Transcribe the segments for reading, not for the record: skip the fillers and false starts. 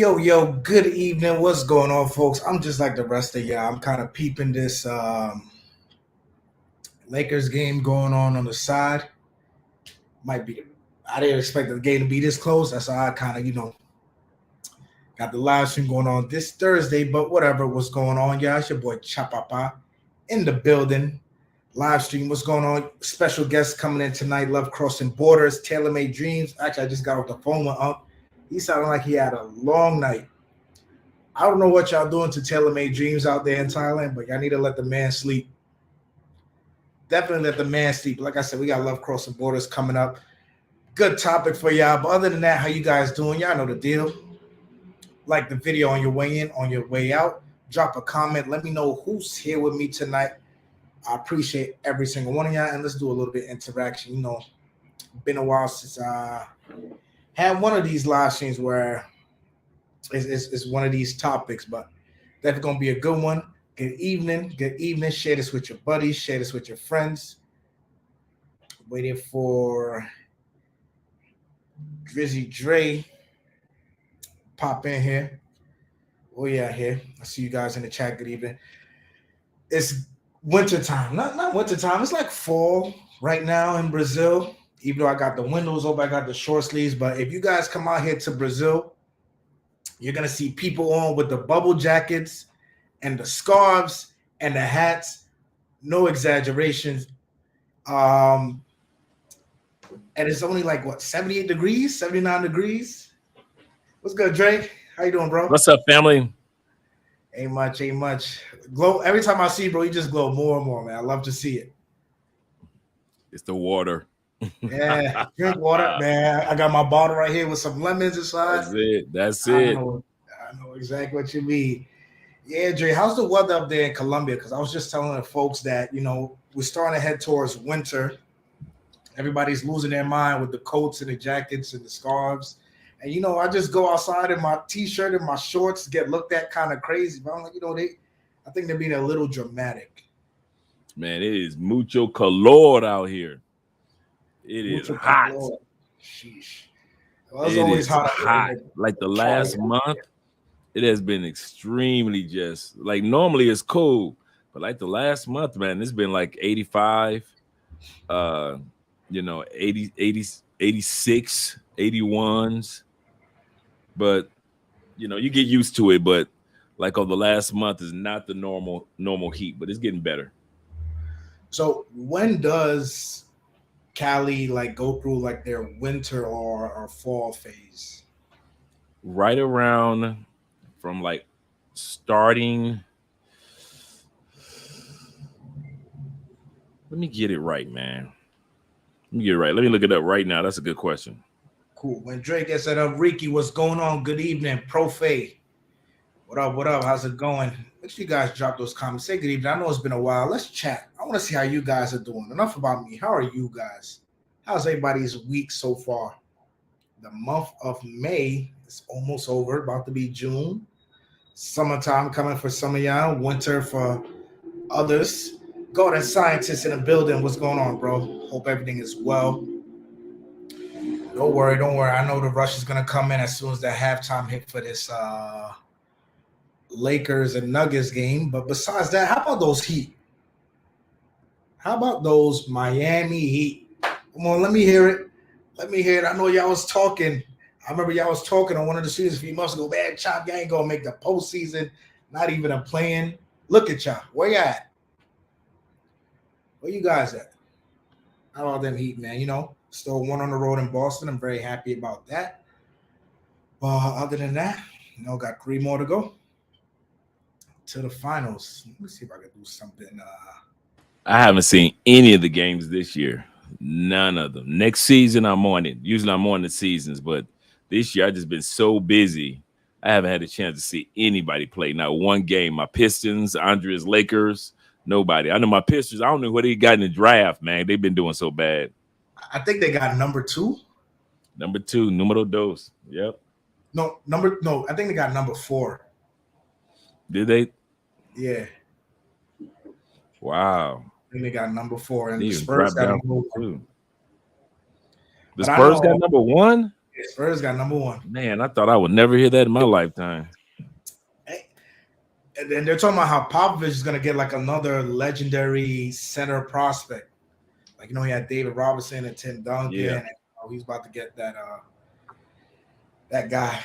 Yo, good evening. What's going on, folks? I'm just like the rest of y'all. I'm kind of peeping this Lakers game going on the side. Might be, I didn't expect the game to be this close. That's how I kind of, got the live stream going on this Thursday, but whatever, what's going on, y'all? It's your boy Chapapa in the building. Live stream, what's going on? Special guests coming in tonight. Love Crossing Borders, Taylormade Dreams. Actually, I just got off the phone with Unc. He sounded like he had a long night. I don't know what y'all doing to Taylormade Dreams out there in Thailand, but y'all need to let the man sleep. Definitely let the man sleep. Like I said, we got Love Crossing Borders coming up. Good topic for y'all. But other than that, how you guys doing? Y'all know the deal. Like the video on your way in, on your way out. Drop a comment. Let me know who's here with me tonight. I appreciate every single one of y'all. And let's do a little bit of interaction. Been a while since I had one of these live streams where it's one of these topics, but that's going to be a good one. Good evening. Share this with your buddies. Share this with your friends. Waiting for Drizzy Dre pop in here. Oh yeah, here. I see you guys in the chat. Good evening. It's winter time. Not winter time. It's like fall right now in Brazil. Even though I got the windows open, I got the short sleeves. But if you guys come out here to Brazil, you're going to see people on with the bubble jackets and the scarves and the hats. No exaggerations. And it's only like, 78 degrees, 79 degrees? What's good, Drake? How you doing, bro? What's up, family? Ain't much. Glow. Every time I see you, bro, you just glow more and more, man. I love to see it. It's the water. Yeah, drink water, man. I got my bottle right here with some lemons inside. That's it. I know exactly what you mean. Yeah, Dre, how's the weather up there in Colombia? Because I was just telling the folks that, we're starting to head towards winter. Everybody's losing their mind with the coats and the jackets and the scarves. And, I just go outside in my T-shirt and my shorts, get looked at kind of crazy. But I'm like, I think they're being a little dramatic. Man, it is mucho calor out here. It is hot. Sheesh. Well, it's always hot. Like the last month, it has been extremely just like normally it's cold, but like the last month, man, it's been like 85, 80, 86, 81s. But you get used to it. But like on the last month is not the normal heat, but it's getting better. So when does Cali go through their winter or fall phase? Right around from starting. Let me get it right, man. Let me get it right. Let me look it up right now. That's a good question. Cool. When Drake gets set up, Ricky, what's going on? Good evening. Profe. What up? How's it going? Make sure you guys drop those comments. Say good evening. I know it's been a while. Let's chat. I want to see how you guys are doing. Enough about me. How are you guys? How's everybody's week so far? The month of May is almost over. About to be June. Summertime coming for some of y'all. Winter for others. Golden Scientist in the building. What's going on, bro? Hope everything is well. Don't worry. I know the rush is going to come in as soon as that halftime hit for this Lakers and Nuggets game. But besides that, how about those Heat? How about those Miami Heat? Come on, let me hear it. I know y'all was talking. I remember y'all was talking on one of the seasons a few months ago. Man, Chop, y'all ain't going to make the postseason. Not even a playing. Look at y'all. Where you at? Where you guys at? How about them Heat, man? Still one on the road in Boston. I'm very happy about that. Other than that, got 3 more to go to the finals. Let me see if I can do something. I haven't seen any of the games this year. None of them. Next season, I'm on it. Usually I'm on the seasons, but this year I've just been so busy. I haven't had a chance to see anybody play. Not one game. My Pistons, Andrea's Lakers, nobody. I know my Pistons. I don't know what they got in the draft, man. They've been doing so bad. I think they got number 2. Number 2, numero dos. Yep. No, I think they got number 4. Did they? Yeah. Wow. I think they got number 4, and the Spurs got number 1. The Spurs got number 1? Spurs got number one. Man, I thought I would never hear that in my lifetime. And then they're talking about how Popovich is going to get like another legendary center prospect. Like, he had David Robinson and Tim Duncan. Yeah. And, he's about to get that guy.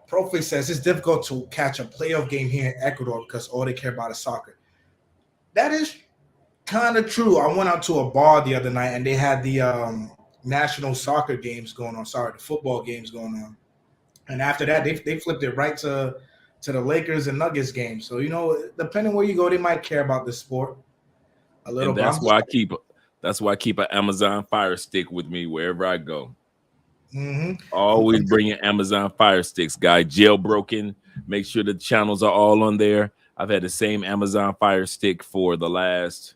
Profe says it's difficult to catch a playoff game here in Ecuador because all they care about is soccer. That is kind of true. I went out to a bar the other night and they had the national soccer games going on. Sorry, the football games going on. And after that, they flipped it right to the Lakers and Nuggets game. So, depending where you go, they might care about the sport a little bit. That's why I keep an Amazon Fire Stick with me wherever I go. Mm-hmm. Always bring your Amazon Fire Sticks, guy. Jailbroken. Make sure the channels are all on there. I've had the same Amazon Fire Stick for the last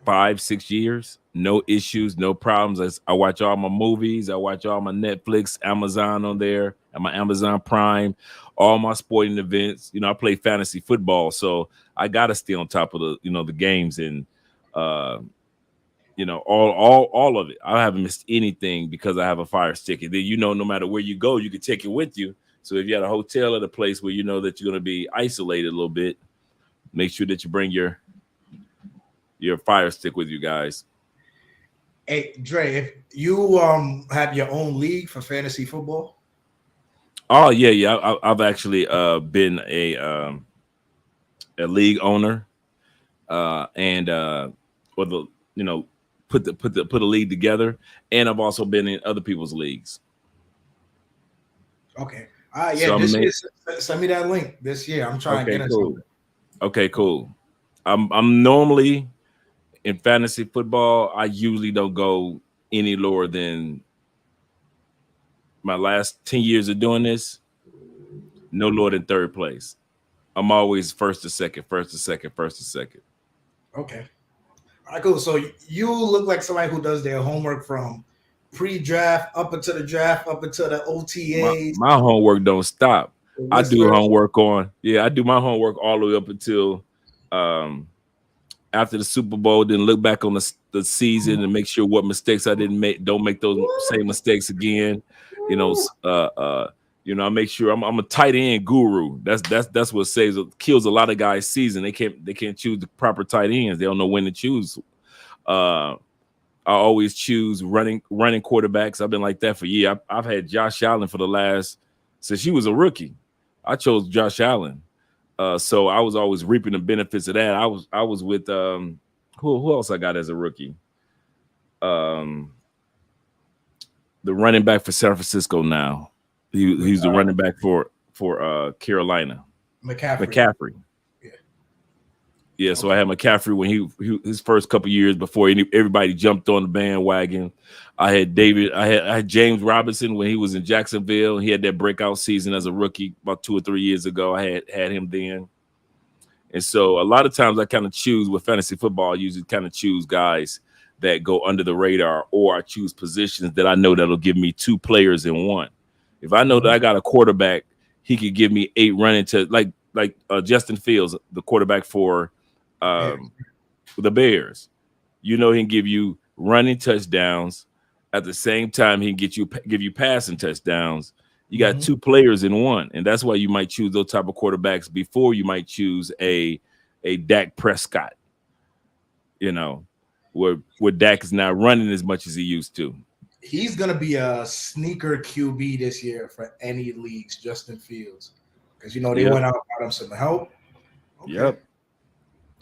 5-6 years. No issues, no problems. I watch all my movies. I watch all my Netflix, Amazon on there, and my Amazon Prime, all my sporting events. I play fantasy football, so I gotta stay on top of the games and all of it. I haven't missed anything because I have a Fire Stick. And then no matter where you go, you can take it with you. So if you're at a hotel at a place where you know that you're going to be isolated a little bit, make sure that you bring your Fire Stick with you guys. Hey, Dre, if you have your own league for fantasy football? Oh yeah. I've actually been a league owner, and put a league together, and I've also been in other people's leagues. Okay. So this year, send me that link this year. I'm trying to get into something. Okay, cool. I'm normally in fantasy football. I usually don't go any lower than my last 10 years of doing this. No lower than third place. I'm always first to second. Okay. All right, cool. So you look like somebody who does their homework from pre-draft up into the draft, up into the OTAs. My homework don't stop. I do my homework all the way up until after the Super Bowl, then look back on the season and make sure what mistakes I didn't make. Don't make those same mistakes again. I make sure I'm a tight end guru. That's what kills a lot of guys' season. They can't choose the proper tight ends. They don't know when to choose. I always choose running quarterbacks. I've been like that for years. I've had Josh Allen since he was a rookie. I chose Josh Allen. So I was always reaping the benefits of that. I was with who else I got as a rookie? The running back for San Francisco now. He's the running back for Carolina. McCaffrey. Yeah, so I had McCaffrey when his first couple years before everybody jumped on the bandwagon. I had James Robinson when he was in Jacksonville. He had that breakout season as a rookie about 2 or 3 years ago. I had him then. And so a lot of times I kind of choose with fantasy football, I usually kind of choose guys that go under the radar, or I choose positions that I know that'll give me 2 players in one. If I know that I got a quarterback, he could give me 8 running to like Justin Fields, the quarterback for the Bears. He can give you running touchdowns. At the same time, he can give you passing touchdowns. You got 2 players in one, and that's why you might choose those type of quarterbacks before you might choose a Dak Prescott. Where Dak is not running as much as he used to. He's gonna be a sneaker QB this year for any leagues, Justin Fields, because they went out and got him some help. Okay. Yep.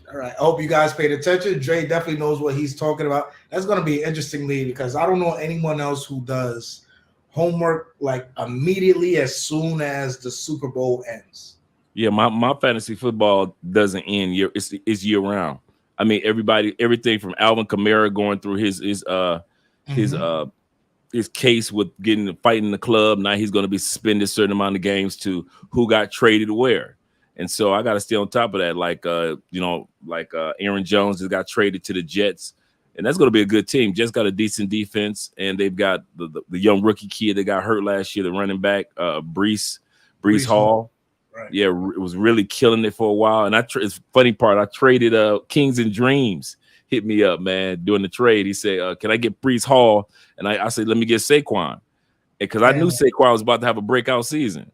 All right. I hope you guys paid attention. Dre definitely knows what he's talking about. That's going to be an interesting league because I don't know anyone else who does homework like immediately as soon as the Super Bowl ends. Yeah, my fantasy football doesn't end it's year round. I mean, everything from Alvin Kamara going through his case with fighting the club. Now he's going to be suspended a certain amount of games to who got traded where. And so I got to stay on top of that. Like Aaron Jones has got traded to the Jets, and that's going to be a good team. Jets got a decent defense, and they've got the young rookie kid that got hurt last year, the running back, Breece Hall. Right. Yeah, it was really killing it for a while. And it's funny part, I traded Kings and Dreams. hit me up, man, doing the trade. He said, "Can I get Brees Hall?" And I said, "Let me get Saquon," because I knew Saquon was about to have a breakout season.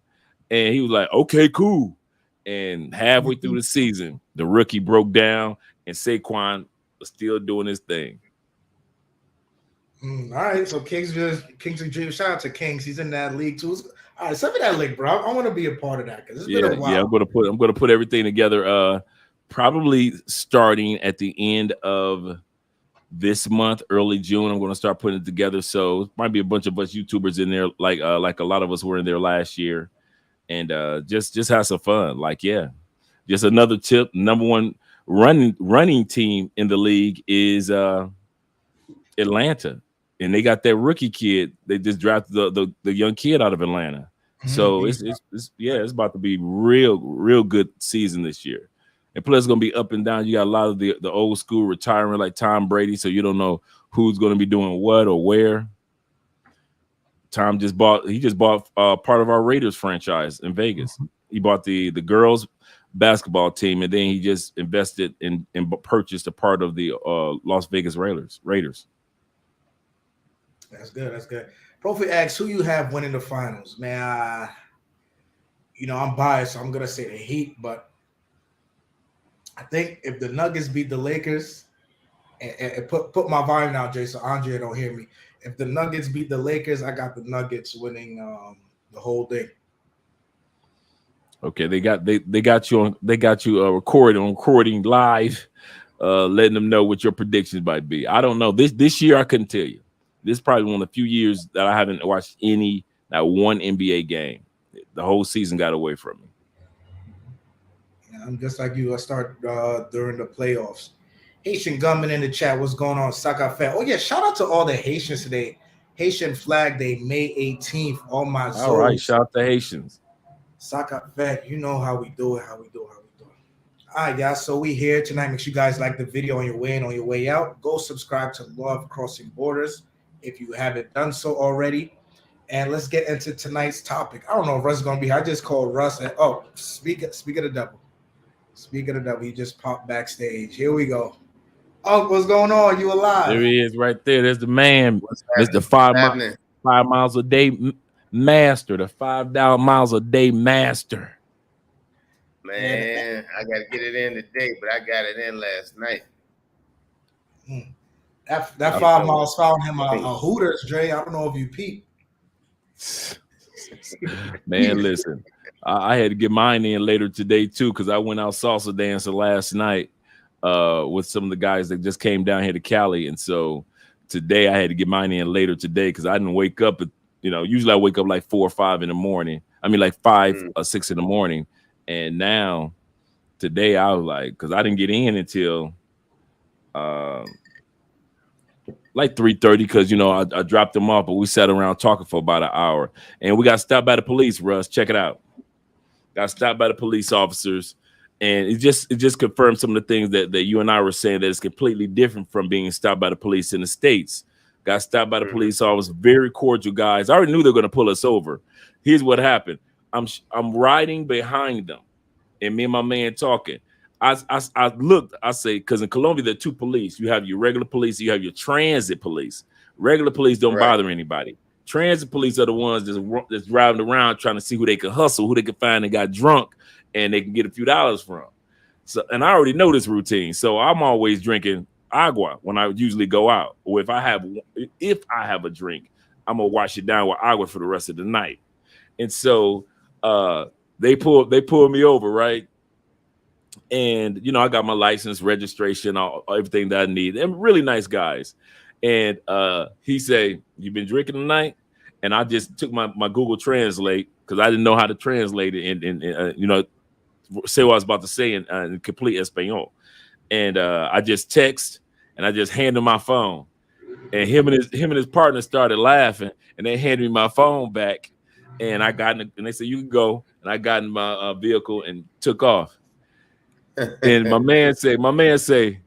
And he was like, "Okay, cool." And halfway through the season, the rookie broke down, and Saquon was still doing his thing. All right, so Kingsley Dream. Shout out to Kings. He's in that league too. All right, send me that link, bro. I want to be a part of that because it's been a while. Yeah. I'm gonna put everything together. Probably starting at the end of this month, early June. I'm gonna start putting it together. So might be a bunch of us YouTubers in there, like a lot of us were in there last year, and just have some fun. Like, yeah, just another tip. Number one running team in the league is Atlanta. And they got that rookie kid. They just drafted the young kid out of Atlanta. So it's about to be real good season this year. And plus it's gonna be up and down. You got a lot of the old school retiring like Tom Brady, so you don't know who's gonna be doing what or where. Tom just bought part of our Raiders franchise in Vegas. He bought the girls basketball team, and then he just invested in purchased a part of the Las Vegas Raiders. That's good. That's good. Profi asks, who you have winning the finals? Man, I'm biased, so I'm gonna say the Heat, but I think if the Nuggets beat the Lakers, and put my volume down, Jay, so Andre don't hear me. If the Nuggets beat the Lakers, I got the Nuggets winning the whole thing. Okay, they got you recording live, letting them know what your predictions might be. I don't know. This year I couldn't tell you. This is probably one of the few years that I haven't watched not one NBA game. The whole season got away from me. I'm just like you. I start during the playoffs. Haitian gunman in the chat. What's going on? Sakafet. Oh yeah, shout out to all the Haitians today. Haitian Flag Day, May 18th. All my souls. All right, shout out to Haitians. Sakafet, you know how we do it. All right, guys. So we here tonight. Make sure you guys like the video on your way in, on your way out. Go subscribe to Love Crossing Borders if you haven't done so already. And let's get into tonight's topic. I don't know if Russ is gonna be here. I just called Russ and speak of the devil. Speak of the devil, he just popped backstage. Here we go. Oh, what's going on? You alive? There he is, right there. There's the man, Mr. 5 miles a day master, the 5 miles a day master. Man, I got to get it in today, but I got it in last night. That 5 miles found him a Hooters, Dre. I don't know if you peeped. Man, listen, I had to get mine in later today too, because I went out salsa dancing last night with some of the guys that just came down here to Cali, and so today I had to get mine in later today because I didn't wake up at, usually I wake up like 4 or 5 in the morning. I mean like 5 or 6 in the morning, and now today I was like, because I didn't get in until like 3:30, because I dropped them off, but we sat around talking for about an hour, and we got stopped by the police. Russ, check it out. Got stopped by the police officers, and it just confirmed some of the things that you and I were saying, that it's completely different from being stopped by the police in the States. Got stopped by the police officers, very cordial guys. I already knew they were going to pull us over. Here's what happened. I'm riding behind them, and me and my man talking. I looked, I say, because in Colombia, there are 2 police. You have your regular police, you have your transit police. Regular police don't bother anybody. Transit police are the ones that's driving around trying to see who they can hustle, who they can find that got drunk, and they can get a few dollars from. So, and I already know this routine. So I'm always drinking agua when I usually go out. Or if I have a drink, I'm gonna wash it down with agua for the rest of the night. And so they pulled me over, right? And I got my license, registration, everything that I need. And really nice guys. And he said, "You been drinking tonight?" And I just took my Google Translate, because I didn't know how to translate it and say what I was about to say in complete Espanol. And I just text and I just handed him my phone. And him and his partner started laughing, and they handed me my phone back. And I got in, and they said, "You can go." And I got in my vehicle and took off. And my man say,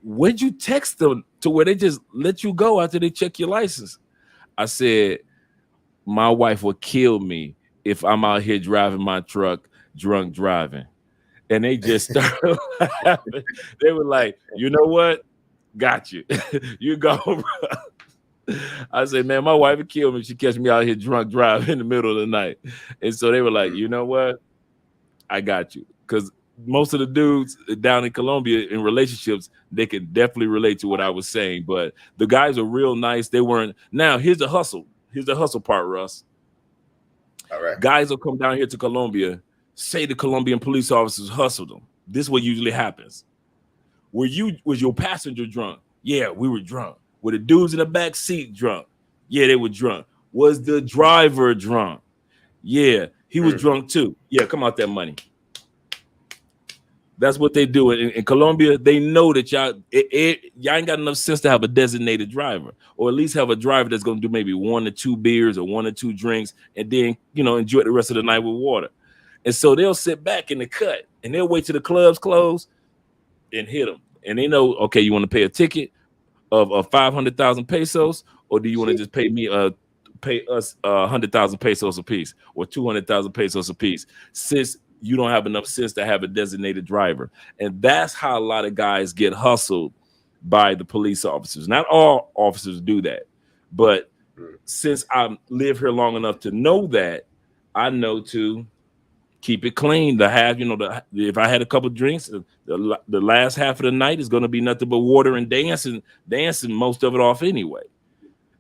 "When'd you text them to where they just let you go after they check your license?" I said, "My wife would kill me if I'm out here driving my truck drunk driving." and they just started laughing. They were like, you know what? Got you. You go, bro. I said, man, my wife would kill me if she catch me out here drunk driving in the middle of the night. And so they were like, you know what? I got you. Because most of the dudes down in Colombia in relationships, they could definitely relate to what I was saying. But the guys are real nice. They weren't. Now, here's the hustle. Here's the hustle part, Russ. All right. Guys will come down here to Colombia, say the Colombian police officers hustled them. This is what usually happens. Was your passenger drunk? Yeah, we were drunk. Were the dudes in the back seat drunk? Yeah, they were drunk. Was the driver drunk? Yeah, he was drunk too. Yeah, come out that money. That's what they do in Colombia. They know that y'all ain't got enough sense to have a designated driver, or at least have a driver that's going to do maybe 1 or 2 beers or 1 or 2 drinks, and then enjoy the rest of the night with water. And so they'll sit back in the cut and they'll wait till the clubs close and hit them. And they know, okay, you want to pay a ticket of 500,000 pesos, or do you want to just pay us 100,000 pesos a piece or 200,000 pesos a piece, since you don't have enough sense to have a designated driver. And that's how a lot of guys get hustled by the police officers. Not all officers do that, but since I live here long enough to know that, I know to keep it clean. To have, if I had a couple of drinks, the last half of the night is going to be nothing but water and dancing most of it off anyway.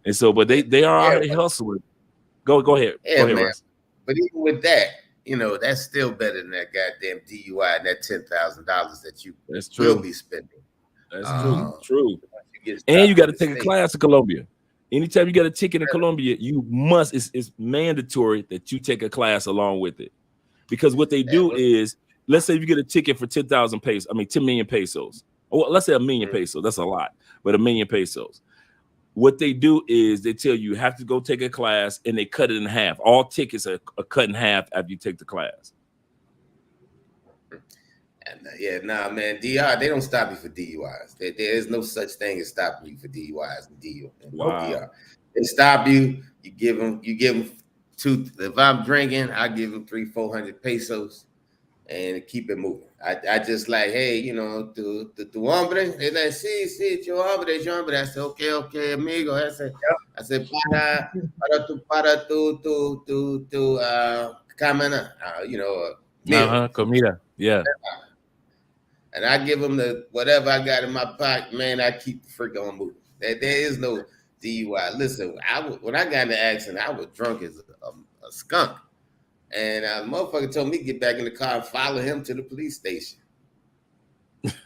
And so, but they are already hustling. Go ahead. Yeah, go ahead, man. Russ. But even with that, that's still better than that goddamn DUI and that $10,000 that you will be spending. That's true. And you got to take a class in Colombia. Anytime you get a ticket in Colombia, you must. It's mandatory that you take a class along with it, because what they do is, let's say if you get a ticket for 10,000 pesos, 10 million pesos. Or let's say 1 million pesos. That's a lot, but 1 million pesos. What they do is they tell you have to go take a class, and they cut it in half. All tickets are cut in half after you take the class. And man, DR, they don't stop you for DUIs. There is no such thing as stopping you for DUIs and DR. They stop you. You give them 2. If I'm drinking, I give them 300-400 pesos and keep it moving. I just like, hey, tu hombre. They're like, sí, tu hombre. I said, okay, amigo. I said, para tu camina, comida. Yeah. And I give them the whatever I got in my pocket, man. I keep the freak on moving. There is no DUI. Listen, when I got in the accident, I was drunk as a skunk. And the motherfucker told me to get back in the car and follow him to the police station.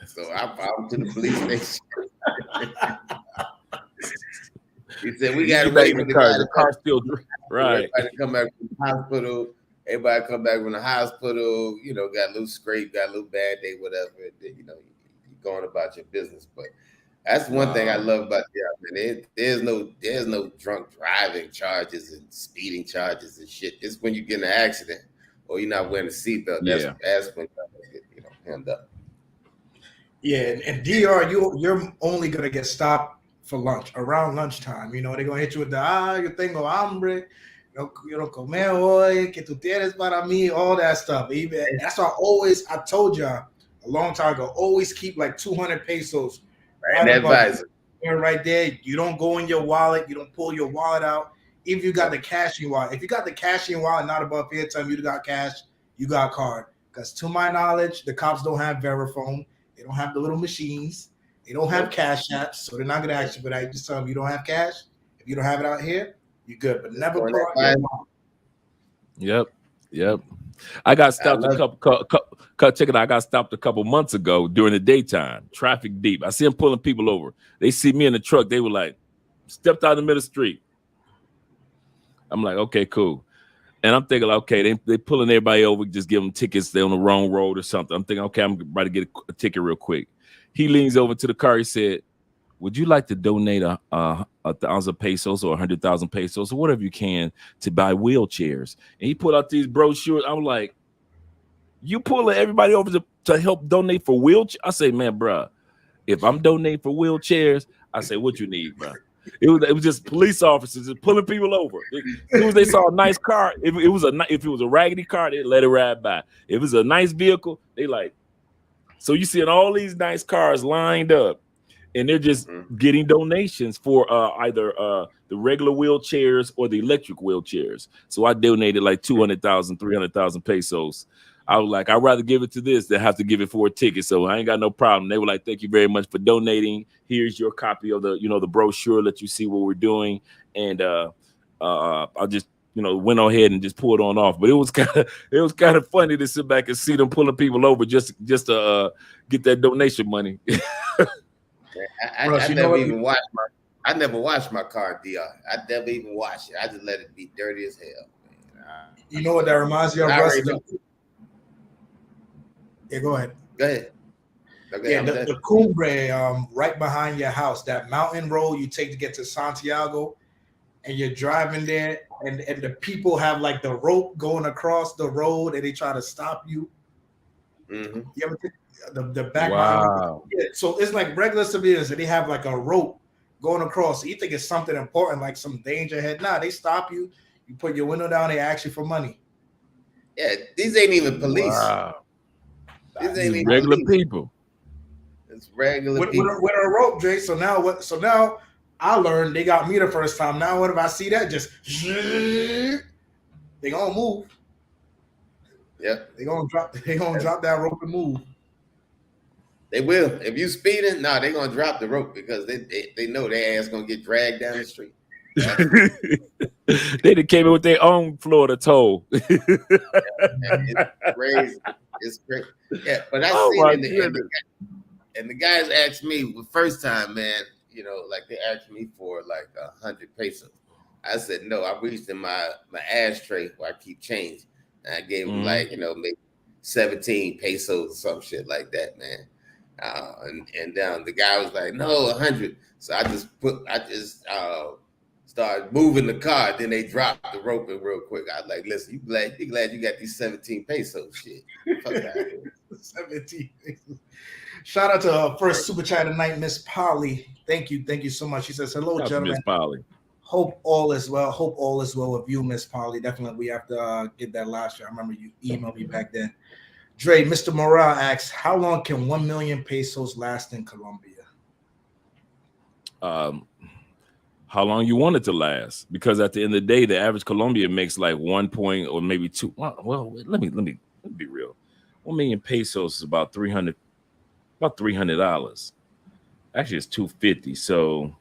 So I followed him to the police station. He said, we got to wait for the guy. The car still right. Everybody come back from the hospital. Everybody come back from the hospital, got a little scrape, got a little bad day, whatever. You're going about your business. But that's one thing I love about man. There's no drunk driving charges and speeding charges and shit. It's when you get in an accident or you're not wearing a seatbelt. That's when you get hemmed up. Yeah, and DR, you're only gonna get stopped for lunch around lunchtime. They're gonna hit you with the yo tengo hambre. Yo no comer hoy, que tú tienes para mí, all that stuff. That's why I told y'all a long time ago, always keep like 200 pesos right there. You don't go in your wallet. You don't pull your wallet out. If you got the cash in your wallet. If you got the cash in your wallet, not above here, tell me you got cash, you got card. Because to my knowledge, the cops don't have Verifone. They don't have the little machines. They don't have cash apps. So they're not going to ask you for that. You just tell them you don't have cash. If you don't have it out here, you're good, but never pull out your wallet. Yep. I got stopped I got stopped a couple months ago during the daytime. Traffic deep. I see them pulling people over. They see me in the truck. They were like, stepped out in the middle of the street. I'm like, okay, cool. And I'm thinking, okay, they pulling everybody over, just give them tickets. They're on the wrong road or something. I'm thinking, okay, I'm about to get a ticket real quick. He leans over to the car. He said, would you like to donate 1,000 pesos or 100,000 pesos or whatever you can to buy wheelchairs? And he pulled out these brochures. I'm like, you pulling everybody over to help donate for wheelchairs? I say, man, bro, if I'm donating for wheelchairs, I say, what you need, bro? It was just police officers just pulling people over. As soon as they saw a nice car, if it was a raggedy car, they let it ride by. If it was a nice vehicle, they like. So you seeing all these nice cars lined up, and they're just getting donations for either the regular wheelchairs or the electric wheelchairs. So I donated like 200,000, 300,000 pesos. I was like, I'd rather give it to this than have to give it for a ticket. So I ain't got no problem. They were like, thank you very much for donating. Here's your copy of the, the brochure, let you see what we're doing. And I just, went ahead and just pulled on off. But it was kind of funny to sit back and see them pulling people over just to get that donation money. I never washed my car, DR. I never even washed it. I just let it be dirty as hell. You know what that reminds you of, Russ? Yeah, go ahead. Go ahead. Okay, yeah, the Cumbre, right behind your house, that mountain road you take to get to Santiago, and you're driving there, and the people have like the rope going across the road, and they try to stop you. Mm-hmm. You ever take the back? Wow. Yeah, so it's like regular civilians, and they have like a rope going across. So you think it's something important, like some danger ahead. Nah, they stop you. You put your window down. They ask you for money. Yeah, these ain't even police. Wow. These ain't even regular police. people. It's regular people with a rope, Jay. So now what? So now I learned they got me the first time. Now what if I see that? Just they gonna move. Yeah, they gonna drop that rope and move. They will. If you speeding, they gonna drop the rope because they know their ass gonna get dragged down the street. They came in with their own Florida toll. It's crazy. It's crazy. Yeah, but I seen and the guys asked me the first time, man. Like they asked me for like 100 pesos. I said no. I reached in my ashtray where I keep change, and I gave them like maybe 17 pesos or some shit like that, man. And the guy was like, no, 100. So I just started moving the car. Then they dropped the rope in real quick. I was like, listen, you glad you got these 17 pesos shit. Fuck that. 17 pesos. Shout out to first super chat tonight, Miss Polly. Thank you so much. She says, hello, gentlemen. Miss Polly. Hope all is well. Hope all is well with you, Miss Polly. Definitely, we have to get that last year. I remember you emailed me back then. Dre, Mr. Morale asks, how long can 1 million pesos last in Colombia? How long you want it to last? Because at the end of the day, the average Colombian makes like 1 point or maybe 2. Well, let me be real. 1 million pesos is about $300. Actually, it's 250. So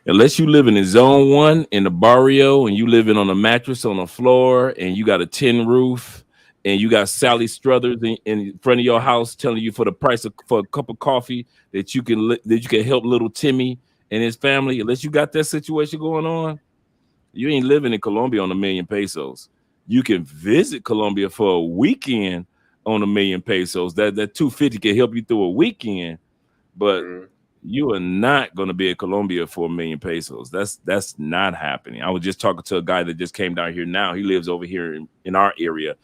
unless you live in zone 1 in the barrio and you living on a mattress on the floor and you got a tin roof and you got Sally Struthers in front of your house telling you for the price for a cup of coffee that you can help little Timmy and his family, unless you got that situation going on, you ain't living in Colombia on 1 million pesos. You can visit Colombia for a weekend on 1 million pesos. That 250 can help you through a weekend, but you are not going to be in Colombia for 1 million pesos. That's not happening. I was just talking to a guy that just came down here now. He lives over here in our area,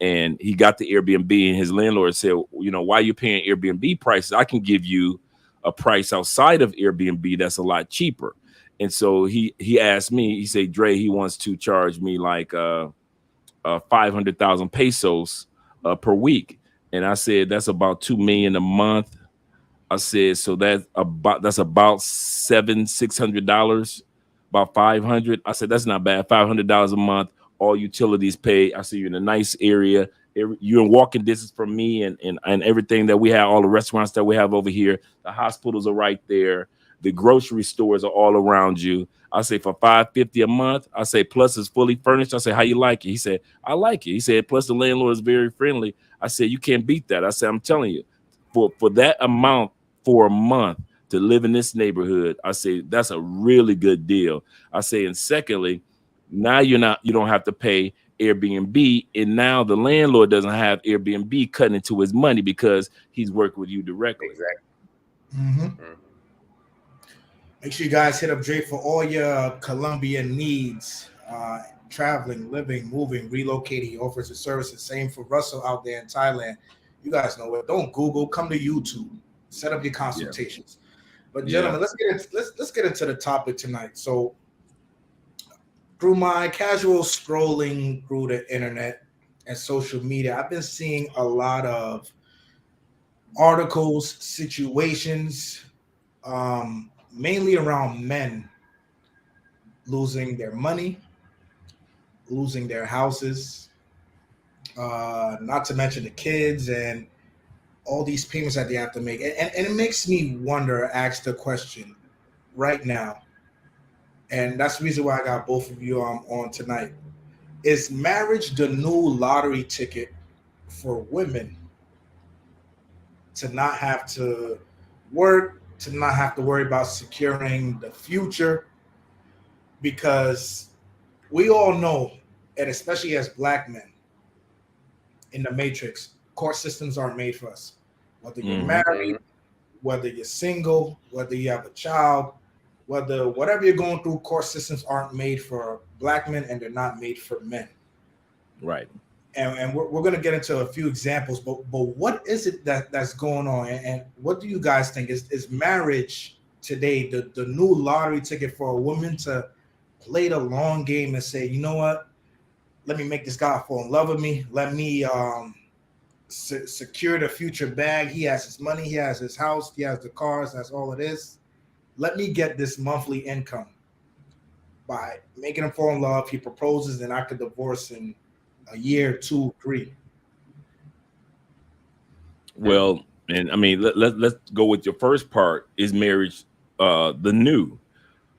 and he got the Airbnb, and his landlord said, why are you paying Airbnb prices? I can give you a price outside of Airbnb that's a lot cheaper. And so he asked me, he said, Dre, he wants to charge me like 500,000 pesos per week. And I said, that's about 2 million a month. I said, so that's about $600, about 500. I said, that's not bad. $500 a month, all utilities paid. I said, you're in a nice area. You're in walking distance from me and everything that we have, all the restaurants that we have over here. The hospitals are right there. The grocery stores are all around you. I say for $550 a month, I say plus it's fully furnished. I say, how you like it? He said, I like it. He said, plus the landlord is very friendly. I said, you can't beat that. I said, I'm telling you, for that amount for a month to live in this neighborhood, I say that's a really good deal. I say, and secondly, now you don't have to pay Airbnb, and now the landlord doesn't have Airbnb cutting into his money because he's working with you directly. Exactly. Make sure you guys hit up Dre for all your Colombian needs, traveling, living, moving, relocating. He offers his services. Same for Russell out there in Thailand. You guys know it. Don't Google. Come to YouTube. Set up your consultations. But gentlemen, let's get into the topic tonight. So through my casual scrolling through the internet and social media, I've been seeing a lot of articles, situations, mainly around men losing their money, losing their houses, not to mention the kids and all these payments that they have to make. And it makes me wonder, ask the question right now. And that's the reason why I got both of you on tonight. Is marriage the new lottery ticket for women to not have to work, to not have to worry about securing the future? Because we all know, and especially as black men in the matrix, court systems aren't made for us. Whether you're married, whether you're single, whether you have a child, whatever you're going through, court systems aren't made for black men and they're not made for men. Right. And we're going to get into a few examples, but what is it that's going on? And what do you guys think? Is marriage today the new lottery ticket for a woman to play the long game and say, you know what, let me make this guy fall in love with me. Let me secure the future bag. He has his money, he has his house, he has the cars, that's all it is. Let me get this monthly income by making him fall in love. He proposes and I could divorce in a year, 2, 3. Well, and I mean, let's go with your first part. Is marriage the new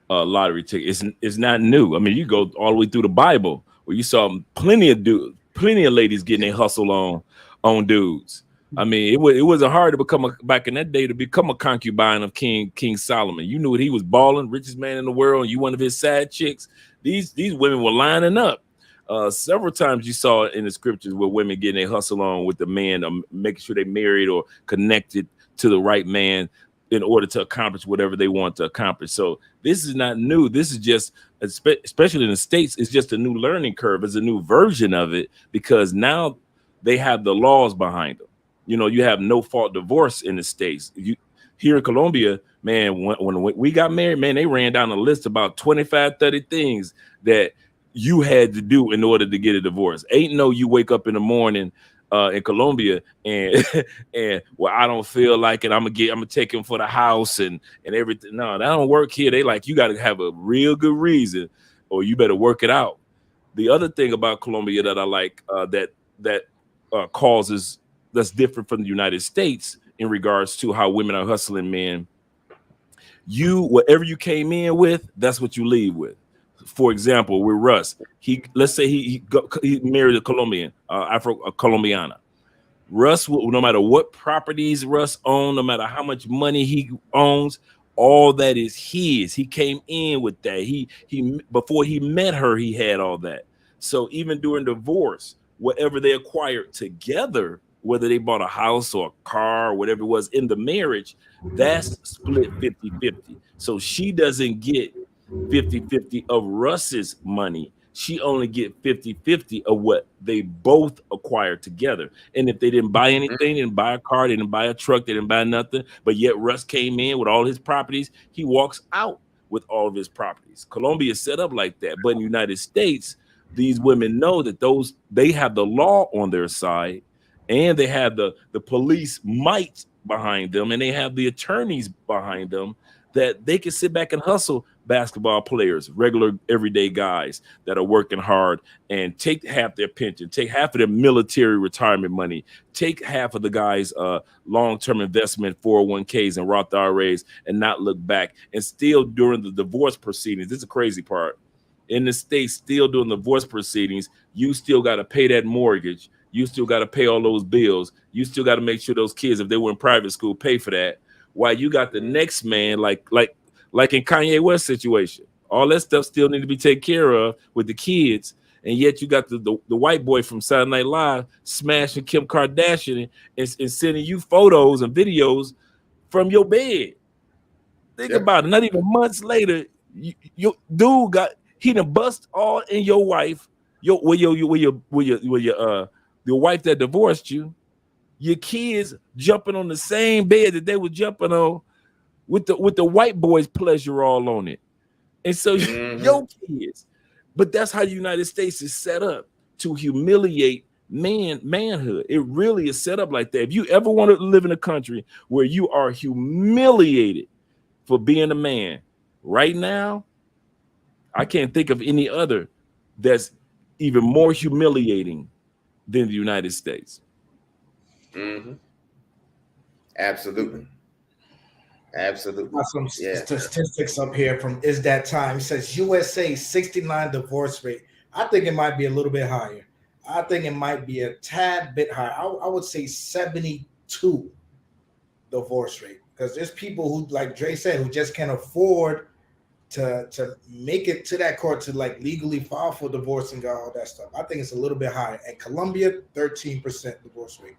lottery ticket? It's not new. I mean, you go all the way through the Bible where you saw plenty of ladies getting a hustle on dudes. I mean, it wasn't hard to become back in that day to become a concubine of King Solomon. You knew what he was balling, richest man in the world, and you one of his side chicks. These women were lining up. Several times you saw in the scriptures where women getting a hustle on with the man, making sure they married or connected to the right man in order to accomplish whatever they want to accomplish. So this is not new. This is just, especially in the States, it's just a new learning curve. It's a new version of it because now they have the laws behind them. You know, you have no fault divorce in the States. Here in Colombia, man, when we got married, man, they ran down a list about 25, 30 things that you had to do in order to get a divorce. Ain't no you wake up in the morning in Colombia and well, I don't feel like it. I'm gonna take him for the house and everything. No, that don't work here. They like, you got to have a real good reason or you better work it out. The other thing about Colombia that I like that causes that's different from the United States in regards to how women are hustling men. Whatever you came in with, that's what you leave with. For example, with Russ, let's say he married a Colombian, Afro-Colombiana. Russ, no matter what properties Russ owned, no matter how much money he owns, all that is his. He came in with that. He before he met her, he had all that. So even during divorce, whatever they acquired together, whether they bought a house or a car or whatever it was in the marriage, that's split 50-50. So she doesn't get 50-50 of Russ's money. She only get 50-50 of what they both acquired together. And if they didn't buy anything, they didn't buy a car, they didn't buy a truck, they didn't buy nothing, but yet Russ came in with all his properties, he walks out with all of his properties. Colombia is set up like that. But in the United States, these women know that they have the law on their side, and they have the police might behind them, and they have the attorneys behind them that they can sit back and hustle basketball players, regular everyday guys that are working hard, and take half their pension, take half of their military retirement money, take half of the guys' long-term investment 401ks and Roth IRAs, and not look back. And still during the divorce proceedings, this is a crazy part. In the States, still doing the divorce proceedings, you still got to pay that mortgage. You still got to pay all those bills. You still got to make sure those kids, if they were in private school, pay for that. While you got the next man, like in Kanye West situation, all that stuff still need to be taken care of with the kids. And yet you got the white boy from Saturday Night Live smashing Kim Kardashian and sending you photos and videos from your bed. Think about it. Not even months later, your dude he done bust all in your wife, your wife that divorced you, your kids jumping on the same bed that they were jumping on with the white boys' pleasure all on it. And so your kids, but that's how the United States is set up to humiliate manhood. It really is set up like that. If you ever want to live in a country where you are humiliated for being a man, right now, I can't think of any other that's even more humiliating than the United States. Absolutely. Absolutely. Got some Yeah. statistics up here from Is That Time. It says USA 69 divorce rate. I think it might be a little bit higher. I think it might be a tad bit higher. I would say 72 divorce rate, because there's people who, like Dre said, who just can't afford to make it to that court to like legally file for divorce and all that stuff. I think it's a little bit higher. And Colombia, 13% divorce rate.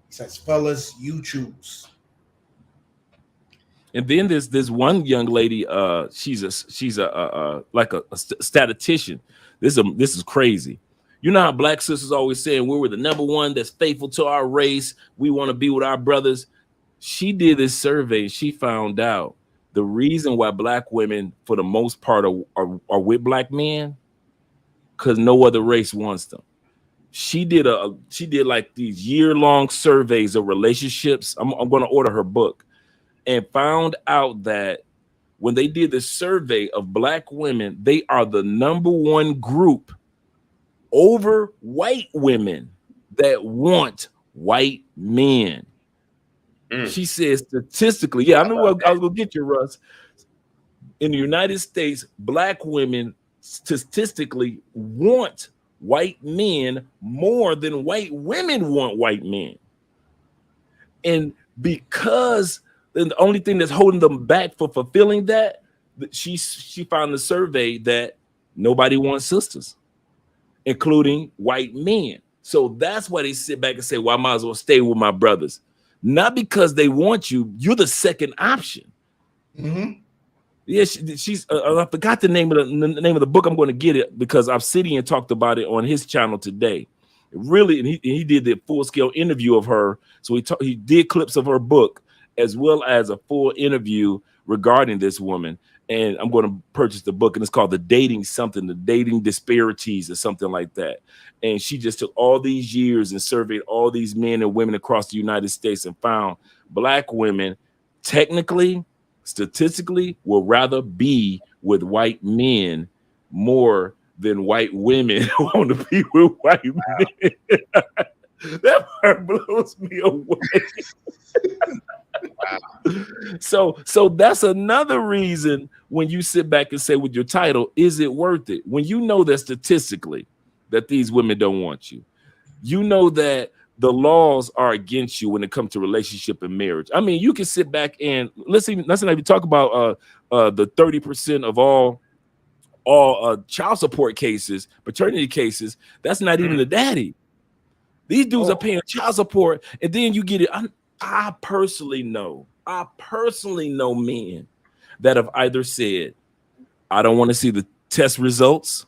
He says, fellas, you choose. And then there's this one young lady. She's a like a statistician. This is crazy. You know how black sisters always saying we were the number one that's faithful to our race. We want to be with our brothers. She did this survey. She found out the reason why black women, for the most part, are with black men, because no other race wants them. She did like these year-long surveys of relationships. I'm going to order her book, and found out that when they did the survey of black women, they are the number one group over white women that want white men. She says statistically, yeah, I knew I was going to get you, Russ. In the United States, black women statistically want white men more than white women want white men. And because the only thing that's holding them back for fulfilling that, she found the survey that nobody wants sisters, including white men. So that's why they sit back and say, well, I might as well stay with my brothers. Not because they want you. You're the second option. Yeah, she's. I forgot the name of the book. I'm going to get it because Obsidian talked about it on his channel today. Really, and he did the full scale interview of her. So he did clips of her book as well as a full interview regarding this woman. And I'm going to purchase the book, and it's called The Dating Disparities or something like that. And she just took all these years and surveyed all these men and women across the United States and found black women technically, statistically, will rather be with white men more than white women want to be with white men. That part blows me away. So that's another reason when you sit back and say with your title, is it worth it? When you know that statistically that these women don't want you, you know that the laws are against you when it comes to relationship and marriage. I mean, you can sit back and let's not even talk about the 30% of all child support cases, paternity cases. That's not even the daddy. These dudes are paying child support, and then you get it. I personally know men that have either said, I don't want to see the test results,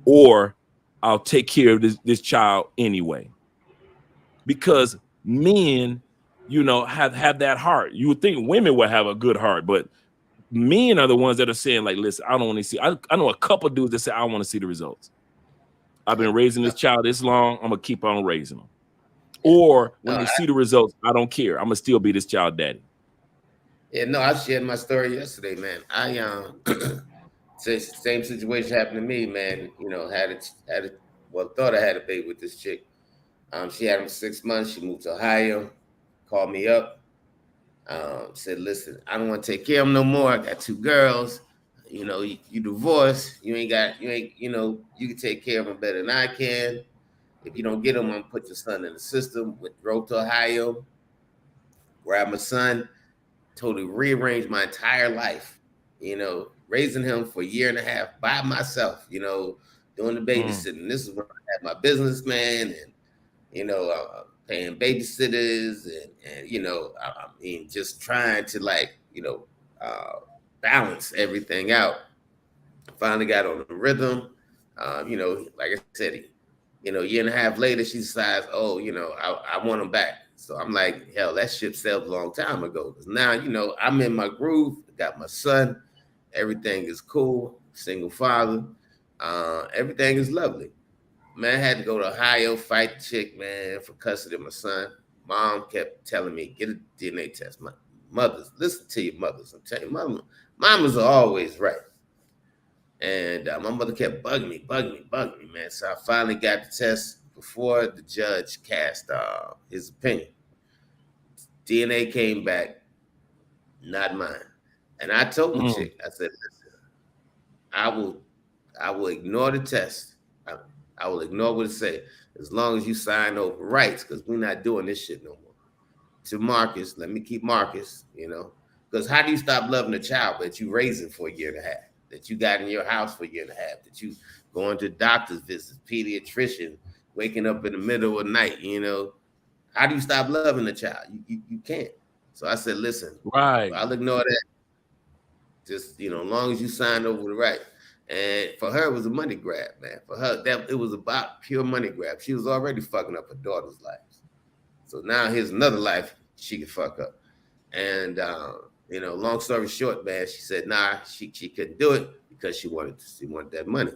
or I'll take care of this child anyway. Because men, have that heart. You would think women would have a good heart, but men are the ones that are saying, like, listen, I don't want to see. I know a couple dudes that say, I want to see the results. I've been raising this child this long. I'm going to keep on raising them. Or when they see the results, I don't care. I'm going to still be this child daddy. Yeah, no, I shared my story yesterday, man. I same situation happened to me, man. Thought I had a baby with this chick. She had him 6 months. She moved to Ohio, called me up, said, listen, I don't want to take care of him no more. I got 2 girls. You divorced. You can take care of them better than I can. If you don't get him, I'm going to put your son in the system. Drove to Ohio, grabbed my son, totally rearranged my entire life, raising him for a year and a half by myself, doing the babysitting. This is where I had my business, man, and, paying babysitters and just trying to balance everything out. Finally got on the rhythm. Like I said, a year and a half later, she decides, I want him back. So I'm like, hell, that ship sailed a long time ago. Because now, I'm in my groove. Got my son. Everything is cool. Single father. Everything is lovely. Man, I had to go to Ohio, fight the chick, man, for custody of my son. Mom kept telling me, get a DNA test. My mothers, listen to your mothers. I'm telling you, mamas are always right. And my mother kept bugging me, man. So I finally got the test before the judge cast his opinion. DNA came back, not mine. And I told the chick, I said, listen, I will ignore the test. I will ignore what it say as long as you sign over rights, because we're not doing this shit no more. To Marcus, let me keep Marcus, because how do you stop loving a child that you raising for a year and a half, that you got in your house for a year and a half, that you going to doctor's visits, pediatrician, waking up in the middle of the night, How do you stop loving a child? You can't. So I said, listen, right, I'll ignore that. Just, as long as you sign over the right. And for her, it was a money grab, man. For her, it was about pure money grab. She was already fucking up her daughter's life. So now here's another life she could fuck up. And, long story short, man, she said, nah, she couldn't do it because she wanted that money.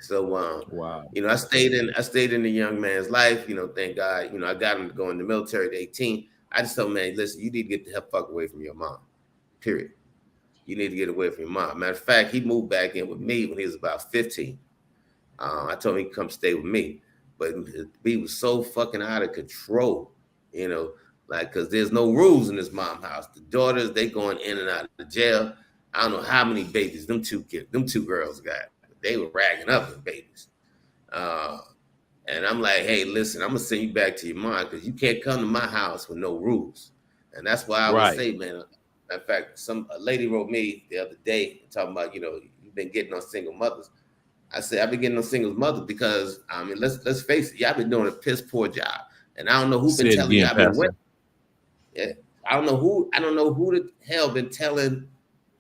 So, wow. I stayed in the young man's life, thank God, I got him to go in the military at 18. I just told him, man, listen, you need to get the hell fuck away from your mom, period. You need to get away from your mom. Matter of fact, he moved back in with me when he was about 15. I told him he'd come stay with me, but he was so fucking out of control, because there's no rules in this mom house. The daughters, they going in and out of the jail. I don't know how many babies them two girls got. They were ragging up the babies. And I'm like, hey, listen, I'm going to send you back to your mom because you can't come to my house with no rules. And that's why I would say, man, in fact, a lady wrote me the other day talking about, you've been getting on single mothers. I said, I've been getting on single mothers because, let's face it, y'all been doing a piss poor job. And I don't know who's been telling you I've been winning. Yeah. I don't know who the hell been telling,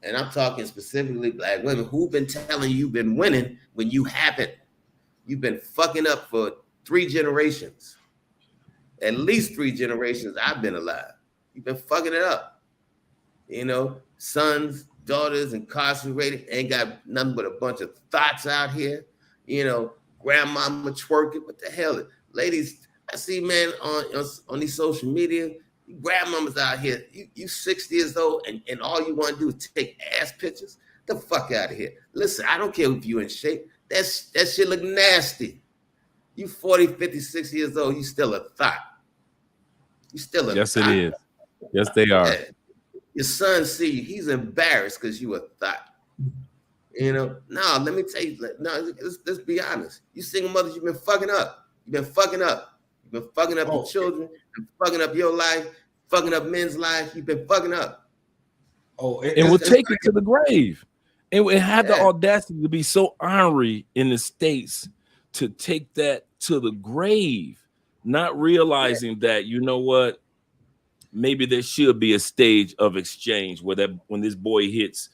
and I'm talking specifically black women, who been telling you been winning when you haven't. You've been fucking up for 3 generations. At least 3 generations I've been alive. You've been fucking it up. Sons, daughters, incarcerated, ain't got nothing but a bunch of thoughts out here. Grandmama twerking. What the hell? Ladies, I see, man, on these social media, grandmamas out here, you 60 years old and all you want to do is take ass pictures. The fuck out of here. Listen, I don't care if you in shape. That shit look nasty. You 40, 50, 60 years old, you still a thought. You still a yes, thought. it is. Yes, they are. Yeah. Your son see you, he's embarrassed because you a thought. No, let me tell you, let's be honest. You single mothers, you've been fucking up. You've been fucking up. You've been fucking up your children, fucking up your life, fucking up men's lives. You've been fucking up. And we'll take it to the grave. And we have the audacity to be so ornery in the States to take that to the grave, not realizing that, you know what, maybe there should be a stage of exchange where when this boy hits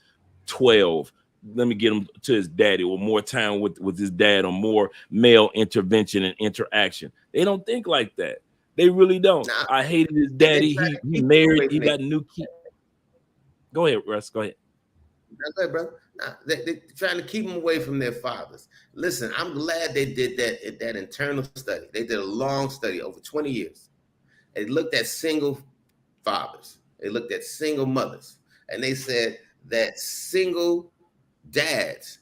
12, let me get him to his daddy, or more time with his dad, or more male intervention and interaction. They don't think like that. They really don't. Nah, I hated his daddy. He married. He got a new kid. Go ahead, Russ. Go ahead. That's right, bro. Nah, they're trying to keep them away from their fathers. Listen, I'm glad they did that internal study. They did a long study over 20 years. They looked at single fathers. They looked at single mothers. And they said that single dads,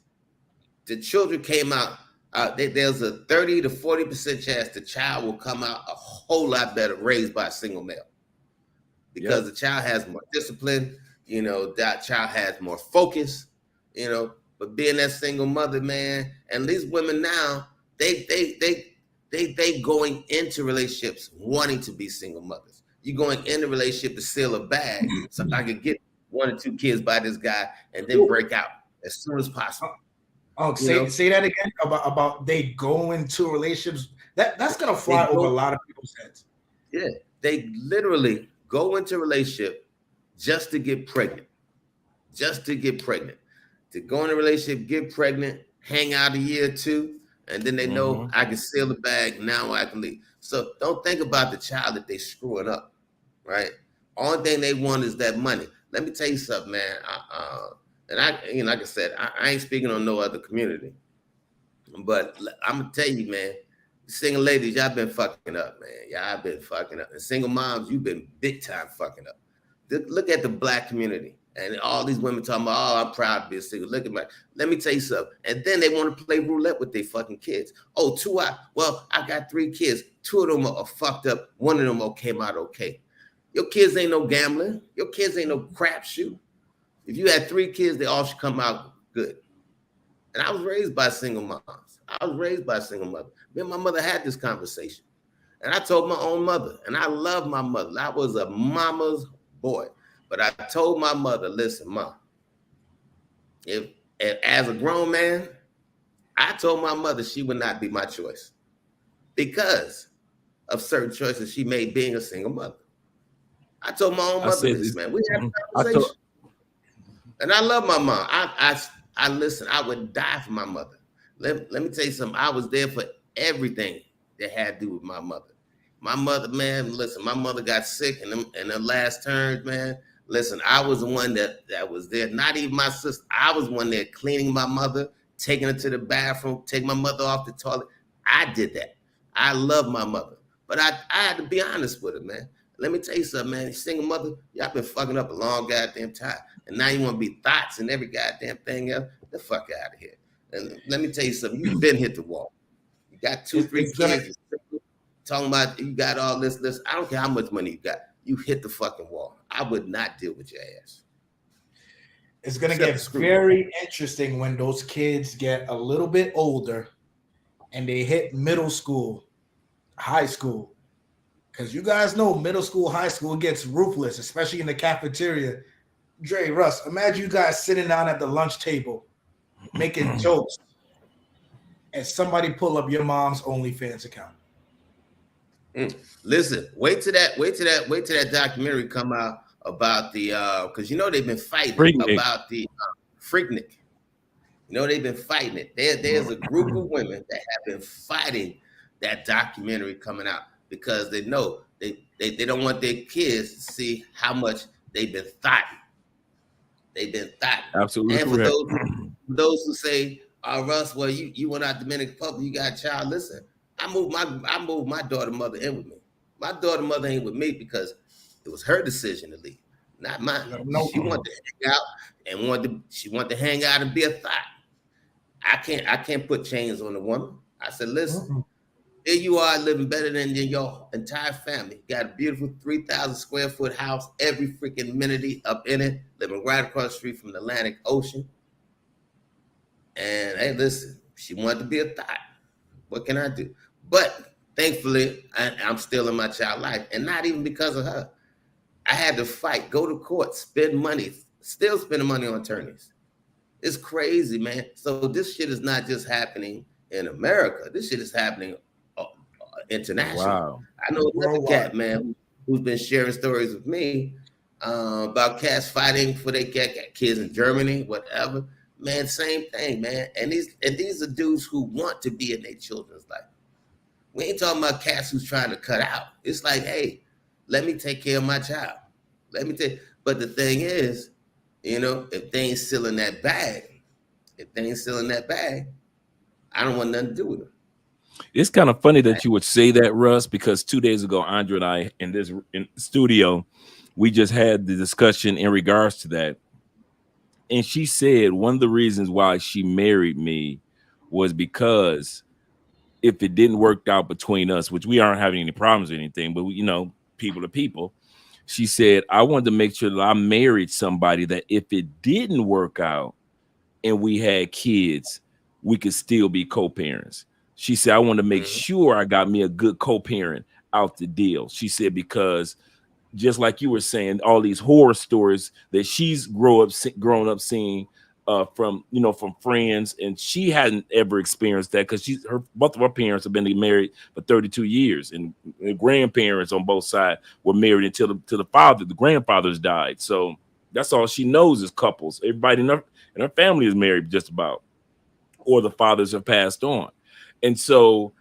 the children came out, there's a 30 to 40% chance the child will come out a whole lot better raised by a single male. Because the child has more discipline, that child has more focus, but being that single mother, man, and these women now, they going into relationships wanting to be single mothers. You're going into a relationship to seal a bag so I could get 1 or 2 kids by this guy and then break out as soon as possible. Say that again about they go into relationships. That's gonna fly over a lot of people's heads. Yeah, they literally go into a relationship just to get pregnant. To go in a relationship, get pregnant, hang out a year or 2, And then they know I can seal the bag. Now I can leave. So don't think about the child that they screwing up, right? Only thing they want is that money. Let me tell you something, man. And like I said, I ain't speaking on no other community, but I'm gonna tell you, man. Single ladies, y'all been fucking up, man. Y'all been fucking up. And single moms, you've been big time fucking up. Look at the Black community. And all these women talking about, oh, I'm proud to be a single. Look at my, let me tell you something. And then they want to play roulette with their fucking kids. Oh, I got 3 kids. 2 of them are fucked up. 1 of them came out okay. Your kids ain't no gambling. Your kids ain't no crapshoot. If you had 3 kids, they all should come out good. And I was raised by single moms. I was raised by a single mother. Me and my mother had this conversation. And I told my own mother, and I love my mother. I was a mama's boy. But I told my mother, listen, Mom, if as a grown man, I told my mother she would not be my choice because of certain choices she made being a single mother. I told my own mother this, man. We had a conversation. And I love my mom. I listen, I would die for my mother. Let me tell you something. I was there for everything that had to do with my mother. My mother, man, listen, my mother got sick in the last turn, man. Listen, I was the one that was there. Not even my sister. I was one there cleaning my mother, taking her to the bathroom, taking my mother off the toilet. I did that. I love my mother. But I had to be honest with her, man. Let me tell you something, man. Single mother, y'all been fucking up a long goddamn time. And now you want to be thoughts and every goddamn thing else. The fuck out of here. And let me tell you something. You've been hit the wall. You got 2, 3 kids. Talking about you got all this. I don't care how much money you got. You hit the fucking wall. I would not deal with your ass. It's going to get very interesting when those kids get a little bit older and they hit middle school, high school. Because you guys know middle school, high school gets ruthless, especially in the cafeteria. Dre, Russ, imagine you guys sitting down at the lunch table making jokes and somebody pull up your mom's OnlyFans account. Listen, wait till that documentary come out about the because you know they've been fighting about the Freaknik. You know they've been fighting it. There's a group of women that have been fighting that documentary coming out because they know they don't want their kids to see how much they've been thotting. They've been thotting. Absolutely. And for those who say, "Oh, Russ, well, you went out Dominican Republic, you got a child." Listen. I moved my daughter mother in with me. My daughter mother ain't with me because it was her decision to leave, not mine. She wanted to hang out and she wanted to hang out and be a thought. I can't put chains on a woman. I said, listen, here you are living better than your entire family. Got a beautiful 3,000 square foot house, every freaking amenity up in it, living right across the street from the Atlantic Ocean. And hey, listen, she wanted to be a thought. What can I do? But thankfully, I'm still in my child life, and not even because of her. I had to fight, go to court, spend money, still spending money on attorneys. It's crazy, man. So this shit is not just happening in America. This shit is happening international. Wow. I know another cat, man, who's been sharing stories with me about cats fighting for their kids in Germany, whatever. Man, same thing, man. And these are dudes who want to be in their children's life. We ain't talking about cats who's trying to cut out. It's like, hey, let me take care of my child. But the thing is, you know, if they ain't still in that bag, I don't want nothing to do with them. It's kind of funny that you would say that, Russ, because 2 days ago, Andrea and I in the studio, we just had the discussion in regards to that. And she said one of the reasons why she married me was because if it didn't work out between us, which we aren't having any problems or anything, but you know, people to people, she said, I wanted to make sure that I married somebody that if it didn't work out and we had kids, we could still be co-parents. She said, I want to make sure I got me a good co-parent out the deal. She said, because just like you were saying, all these horror stories that she's grown up seeing from friends, and she hadn't ever experienced that because both of her parents have been married for 32 years, and grandparents on both sides were married until the grandfathers died. So that's all she knows is couples. Everybody in her family is married just about, or the fathers have passed on. And so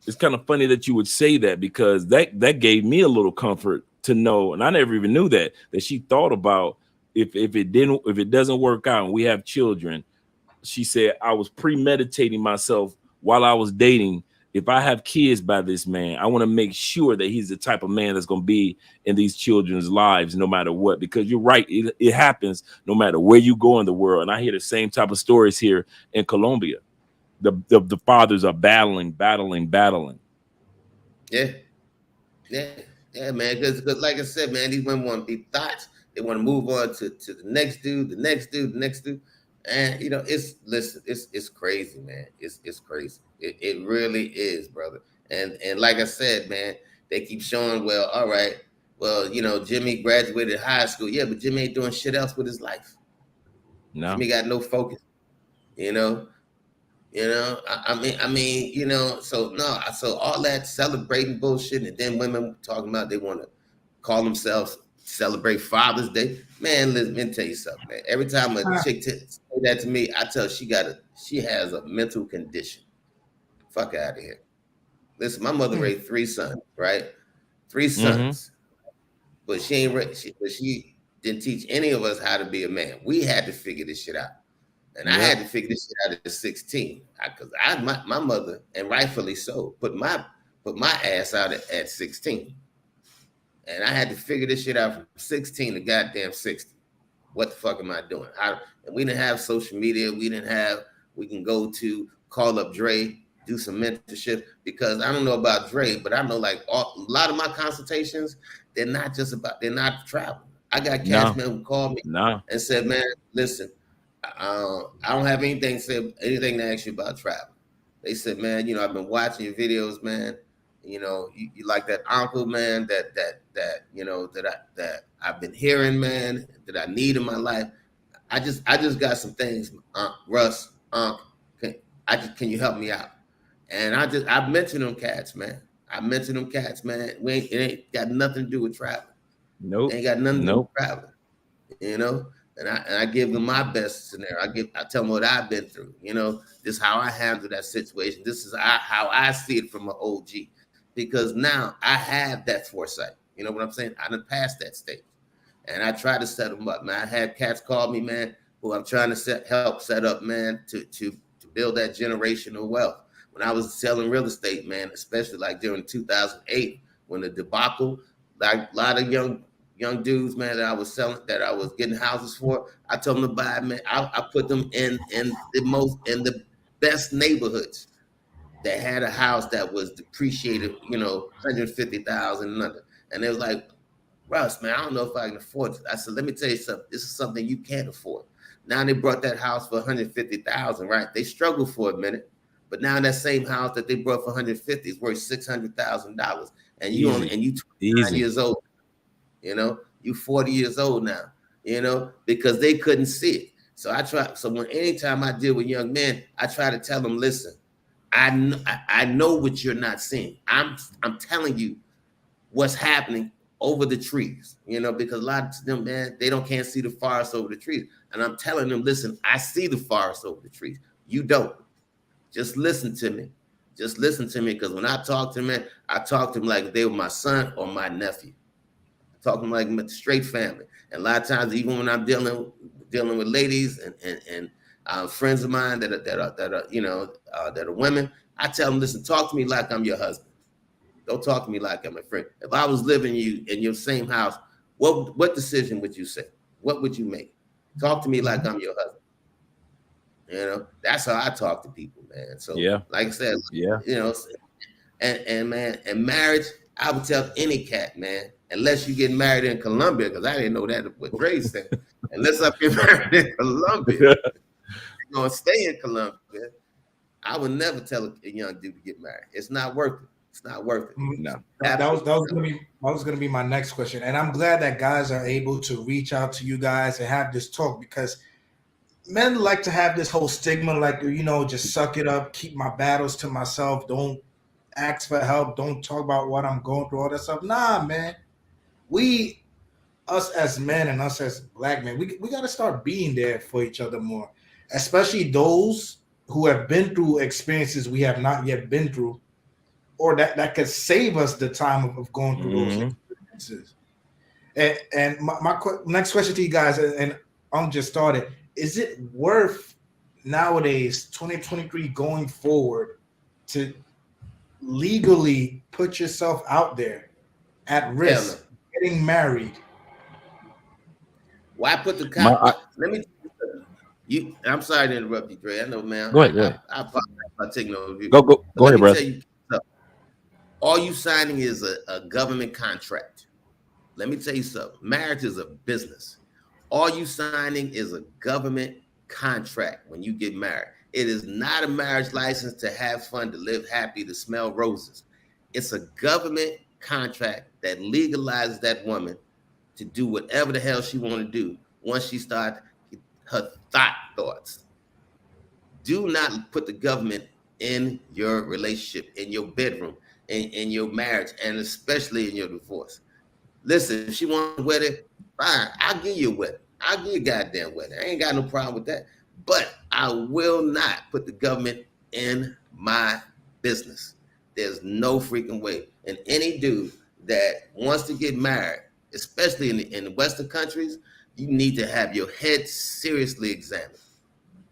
it's kind of funny that you would say that, because that gave me a little comfort to know, and I never even knew that she thought about if it doesn't work out and we have children. She said, I was premeditating myself while I was dating. If I have kids by this man, I want to make sure that he's the type of man that's going to be in these children's lives no matter what. Because you're right, it happens no matter where you go in the world. And I hear the same type of stories here in Colombia. The fathers are battling. Yeah. Yeah, man. Because like I said, man, these women want to be thoughts. They want to move on to the next dude, the next dude. And it's crazy, man. It's crazy. It really is, brother. And like I said, man, they keep showing, well, all right, well, Jimmy graduated high school. Yeah, but Jimmy ain't doing shit else with his life. No. Jimmy got no focus. I mean, so all that celebrating bullshit, and then women talking about they want to call themselves celebrate Father's Day. Man, let me tell you something, man. Every time a chick say that to me, I tell her she has a mental condition. Fuck out of here. Listen, my mother raised 3 sons, right? 3 sons, but she didn't teach any of us how to be a man. We had to figure this shit out. And I had to figure this shit out at 16, because my mother, and rightfully so, put my ass out at 16, and I had to figure this shit out from 16 to goddamn 60. What the fuck am I doing? And we didn't have social media. We can go to call up Dre, do some mentorship, because I don't know about Dre, but I know like a lot of my consultations, they're not traveling. I got cats, man, who called me and said, man, listen, I don't have anything to ask you about travel. They said, man, I've been watching your videos, man. You like that uncle, man, that I've been hearing, man, that I need in my life. I just got some things, Russ, can you help me out? And I mentioned them cats, man. It ain't got nothing to do with traveling. Nope. Ain't got nothing to do with traveling. And I give them my best scenario. I tell them what I've been through. This is how I handle that situation. This is how I see it from an OG, because now I have that foresight. You know what I'm saying? I done passed that stage, and I try to set them up, man. I had cats call me, man, who I'm trying to help set up, man, to build that generational wealth. When I was selling real estate, man, especially like during 2008, when the debacle, like a lot of young dudes, man, that I was getting houses for, I told them to buy, man. I put them in the best neighborhoods that had a house that was depreciated, $150,000 and under. And they was like, Russ, man, I don't know if I can afford it. I said, let me tell you something. This is something you can't afford. Now they brought that house for $150,000, right? They struggled for a minute, but now that same house that they brought for $150,000 is worth $600,000, and you 29 years old. You 40 years old now, because they couldn't see it. So anytime I deal with young men, I try to tell them, listen, I know what you're not seeing. I'm telling you what's happening over the trees, because a lot of them, man, they can't see the forest over the trees. And I'm telling them, listen, I see the forest over the trees. You don't. Just listen to me. Because when I talk to them, man, I talk to them like they were my son or my nephew. Talking like straight family. And a lot of times, even when I'm dealing with ladies and friends of mine that are women, I tell them, listen, talk to me like I'm your husband. Don't talk to me like I'm a friend. If I was living in your same house, what decision would you say? What would you make? Talk to me like I'm your husband. That's how I talk to people, man. So like I said, and man, and marriage, I would tell any cat, man, unless you get married in Colombia, because I didn't know that what Dre said. Unless I get married in Colombia, you're gonna stay in Colombia. I would never tell a young dude to get married. It's not worth it. No. That was gonna be my next question. And I'm glad that guys are able to reach out to you guys and have this talk, because men like to have this whole stigma, like, just suck it up, keep my battles to myself, don't ask for help, don't talk about what I'm going through, all that stuff. Nah, man. Us as men and us as black men, we got to start being there for each other more, especially those who have been through experiences we have not yet been through, or that could save us the time of going through those experiences. And my next question to you guys, and I'm just started, is it worth nowadays, 2023 going forward, to legally put yourself out there at risk getting married? Why put the cop? Let me. I'm sorry to interrupt you, Dre. I know, man. Go ahead. I apologize for taking over you. Go ahead, bro. Tell you, all you signing is a government contract. Let me tell you something. Marriage is a business. All you signing is a government contract when you get married. It is not a marriage license to have fun, to live happy, to smell roses. It's a government contract that legalizes that woman to do whatever the hell she want to do once she starts her thoughts. Do not put the government in your relationship, in your bedroom, in your marriage, and especially in your divorce. Listen, if she wants a wedding, fine, I'll give you a wedding. I'll give you a goddamn wedding. I ain't got no problem with that. But I will not put the government in my business. There's no freaking way. And any dude that wants to get married, especially in the Western countries, you need to have your head seriously examined.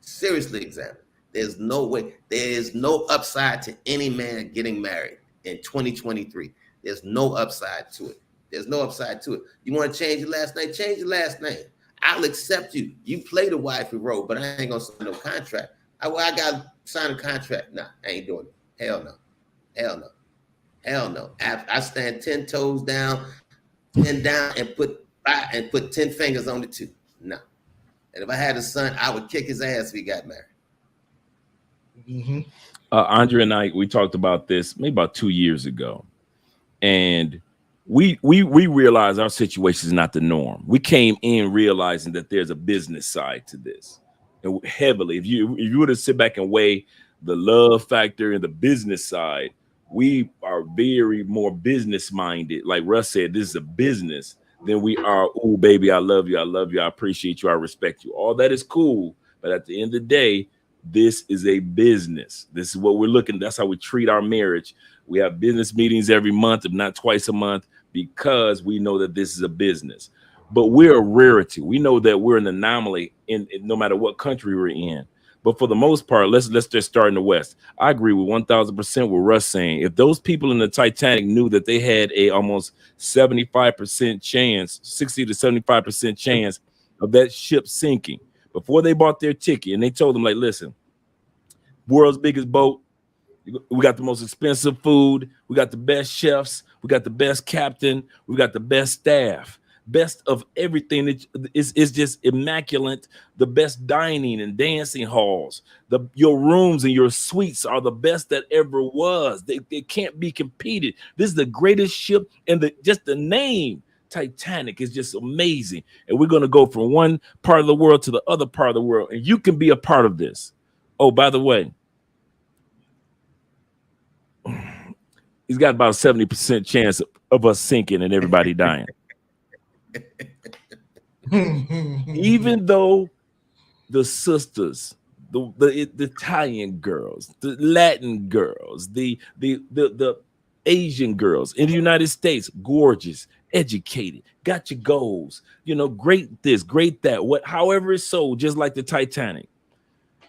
Seriously examined. There's no way. There is no upside to any man getting married in 2023. There's no upside to it. There's no upside to it. You want to change your last name? Change your last name. I'll accept you. You play the wifey role, but I ain't going to sign no contract. I got to sign a contract. Nah, I ain't doing it. Hell no. Hell no. Hell no. I stand 10 toes down, 10 down, and put 10 fingers on the 2. No. And if I had a son, I would kick his ass if he got married. Mm-hmm. Andre and I, we talked about this maybe about 2 years ago. And we realized our situation is not the norm. We came in realizing that there's a business side to this. And heavily, if you were to sit back and weigh the love factor and the business side, we are very more business minded. Like Russ said, this is a business. Then we are, oh, baby, I love you. I appreciate you. I respect you. All that is cool. But at the end of the day, this is a business. This is what we're looking. That's how we treat our marriage. We have business meetings every month, if not twice a month, because we know that this is a business. But we're a rarity. We know that we're an anomaly in no matter what country we're in. But for the most part, let's just start in the West. I agree with 1,000% with Russ saying, if those people in the Titanic knew that they had a almost 75% chance, 60 to 75% chance of that ship sinking before they bought their ticket, and they told them, like, listen, world's biggest boat, we got the most expensive food, we got the best chefs, we got the best captain, we got the best staff. Best of everything. It's just immaculate. The best dining and dancing halls. Your rooms and your suites are the best that ever was. They can't be competed. This is the greatest ship, and just the name Titanic is just amazing. And we're going to go from one part of the world to the other part of the world, and you can be a part of this. Oh, by the way, he's got about a 70% chance of us sinking and everybody dying. Even though the sisters, the Italian girls, the Latin girls, the Asian girls in the United States, gorgeous, educated, got your goals, great this, great that, however it's sold, just like the Titanic.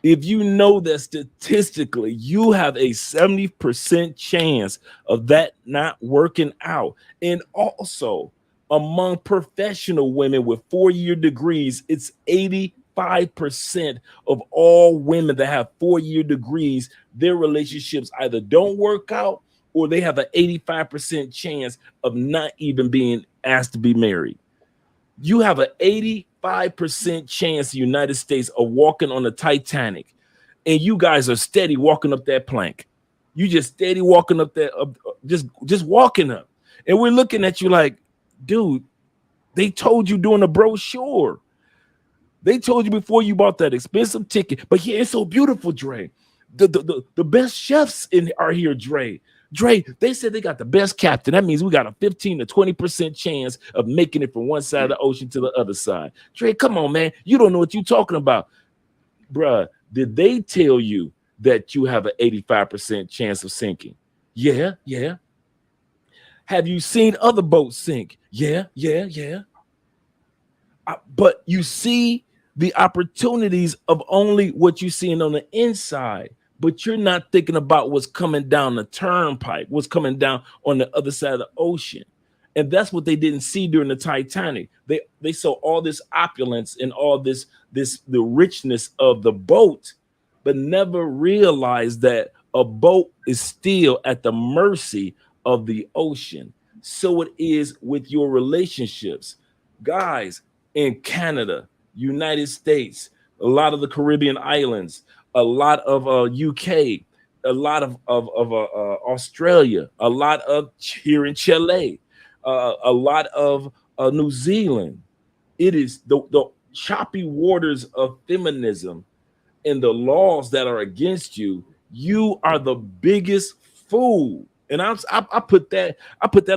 If you know that statistically you have a 70% chance of that not working out, and also among professional women with 4-year degrees, it's 85% of all women that have 4-year degrees, their relationships either don't work out or they have an 85% chance of not even being asked to be married. You have an 85% chance in the United States of walking on the Titanic, and you guys are steady walking up that plank. You just steady walking up that, just walking up. And we're looking at you like, dude, they told you during the brochure. They told you before you bought that expensive ticket. But yeah, it's so beautiful, Dre. The best chefs are here, Dre. Dre, they said they got the best captain. That means we got a 15 to 20% chance of making it from one side of the ocean to the other side. Dre, come on, man. You don't know what you're talking about. Bruh, Did they tell you that you have an 85% chance of sinking? Yeah, yeah. Have you seen other boats sink? Yeah, yeah, yeah. But you see the opportunities of only what you're seeing on the inside, but you're not thinking about what's coming down the turnpike, what's coming down on the other side of the ocean. And that's what they didn't see during the Titanic. They saw all this opulence and all the richness of the boat, but never realized that a boat is still at the mercy of the ocean. So it is with your relationships. Guys, in Canada, United States, a lot of the Caribbean islands, a lot of UK, a lot of Australia, a lot of here in Chile, a lot of New Zealand. It is the choppy waters of feminism and the laws that are against you. You are the biggest fool, and I put that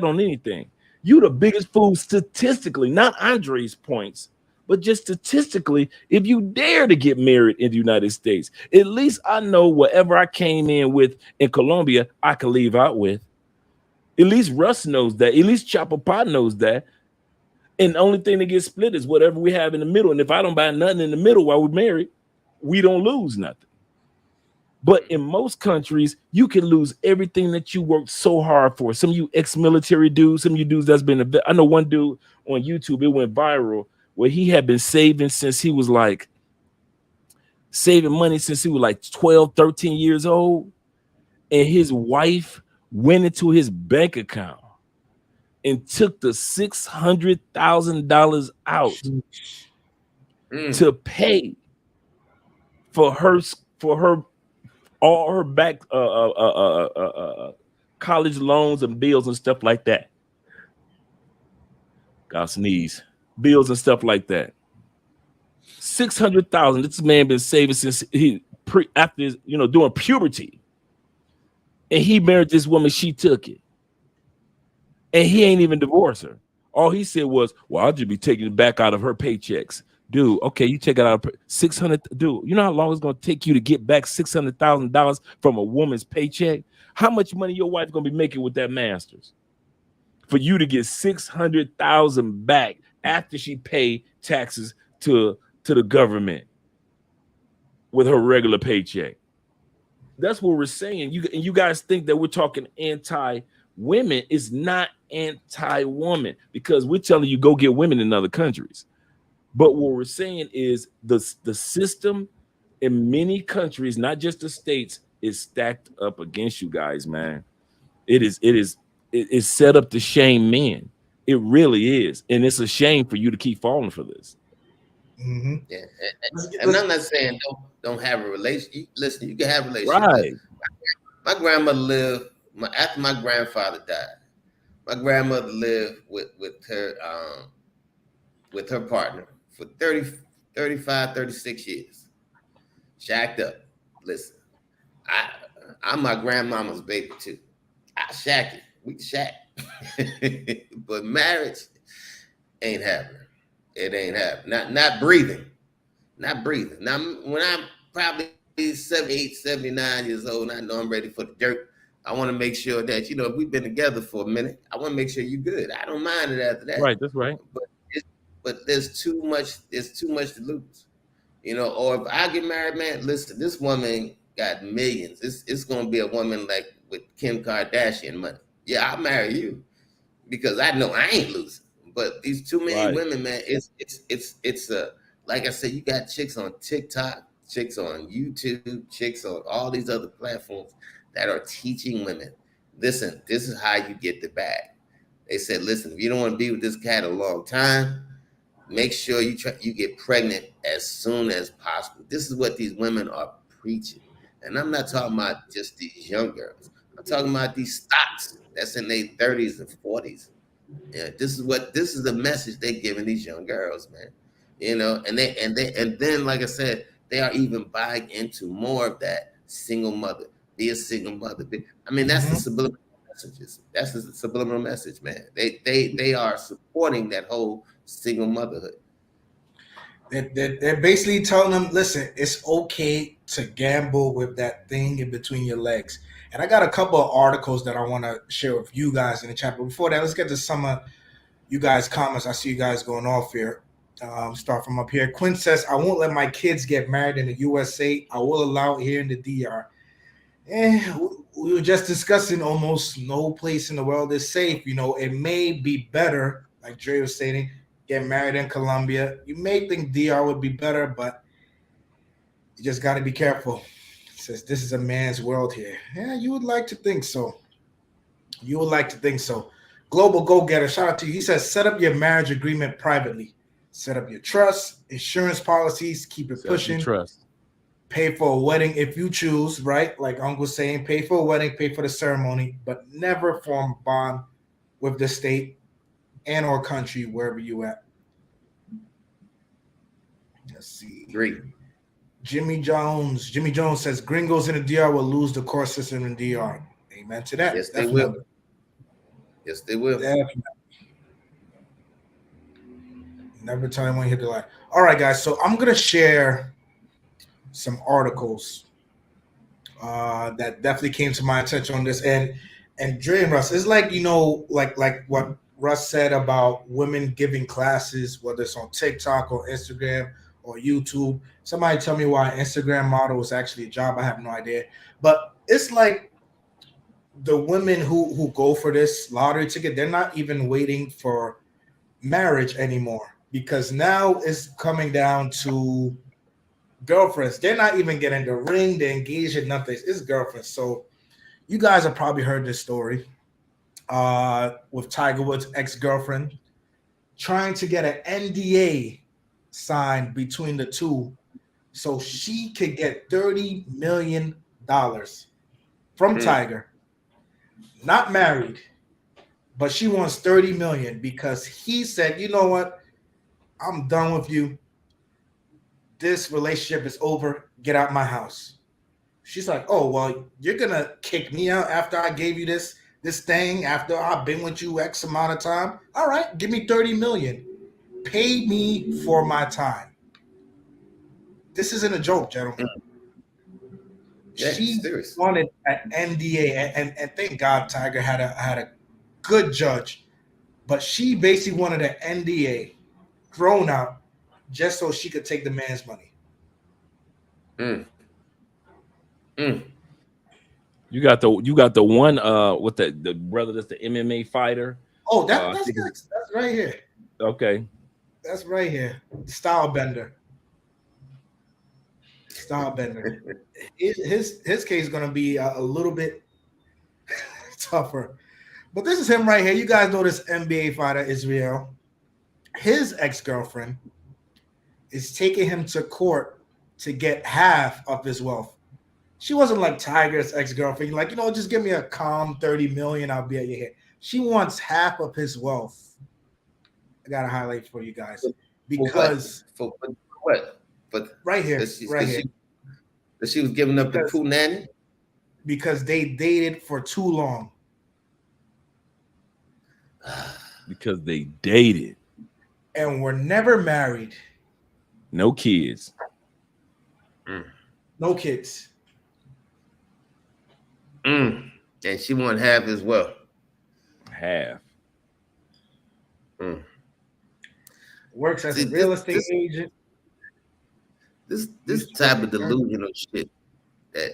on anything. You the biggest fool statistically, not Andre's points, but just statistically. If you dare to get married in the United States, at least I know whatever I came in with in Colombia, I can leave out with. At least Russ knows that. At least Chapapá knows that. And the only thing that gets split is whatever we have in the middle. And if I don't buy nothing in the middle while we're married, we don't lose nothing. But in most countries, you can lose everything that you worked so hard for. Some of you ex-military dudes, some of you dudes that's been, I know one dude on YouTube, it went viral, where he had been saving since he was like, saving money since he was like 12, 13 years old. And his wife went into his bank account and took the $600,000 out to pay for her all her back college loans and bills and stuff like that. Got sneeze. Bills and stuff like that. 600,000. This man been saving since after his, doing puberty. And he married this woman, she took it. And he ain't even divorced her. All he said was, well, I'll just be taking it back out of her paychecks. Dude, okay, you take it out of 600. Dude, you know how long it's going to take you to get back $600,000 from a woman's paycheck? How much money your wife going to be making with that master's? For you to get 600,000 back after she paid taxes to the government with her regular paycheck. That's what we're saying. You guys think that we're talking anti-women. It's not anti-woman, because we're telling you go get women in other countries. But what we're saying is the system in many countries, not just the states, is stacked up against you guys, man. It is set up to shame men. It really is. And it's a shame for you to keep falling for this. Mm-hmm. Yeah. And I'm not saying don't have a relationship. Listen, you can have a relationship. Right. My grandmother lived, after my grandfather died, my grandmother lived with her partner for 35, 36 years. Shacked up. Listen, I'm my grandmama's baby too. I shack it. We shack. But marriage ain't happening. It ain't happening. Not breathing. Not breathing. Now, when I'm probably 78, 79 years old, and I know I'm ready for the dirt, I want to make sure that, if we've been together for a minute, I want to make sure you're good. I don't mind it after that. Right, that's right. But there's too much to lose. Or if I get married, man, listen, this woman got millions. It's gonna be a woman like with Kim Kardashian money. Yeah, I'll marry you because I know I ain't losing. But these too many women, man, it's like I said, you got chicks on TikTok, chicks on YouTube, chicks on all these other platforms that are teaching women, listen, this is how you get the bag. They said, listen, if you don't want to be with this cat a long time, make sure you get pregnant as soon as possible. This is what these women are preaching. And I'm not talking about just these young girls. I'm talking about these stocks that's in their 30s and 40s. Yeah, this is the message they're giving these young girls, man. And then, like I said, they are even buying into more of that single mother. Be a single mother. I mean, that's the subliminal messages. That's the subliminal message, man. They are supporting that whole single motherhood. They're basically telling them, listen, it's okay to gamble with that thing in between your legs. And I got a couple of articles that I want to share with you guys in the chat. But before that, let's get to some of you guys' comments. I see you guys going off here. Start from up here. Quinn says, I won't let my kids get married in the USA. I will allow it here in the DR. We were just discussing almost no place in the world is safe. You know, it may be better, like Dre was saying, get married in Colombia. You may think DR would be better, but you just got to be careful. It says this is a man's world here. Yeah, you would like to think so. You would like to think so. Global Go Getter, shout out to you. He says, set up your marriage agreement privately. Set up your trust, insurance policies, keep it pushing. Trust. Pay for a wedding if you choose, right? Like Uncle saying, pay for a wedding, pay for the ceremony, but never form a bond with the state and or country wherever you at. Let's see. Great. Jimmy Jones says gringos in the DR will lose the court system in the DR. Amen to that. Yes, Definitely. they will. Yes, they will. Definitely. Never tell anyone hit the line. All right, guys. So I'm gonna share some articles that definitely came to my attention on this. And Dre and Russ, it's like, you know, like what Russ said about women giving classes, whether it's on TikTok or Instagram or YouTube. Somebody tell me why Instagram model is actually a job. I have no idea. But it's like the women who go for this lottery ticket, they're not even waiting for marriage anymore, because now it's coming down to girlfriends. They're not even getting the ring, they're engaged in nothing. It's girlfriends. So you guys have probably heard this story with Tiger Woods' ex-girlfriend trying to get an NDA signed between the two so she could get $30 million from Tiger. Not married, but she wants $30 million because he said, you know what? I'm done with you. This relationship is over. Get out my house. She's like, oh, well, you're going to kick me out after I gave you this thing, after I've been with you X amount of time? All right, give me $30 million. Pay me for my time. This isn't a joke, gentlemen. Yeah, She serious. wanted an NDA, and thank God Tiger had a good judge, but she basically wanted an NDA thrown out just so she could take the man's money. You got the one with the brother that's the MMA fighter. Oh, that's right here. Okay, that's right here. Style bender. His case is going to be a little bit tougher, but this is him right here. You guys know this NBA fighter Israel. His ex-girlfriend is taking him to court to get half of his wealth. She wasn't like Tiger's ex-girlfriend, like, you know, just give me a calm 30 million, I'll be at your head. She wants half of his wealth. I got a highlight for you guys because for what? But right here, that she was giving up the poo nanny because they dated for too long. Because they dated and were never married. No kids. No kids. And she wanted half as well. Half. Works as a real estate agent. This type of delusional shit that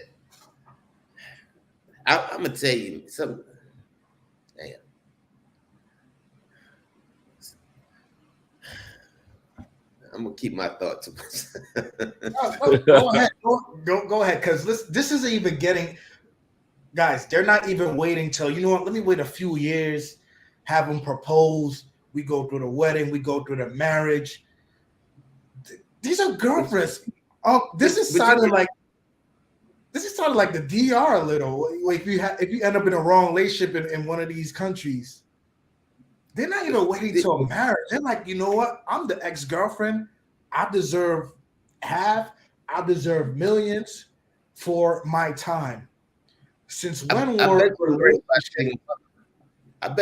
I'm gonna tell you something. Damn. I'm gonna keep my thoughts. Go ahead, go ahead, because this isn't even getting. Guys, they're not even waiting till, you know what? Let me wait a few years, have them propose. We go through the wedding, we go through the marriage. These are girlfriends. Oh, this is sounding like the DR a little. Like if you end up in a wrong relationship in one of these countries, they're not even waiting till marriage. They're like, you know what? I'm the ex-girlfriend. I deserve half. I deserve millions for my time. Since when I bet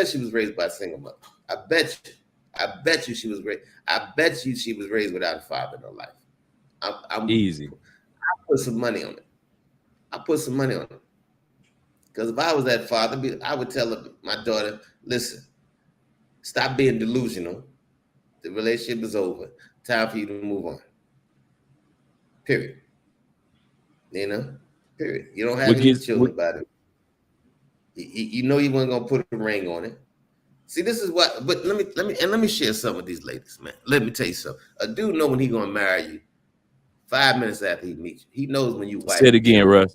she was raised by a single mother. I bet you. I bet you she was raised. I bet you she was raised without a father in her life. I'm Easy. I put some money on it. I put some money on it. Because if I was that father, I would tell my daughter, listen, stop being delusional. The relationship is over. Time for you to move on. Period. You know? Period. You don't have any children by it. You know you weren't gonna put a ring on it. See, this is what. But let me share some with these ladies, man. Let me tell you something. A dude know when he gonna marry you 5 minutes after he meets you. He knows when you wife. Say it again, Russ.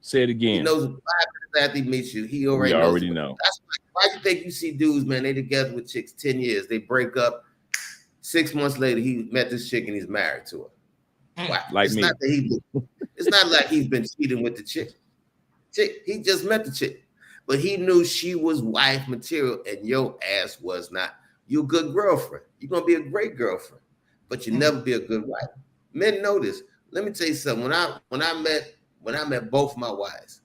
Say it again. He knows 5 minutes after he meets you. He already knows. That's why you think you see dudes, man. They together with chicks 10 years. They break up. 6 months later, he met this chick and he's married to her. Why? Like it's me. Not that it's not like he's been cheating with the chick. He just met the chick, but he knew she was wife material, and your ass was not. You a good girlfriend. You're gonna be a great girlfriend, but you never be a good wife. Men know this. Let me tell you something. When I met both my wives,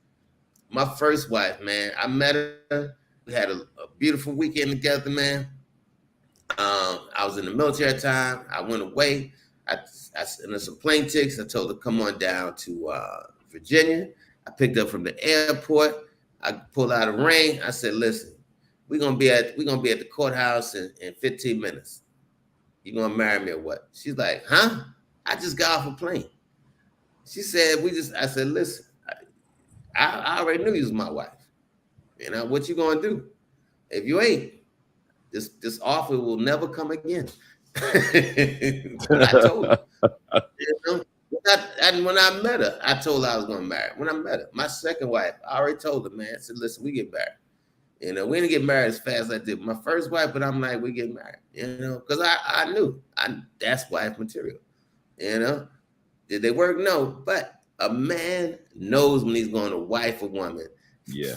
my first wife, man, I met her. We had a beautiful weekend together, man. I was in the military at the time. I went away. I sent some plane tickets. I told her come on down to Virginia. I picked up from the airport. I pulled out a ring. I said, listen, we're gonna be at the courthouse in 15 minutes. You gonna marry me or what? She's like, huh? I just got off a plane. She said, I said, listen, I already knew you was my wife. You know, what you gonna do? If you ain't, this offer will never come again. I told her. You know? And when I met her, I told her I was gonna marry her. When I met her, my second wife, I already told her, man, I said, listen, we get married. You know, we didn't get married as fast as I did my first wife, but I'm like, we get married, you know, because I knew that's wife material. You know, did they work? No, but a man knows when he's going to wife a woman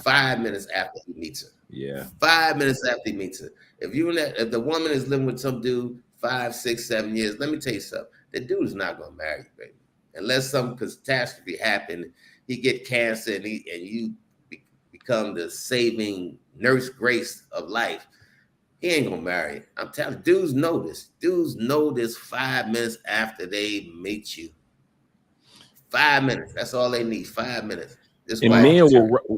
5 minutes after he meets her. Yeah. 5 minutes after he meets her. If the woman is living with some dude 5, 6, 7 years, let me tell you something. The dude is not gonna marry you, baby, unless some catastrophe happened. He get cancer and you become the saving nurse grace of life. He ain't gonna marry you. I'm telling you, dudes know this. Dudes know this 5 minutes after they meet you. 5 minutes. That's all they need. 5 minutes. And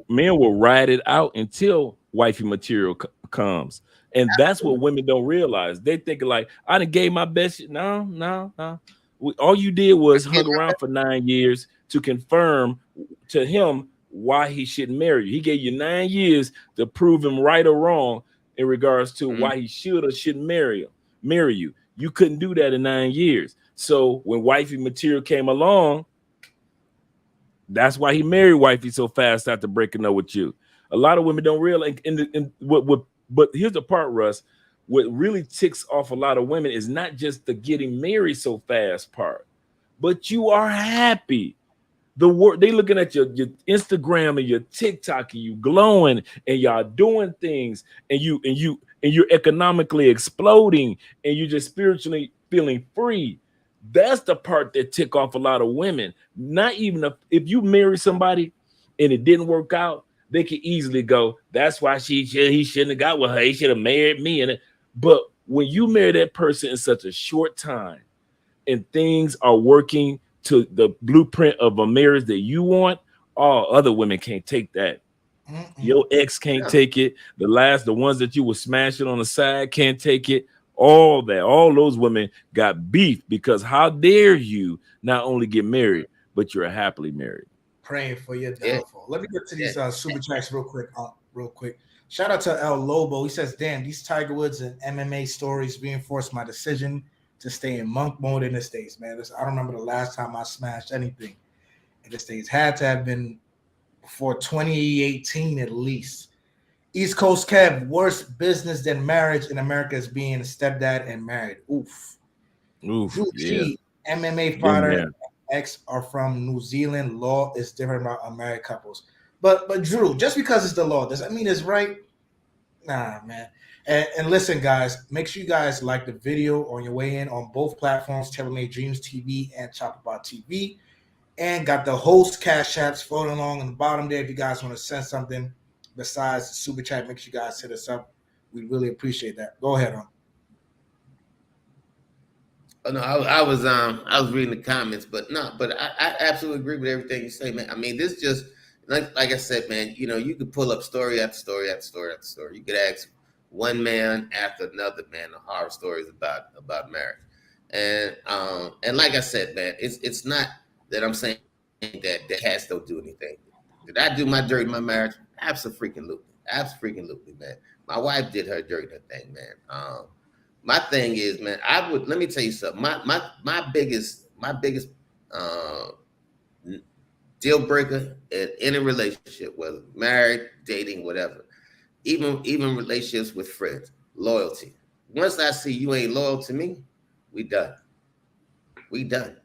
men will ride it out until wifey material comes. And that's what women don't realize. They think like, I done gave my best. No. All you did was hug around for 9 years to confirm to him why he shouldn't marry you. He gave you 9 years to prove him right or wrong in regards to why he should or shouldn't marry you. You couldn't do that in 9 years. So when wifey material came along, that's why he married wifey so fast after breaking up with you. A lot of women don't realize. But here's the part, Russ. What really ticks off a lot of women is not just the getting married so fast part, but you are happy. The work they looking at your Instagram and your TikTok, and you glowing, and y'all doing things, and you're economically exploding, and you're just spiritually feeling free. That's the part that tick off a lot of women. Not even if you marry somebody and it didn't work out, they can easily go, that's why he shouldn't have got with her. He should have married me. But when you marry that person in such a short time and things are working to the blueprint of a marriage that you want, all other women can't take that. Your ex can't take it. The ones that you were smashing on the side can't take it. All those women got beef because how dare you not only get married, but you're happily married. Praying for your downfall. Let me get to these super chats real quick. Shout out to El Lobo. He says, damn, these Tiger Woods and MMA stories reinforce my decision to stay in monk mode in the States, man. Listen, I don't remember the last time I smashed anything in the States. Had to have been before 2018 at least. East Coast Kev, worse business than marriage in America is being a stepdad and married. Oof. Yeah. MMA fighter ex are from New Zealand. Law is different about married couples. But Drew, just because it's the law, does that mean it's right? Nah, man. And listen, guys, make sure you guys like the video on your way in on both platforms, Taylormade Dreams TV and ChapapatV. And got the host cash apps floating along on the bottom there if you guys want to send something besides the super chat. Make sure you guys hit us up. We really appreciate that. Go ahead, Oh no, I was reading the comments, but no, but I absolutely agree with everything you say, man. I mean, this just like I said, man. You know, you could pull up story after story after story after story. You could ask one man after another man the horror stories about marriage, and like I said, man, it's not that I'm saying that cats don't do anything. Did I do my dirt in my marriage? Absolutely, absolutely, man. My wife did her dirt in her thing, man. My thing is, man, let me tell you something. My biggest uh, deal breaker in any relationship, whether married, dating, whatever, even relationships with friends, loyalty. Once I see you ain't loyal to me, we done. We done.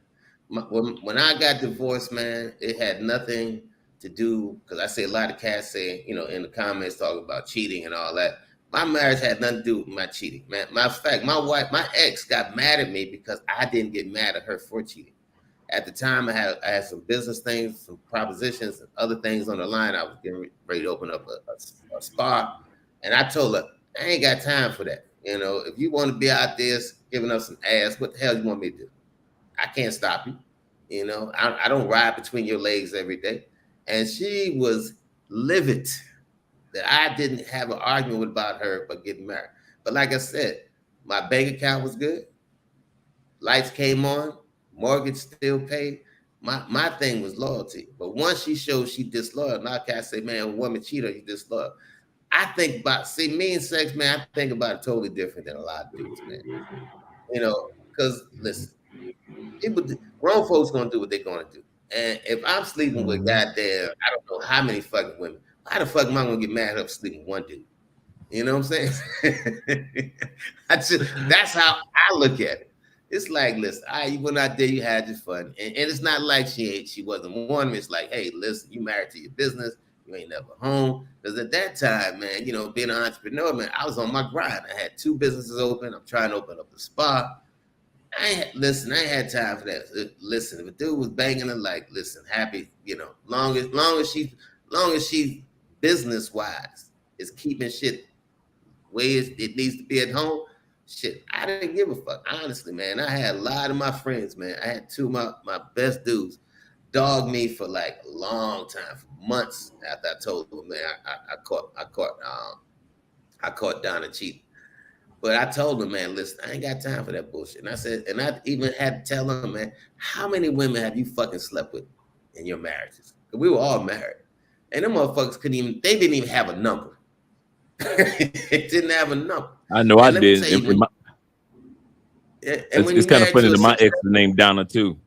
When I got divorced, man, it had nothing to do, because I see a lot of cats saying, in the comments talking about cheating and all that. My marriage had nothing to do with my cheating, man. Matter of fact, my ex got mad at me because I didn't get mad at her for cheating. At the time, I had some business things, some propositions, and other things on the line. I was getting ready to open up a spa, and I told her, I ain't got time for that. If you want to be out there giving us some ass, what the hell you want me to do? I can't stop you. I don't ride between your legs every day. And she was livid that I didn't have an argument about her but getting married. But like I said, my bank account was good. Lights came on, mortgage still paid. My thing was loyalty. But once she showed she disloyal, now I say, man, a woman cheat on you disloyal. I think me and sex, man, I think about it totally different than a lot of dudes, man. Because listen, grown folks gonna do what they're gonna do. And if I'm sleeping with goddamn, I don't know how many fucking women, why the fuck am I gonna get mad up sleeping with one dude? You know what I'm saying? That's how I look at it. It's like, listen, you went out there, you had your fun. And it's not like she wasn't warning me. It's like, hey, listen, you married to your business, you ain't never home. Because at that time, man, being an entrepreneur, man, I was on my grind. I had 2 businesses open. I'm trying to open up a spa. I ain't had time for that. Listen, if a dude was banging her, like, listen, happy, long as she business wise is keeping shit where it needs to be at home, shit, I didn't give a fuck. Honestly, man, I had a lot of my friends, man. I had 2 of my best dudes dog me for like a long time, for months after I told them, man, I caught Donna cheating. But I told him, man, listen, I ain't got time for that bullshit. And I said, and I even had to tell him, man, how many women have you fucking slept with in your marriages? Because we were all married. And them motherfuckers they didn't even have a number. They didn't have a number. I know I did. It's kind of funny that my ex is named Donna too.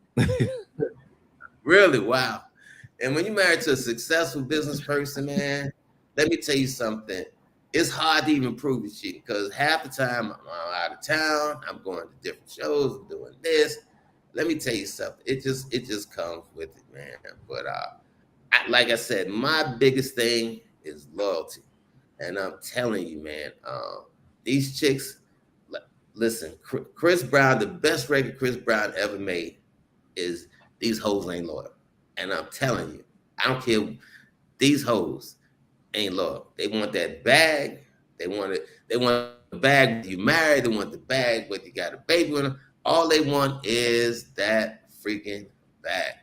Really? Wow. And when you're married to a successful business person, man, let me tell you something. It's hard to even prove your shit because half the time I'm out of town, I'm going to different shows, I'm doing this. Let me tell you something. It just comes with it, man. But like I said, my biggest thing is loyalty. And I'm telling you, man, these chicks, listen, Chris Brown, the best record Chris Brown ever made is These Hoes Ain't Loyal. And I'm telling you, I don't care, these hoes ain't loyal. They want that bag. They want the bag when you married. They want the bag when you got a baby with them. All they want is that freaking bag.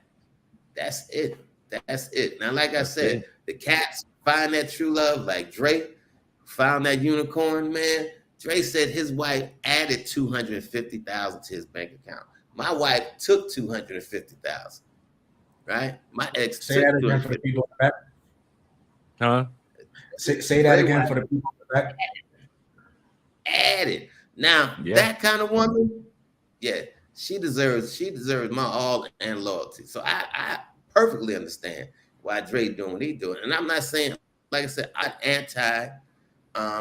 That's it. That's it. Now, like I said, the cats find that true love, like Drake found that unicorn, man. Drake said his wife added $250,000 to his bank account. My wife took $250,000. Right? My ex say that again for the people in the back. Huh? Say that again for the people in the back. Added. Now, that kind of woman, yeah, she deserves my all and loyalty. So I perfectly understand why Dre doing what he doing. And I'm not saying, like I said, I'm anti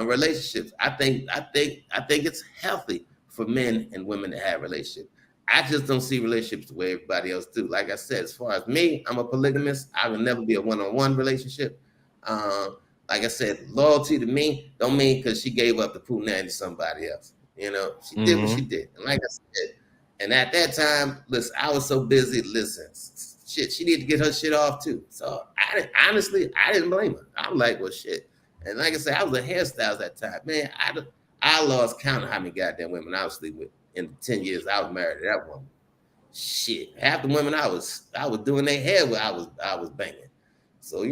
relationships. I think it's healthy for men and women to have relationships. I just don't see relationships the way everybody else do. Like I said, as far as me, I'm a polygamist. I will never be a one-on-one relationship. Like I said, loyalty to me don't mean because she gave up the punani to somebody else. She did what she did. And like I said, and at that time, listen, I was so busy. Listen, shit, she needed to get her shit off too. So honestly, I didn't blame her. I'm like, well, shit. And like I said, I was a hairstylist at that time. Man, I lost count of how many goddamn women I was sleeping with in the 10 years I was married to that woman. Shit, half the women I was doing their hair with, I was banging. So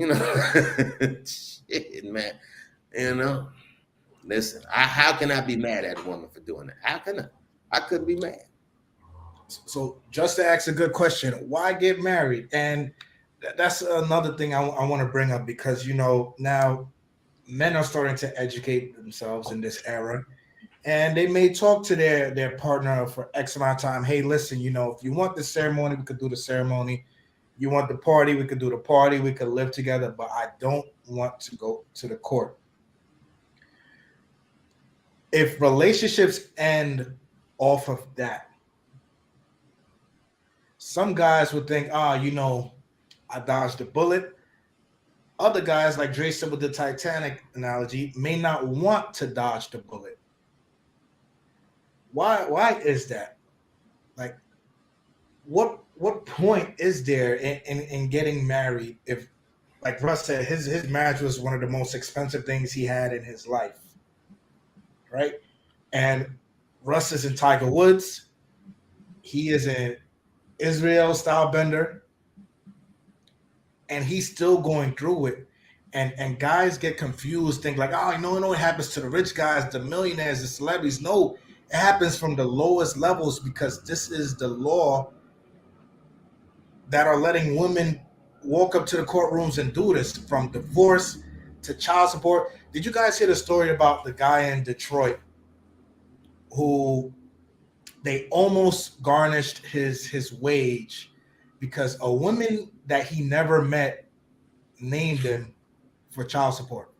shit, man. Listen, how can I be mad at a woman for doing that? How can I? I couldn't be mad. So just to ask a good question, why get married? And that's another thing I want to bring up, because now men are starting to educate themselves in this era, and they may talk to their partner for X amount of time. Hey, listen, if you want the ceremony, we could do the ceremony. You want the party, we could do the party. We could live together, but I don't want to go to the court. If relationships end off of that, some guys would think, I dodged a bullet. Other guys, like Dre said with the Titanic analogy, may not want to dodge the bullet. Why is that? Like, what point is there in getting married if, like Russ said, his marriage was one of the most expensive things he had in his life, right? And Russ is in Tiger Woods. He is an Israel style bender, and he's still going through it. And guys get confused, think like, it happens to the rich guys, the millionaires, the celebrities. No, it happens from the lowest levels, because this is the law that are letting women walk up to the courtrooms and do this, from divorce to child support. Did you guys hear the story about the guy in Detroit who they almost garnished his wage because a woman that he never met named him for child support?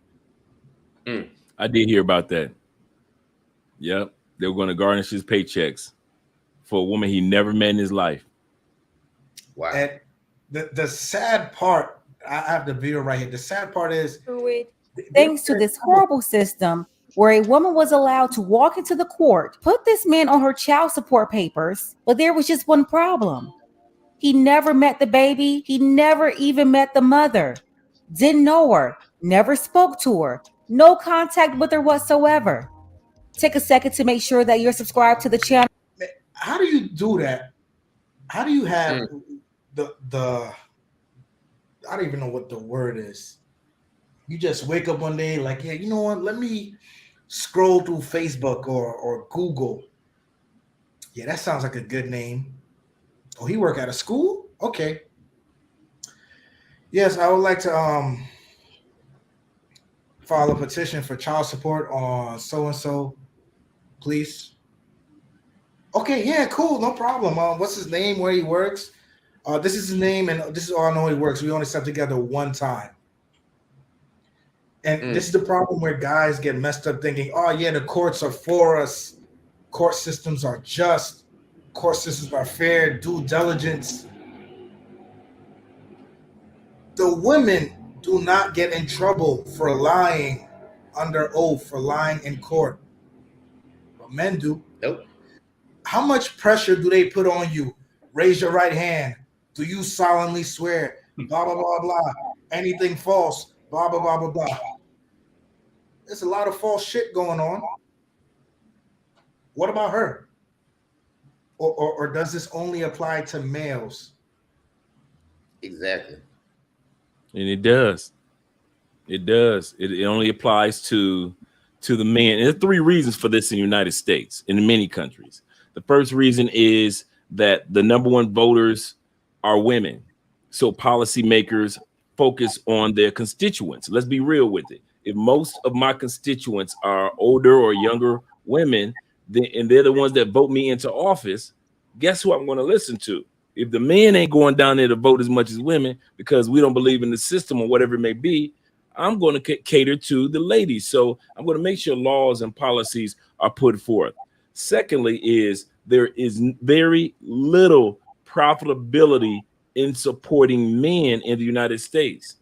I did hear about that. Yep. They were going to garnish his paychecks for a woman he never met in his life. Wow. And the sad part, I have the video right here. The sad part is, thanks to this horrible system where a woman was allowed to walk into the court, put this man on her child support papers, but there was just one problem. He never met the baby. He never even met the mother. Didn't know her, never spoke to her, no contact with her whatsoever. Take a second to make sure that you're subscribed to the channel. How do you do that? How do you have the I don't even know what the word is. You just wake up one day like, yeah, you know what? Let me scroll through Facebook or Google. Yeah, that sounds like a good name. Oh, he work at a school? Okay. Yes, I would like to file a petition for child support on so-and-so, please. Okay, yeah, cool, no problem. What's his name, where he works? This is his name, and this is all I know he works. We only slept together one time. And this is the problem where guys get messed up thinking, oh, yeah, the courts are for us. Court systems are just. Court systems are fair, due diligence. The women do not get in trouble for lying under oath, for lying in court. But men do. Nope. How much pressure do they put on you? Raise your right hand. Do you solemnly swear? Blah, blah, blah, blah. Anything false? Blah, blah, blah, blah, blah. There's a lot of false shit going on. What about her? Or does this only apply to males? Exactly. And it does. It does. It only applies to the men. And there are three reasons for this in the United States, in many countries. The first reason is that the number one voters are women. So policymakers focus on their constituents. Let's be real with it. If most of my constituents are older or younger women, and they're the ones that vote me into office, guess who I'm going to listen to? If the men ain't going down there to vote as much as women because we don't believe in the system or whatever it may be, I'm going to cater to the ladies. So I'm going to make sure laws and policies are put forth. Secondly, is there is very little profitability in supporting men in the United States.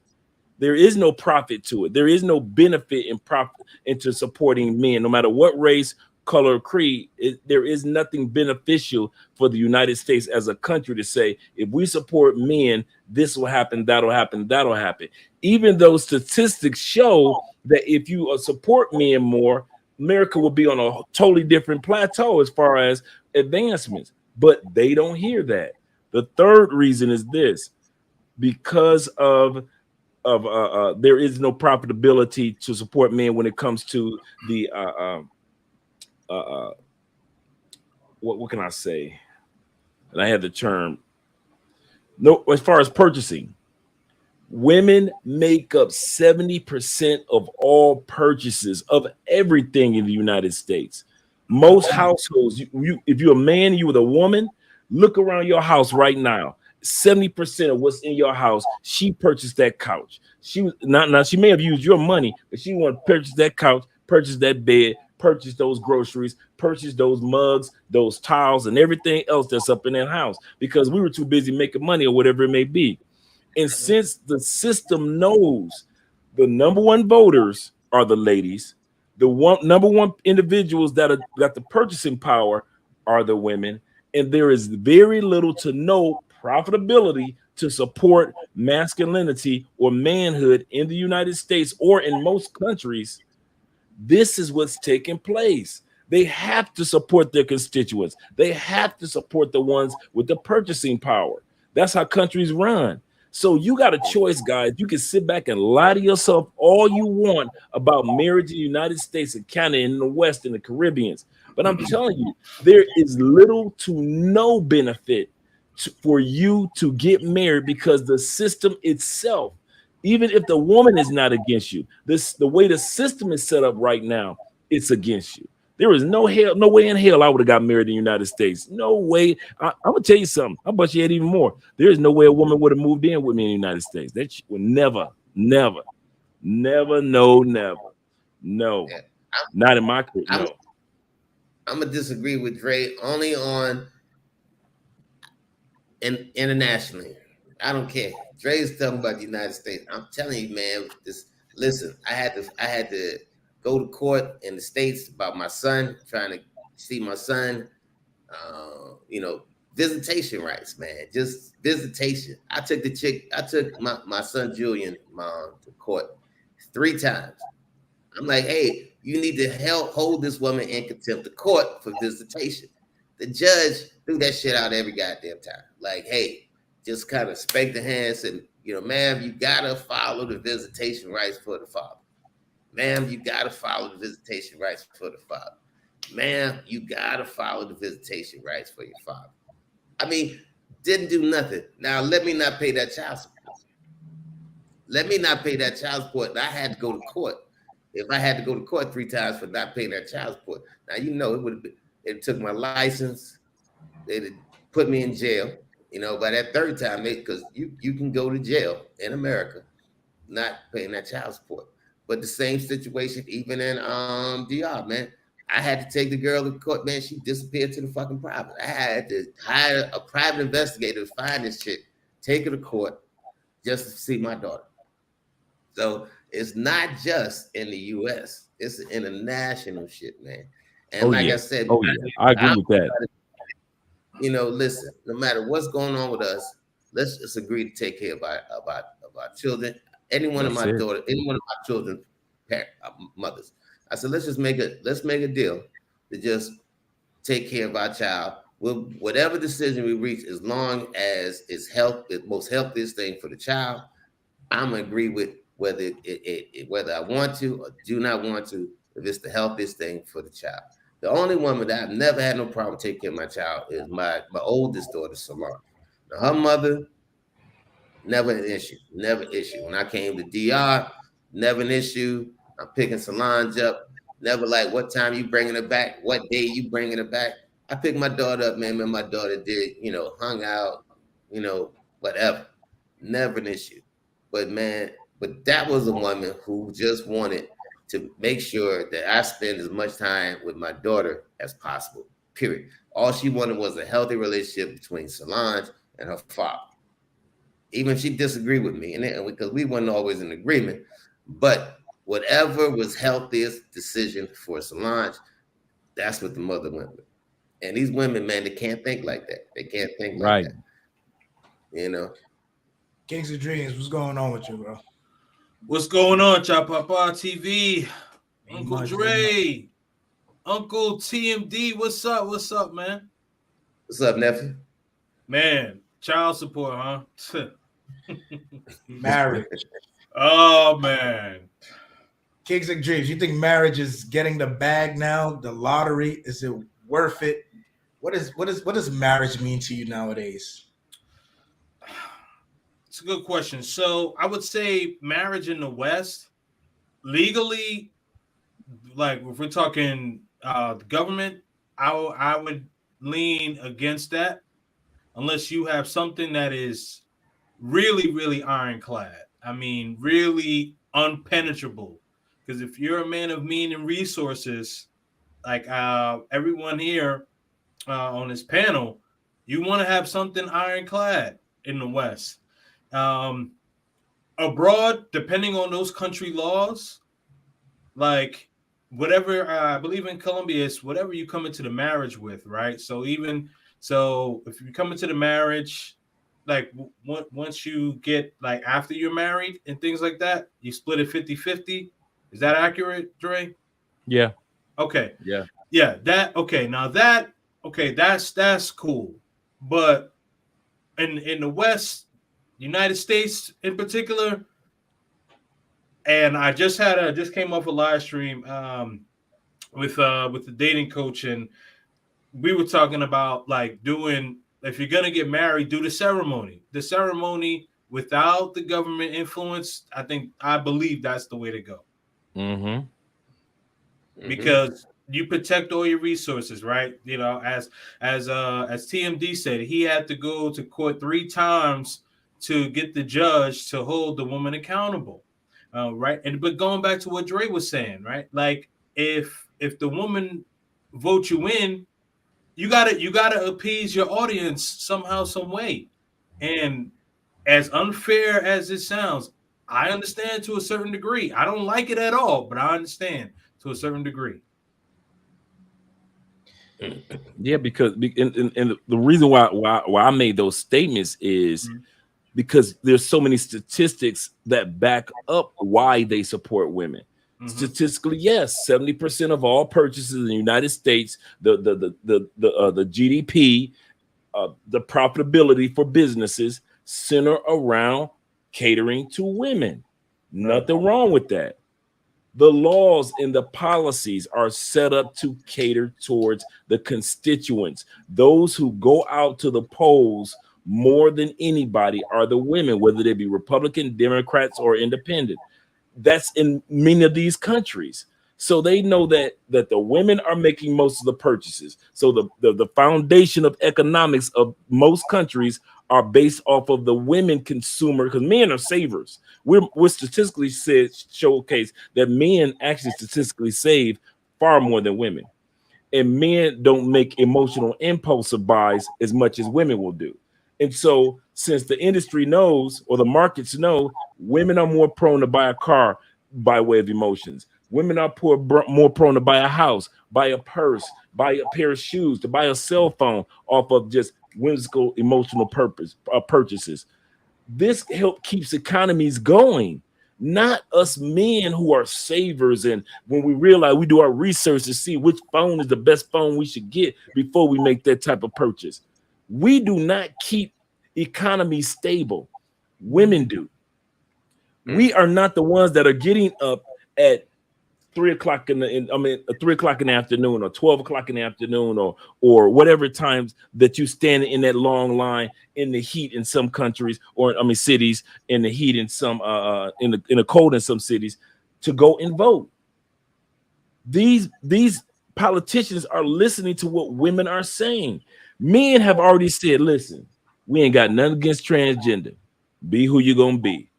There is no profit to it. There is no benefit in profit into supporting men, no matter what race, color, creed. There is nothing beneficial for the United States as a country to say, if we support men, this will happen, that'll happen, that'll happen. Even though statistics show that if you support men more America would be on a totally different plateau as far as advancements. But they don't hear that. The third reason is this: because of there is no profitability to support men when it comes to the what can I say? And I had the term. No, as far as purchasing, women make up 70% of all purchases of everything in the United States. Most households, if you're a man, you with a woman, look around your house right now. 70% of what's in your house, she purchased that couch. She was not now. She may have used your money, but she want to purchase that couch, purchase that bed, purchase those groceries, purchase those mugs, those towels, and everything else that's up in that house because we were too busy making money or whatever it may be. And since the system knows the number one voters are the ladies, the number one individuals that got the purchasing power are the women, and there is very little to no profitability to support masculinity or manhood in the United States or in most countries. This is what's taking place. They have to support their constituents. They have to support the ones with the purchasing power. That's how countries run. So you got a choice, guys. You can sit back and lie to yourself all you want about marriage in the United States and Canada and the West and the Caribbean. But I'm telling you, there is little to no benefit for you to get married because the system itself, even if the woman is not against you, the way the system is set up right now, it's against you. There is no way in hell I would have got married in the United States. No way. I'm gonna tell you something. I'll bet you had even more. There is no way a woman would have moved in with me in the United States. That would never. No. Yeah, not in my career. No. I'm gonna disagree with Dre only on internationally. I don't care. Dre's talking about the United States. I'm telling you, man. Listen. I had to go to court in the States about my son, trying to see my son. Visitation rights, man. Just visitation. I took my son Julian mom to court 3 times. I'm like, hey, you need to hold this woman in contempt of court for visitation. The judge threw that shit out every goddamn time. Like, hey, just kind of spanked the hands and, ma'am, you gotta follow the visitation rights for the father. Ma'am, you gotta follow the visitation rights for the father. Ma'am, you gotta follow the visitation rights for your father. I mean, didn't do nothing. Now let me not pay that child support. And I had to go to court. If I had to go to court 3 times for not paying that child support, now it took my license, they'd put me in jail. By that 3rd time, because you can go to jail in America not paying that child support. But the same situation, even in DR, man. I had to take the girl to court, man. She disappeared to the fucking private. I had to hire a private investigator to find this shit, take her to court just to see my daughter. So it's not just in the U.S. It's international shit, man. And I said, I agree with that. Listen, no matter what's going on with us, let's just agree to take care of our children. Any one of my children's mothers. I said, let's make a deal to just take care of our child. Whatever decision we reach, as long as it's the most healthiest thing for the child, I'm gonna agree with whether I want to or do not want to, if it's the healthiest thing for the child. The only woman that I've never had no problem taking care of my child is my oldest daughter, Solange. Now, her mother, never an issue. When I came to DR, never an issue. I'm picking Solange up. Never like, what time you bringing her back? What day you bringing her back? I picked my daughter up, man. My daughter did, hung out, whatever. Never an issue. But that was a woman who just wanted to make sure that I spend as much time with my daughter as possible, period. All she wanted was a healthy relationship between Solange and her father. Even if she disagreed with me, and because we weren't always in agreement, but whatever was healthiest decision for Solange, that's what the mother went with. And these women, man, they can't think like that. They can't think like that. Kings of Dreams, what's going on with you, bro? What's going on, Chapapatv? Uncle Dre. Uncle TMD, what's up? What's up, man? What's up, nephew? Man, child support, huh? Marriage. Oh man. Kings and dreams. You think marriage is getting the bag now? The lottery, is it worth it? What does marriage mean to you nowadays? It's a good question. So I would say marriage in the West, legally, like if we're talking the government, I would lean against that unless you have something that is really, really ironclad. I mean, really unpenetrable. Because if you're a man of means and resources, like everyone here on this panel, you want to have something ironclad in the West. Abroad, depending on those country laws, like whatever I believe in Colombia is whatever you come into the marriage with, right? So if you come into the marriage, like once you get like after you're married and things like that, you split it 50-50. Is that accurate, Dre? Yeah. Okay. Yeah. Yeah, that's cool. But in the West, United States in particular, and I just came off a live stream with the dating coach, and we were talking about like doing, if you're gonna get married, do the ceremony. The ceremony without the government influence, I believe that's the way to go. Mm-hmm. Because you protect all your resources, right? You know, as TMD said, he had to go to court 3 times to get the judge to hold the woman accountable, right? But going back to what Dre was saying, right? Like if the woman votes you in, you gotta appease your audience somehow, some way. And as unfair as it sounds, I understand to a certain degree. I don't like it at all, but I understand to a certain degree. Yeah, because and the reason why I made those statements is because there's so many statistics that back up why they support women. Statistically, yes, 70% of all purchases in the United States, the GDP, the profitability for businesses center around catering to women. Nothing wrong with that. The laws and the policies are set up to cater towards the constituents. Those who go out to the polls more than anybody are the women, whether they be Republican, Democrats, or independent. That's in many of these countries. So they know that the women are making most of the purchases. So the foundation of economics of most countries are based off of the women consumer, because men are savers. We're statistically showcase that men actually statistically save far more than women. And men don't make emotional impulsive buys as much as women will do. And so since the industry knows, or the markets know, women are more prone to buy a car by way of emotions. Women are more prone to buy a house, buy a purse, buy a pair of shoes, to buy a cell phone off of just whimsical emotional purchases. This help keeps economies going, not us men who are savers. And when we realize, we do our research to see which phone is the best phone we should get before we make that type of purchase. We do not keep economies stable. Women do. We are not the ones that are getting up at 3 o'clock 3 o'clock in the afternoon, or 12 o'clock in the afternoon, or whatever times that you stand in that long line in the heat in some countries, or cities, in the heat in some in the cold in some cities, to go and vote. These politicians are listening to what women are saying. Men have already said, listen, we ain't got nothing against transgender. Be who you're gonna be.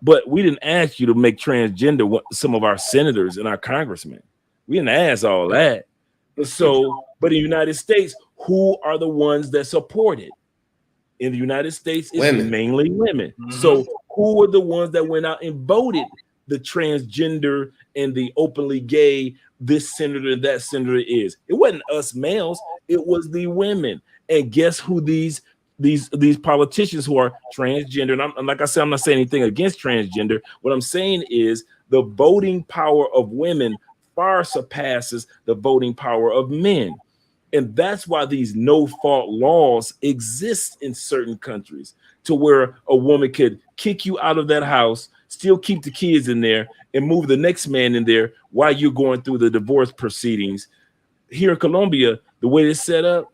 But we didn't ask you to make transgender some of our senators and our congressmen. We didn't ask all that. So, but in the United States, who are the ones that support it? In the United States, it's mainly women. So who are the ones that went out and voted the transgender and the openly gay, this senator, that senator is? It wasn't us males, it was the women. And guess who these politicians who are transgender, and I'm like I said, I'm not saying anything against transgender. What I'm saying is the voting power of women far surpasses the voting power of men. And that's why these no-fault laws exist in certain countries, to where a woman could kick you out of that house, still keep the kids in there, and move the next man in there while you're going through the divorce proceedings. Here in Colombia, the way it's set up,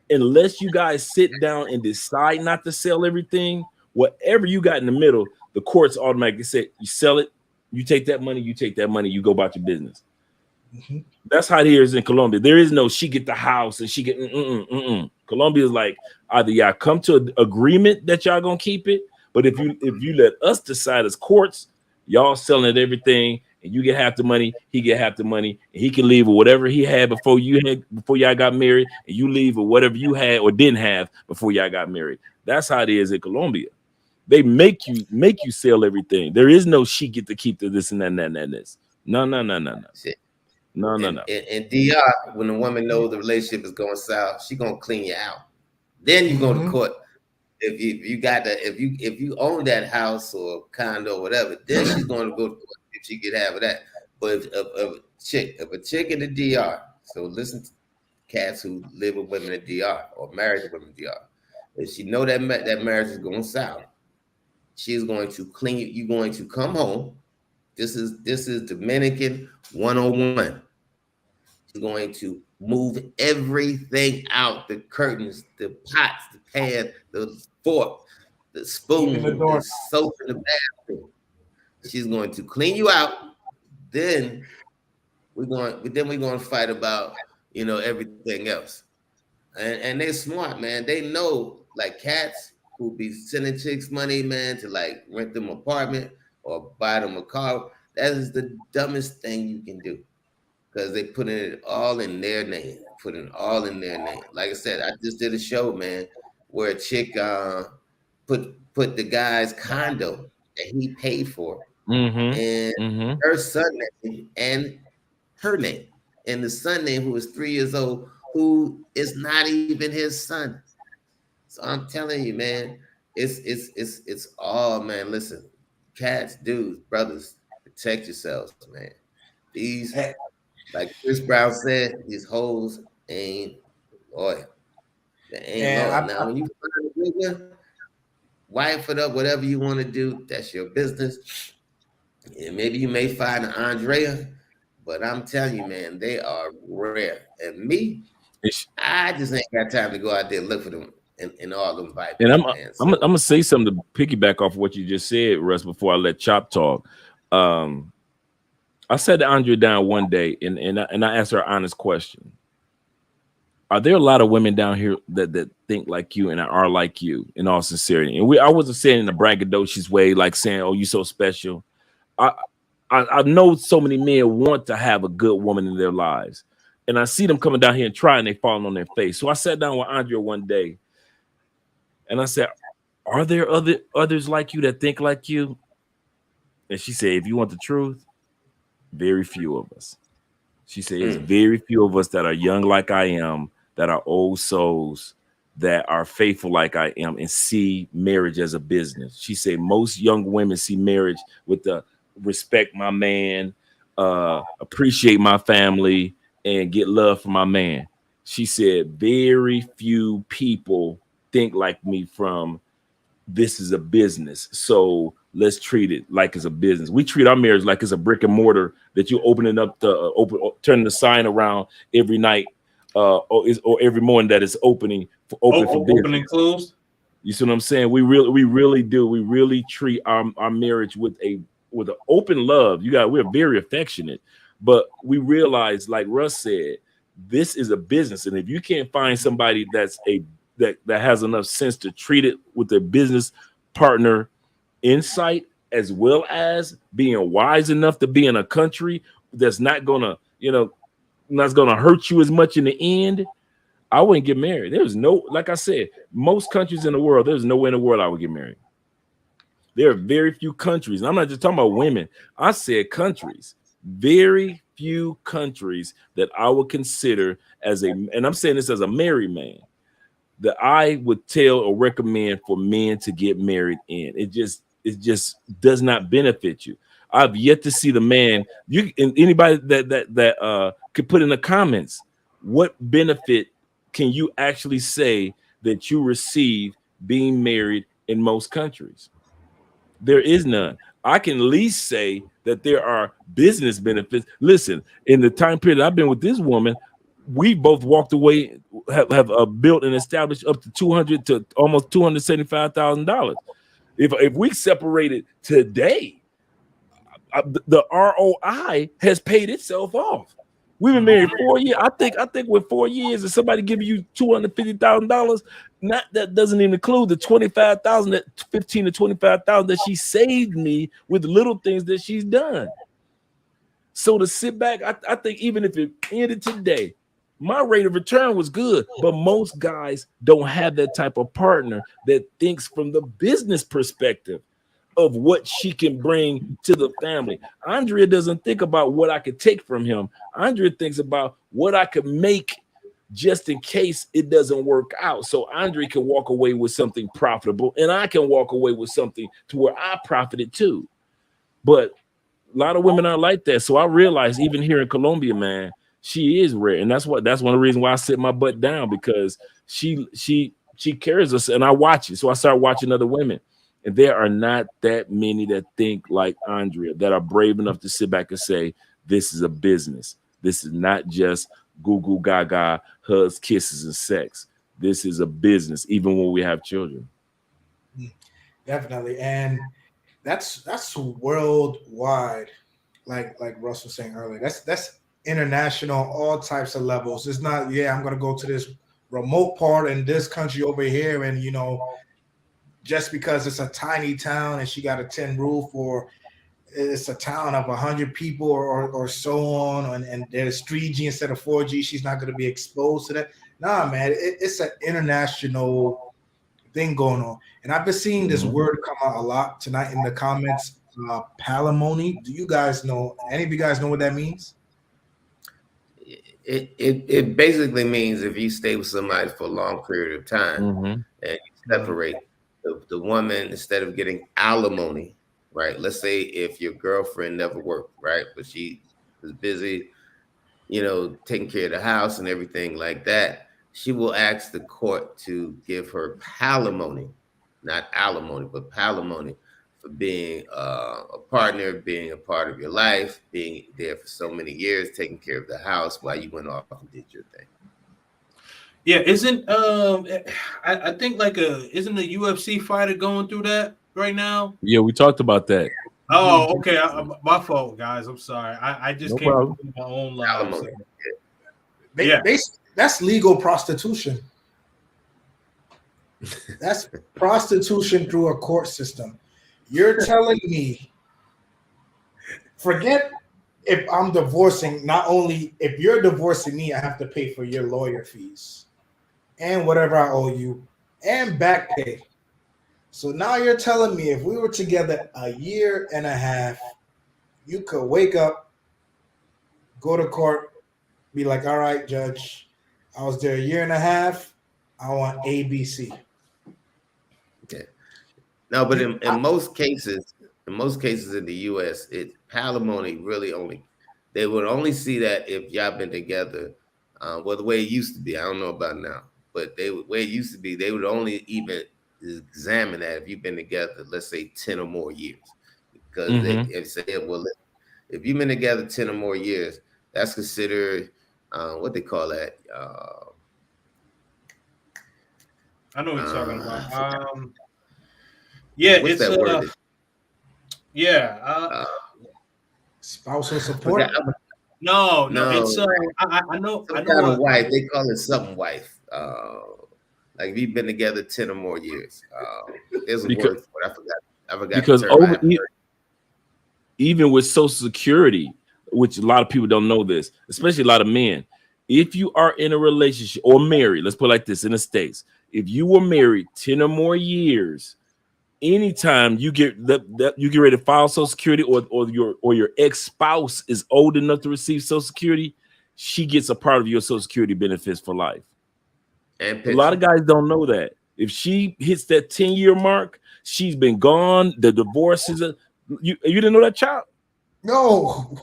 unless you guys sit down and decide not to sell everything, whatever you got in the middle, the courts automatically say, you sell it, you take that money, you go about your business. Mm-hmm. That's how it is in Colombia. There is no she get the house and she get Colombia is like, either y'all come to an agreement that y'all gonna keep it, but if you let us decide as courts, y'all selling it everything, and you get half the money, he get half the money, and he can leave with whatever he had before y'all got married, and you leave with whatever you had or didn't have before y'all got married. That's how it is in Colombia. They make you sell everything. There is no she get to keep the this and that and this. No. Shit. No. And DR, when the woman knows the relationship is going south, she gonna clean you out. Then you go to court. If you own that house or condo or whatever, then she's going to go to court if she could have that. But if a chick in the DR, so listen to cats who live with women in DR or married to women in DR, if she know that marriage is going south, she's going to clean you. You're going to come home. This is Dominican 101. She's going to move everything out: the curtains, the pots, the pan, the fork, the spoon, the soap in the bathroom. She's going to clean you out. Then we're going to fight about everything else. And they're smart, man. They know, like cats who be sending chicks money, man, to like rent them an apartment or buy them a car. That is the dumbest thing you can do, because they put it all in their name. Like I said, I just did a show, man, where a chick put the guy's condo that he paid for and her son name and her name, and the son name, who is 3 years old, who is not even his son. So I'm telling you, man, it's all, man. Listen, cats, dudes, brothers, protect yourselves, man. These, like Chris Brown said, these hoes ain't loyal. They ain't loyal. Now, when you find a good one, wife it up, whatever you want to do, that's your business. And maybe you may find an Andrea, but I'm telling you, man, they are rare. And me, I just ain't got time to go out there and look for them in all them vibes. And I'm gonna say something to piggyback off what you just said, Russ, before I let Chop talk. I sat Andrea down one day and I asked her an honest question. Are there a lot of women down here that think like you and are like you, in all sincerity? And I wasn't saying in a braggadocious way, like saying, "Oh, you so special." I know so many men want to have a good woman in their lives, and I see them coming down here and trying, they falling on their face. So I sat down with Andrea one day, and I said, "Are there others like you that think like you?" And she said, "If you want the truth, very few of us." She said, "It's very few of us that are young like I am, that are old souls, that are faithful like I am, and see marriage as a business." She said most young women see marriage with the respect my man, appreciate my family, and get love from my man. She said very few people think like me from, this is a business, so let's treat it like it's a business. We treat our marriage like it's a brick and mortar that you opening up turning the sign around every night or every morning that it's open for business. Open and closed. You see what I'm saying? We really do. We really treat our marriage with an open love. We're very affectionate, but we realize, like Russ said, this is a business, and if you can't find somebody that has enough sense to treat it with their business partner insight, as well as being wise enough to be in a country that's not gonna hurt you as much in the end, I wouldn't get married. There's no, like I said, most countries in the world, there's no way in the world I would get married. There are very few countries, and I'm not just talking about women. I said countries, very few countries that I would consider and I'm saying this as a married man, that I would tell or recommend for men to get married in. It just does not benefit you. I've yet to see the man. You and anybody that could put in the comments, what benefit can you actually say that you receive being married in most countries? There is none. I can at least say that there are business benefits. Listen, in the time period I've been with this woman, we both walked away, have built and established up to $200 to almost $275,000. If we separated today, the ROI has paid itself off. We've been married 4 years. I think with 4 years, if somebody giving you $250,000, that doesn't even include the 25,000, that 15 to 25,000 that she saved me with little things that she's done. So to sit back, I think even if it ended today, my rate of return was good, but most guys don't have that type of partner that thinks from the business perspective of what she can bring to the family. Andrea doesn't think about what I could take from him. Andrea thinks about what I could make just in case it doesn't work out. So Andrea can walk away with something profitable, and I can walk away with something to where I profited too. But a lot of women aren't like that. So I realized even here in Colombia, man, she is rare. And that's one of the reasons why I sit my butt down, because she carries us and I watch it. So I started watching other women. And there are not that many that think like Andrea, that are brave enough to sit back and say, this is a business. This is not just goo goo gaga, hugs, kisses, and sex. This is a business, even when we have children. Definitely. And that's worldwide, like Russ was saying earlier. That's international, all types of levels. It's not, I'm gonna go to this remote part in this country over here, and just because it's a tiny town and she got a tin roof, or it's a town of 100 people or so on, and there's 3G instead of 4G, she's not going to be exposed to that. Nah, man, it's an international thing going on. And I've been seeing this word come out a lot tonight in the comments, palimony. Do you guys know, any of you guys know what that means? It basically means if you stay with somebody for a long period of time and you separate, the woman, instead of getting alimony, right? Let's say if your girlfriend never worked, right? But she was busy, taking care of the house and everything like that, she will ask the court to give her palimony, not alimony, but palimony, for being a partner, being a part of your life, being there for so many years, taking care of the house while you went off and did your thing. Yeah, isn't I think isn't a UFC fighter going through that right now? Yeah, we talked about that. Oh, okay. My fault, guys. I'm sorry. I just came up with my own life. So. That's legal prostitution. That's prostitution through a court system. You're telling me, forget if I'm divorcing, not only if you're divorcing me, I have to pay for your lawyer fees and whatever I owe you and back pay. So now you're telling me if we were together a year and a half, you could wake up, go to court, be like, all right, judge, I was there a year and a half. I want ABC. Okay. No, but in most cases in the US, palimony really they would only see that if y'all been together. Well, the way it used to be, I don't know about now, but the way it used to be, they would only even examine that if you've been together, let's say 10 or more years. Because if you've been together 10 or more years, that's considered what they call that. I know what you're talking about. Yeah, what's it's that word? Spousal support. No, it's I know some kind of wife. They call it something wife. Like we've been together 10 or more years. There's a word for it. I forgot. Because even with Social Security, which a lot of people don't know this, especially a lot of men, if you are in a relationship or married, let's put it like this in the States, if you were married 10 or more years, anytime you get you get ready to file Social Security or your ex-spouse is old enough to receive Social Security, she gets a part of your Social Security benefits for life. And a lot of guys don't know that. If she hits that 10-year mark, she's been gone. The divorce is you didn't know that, child? No.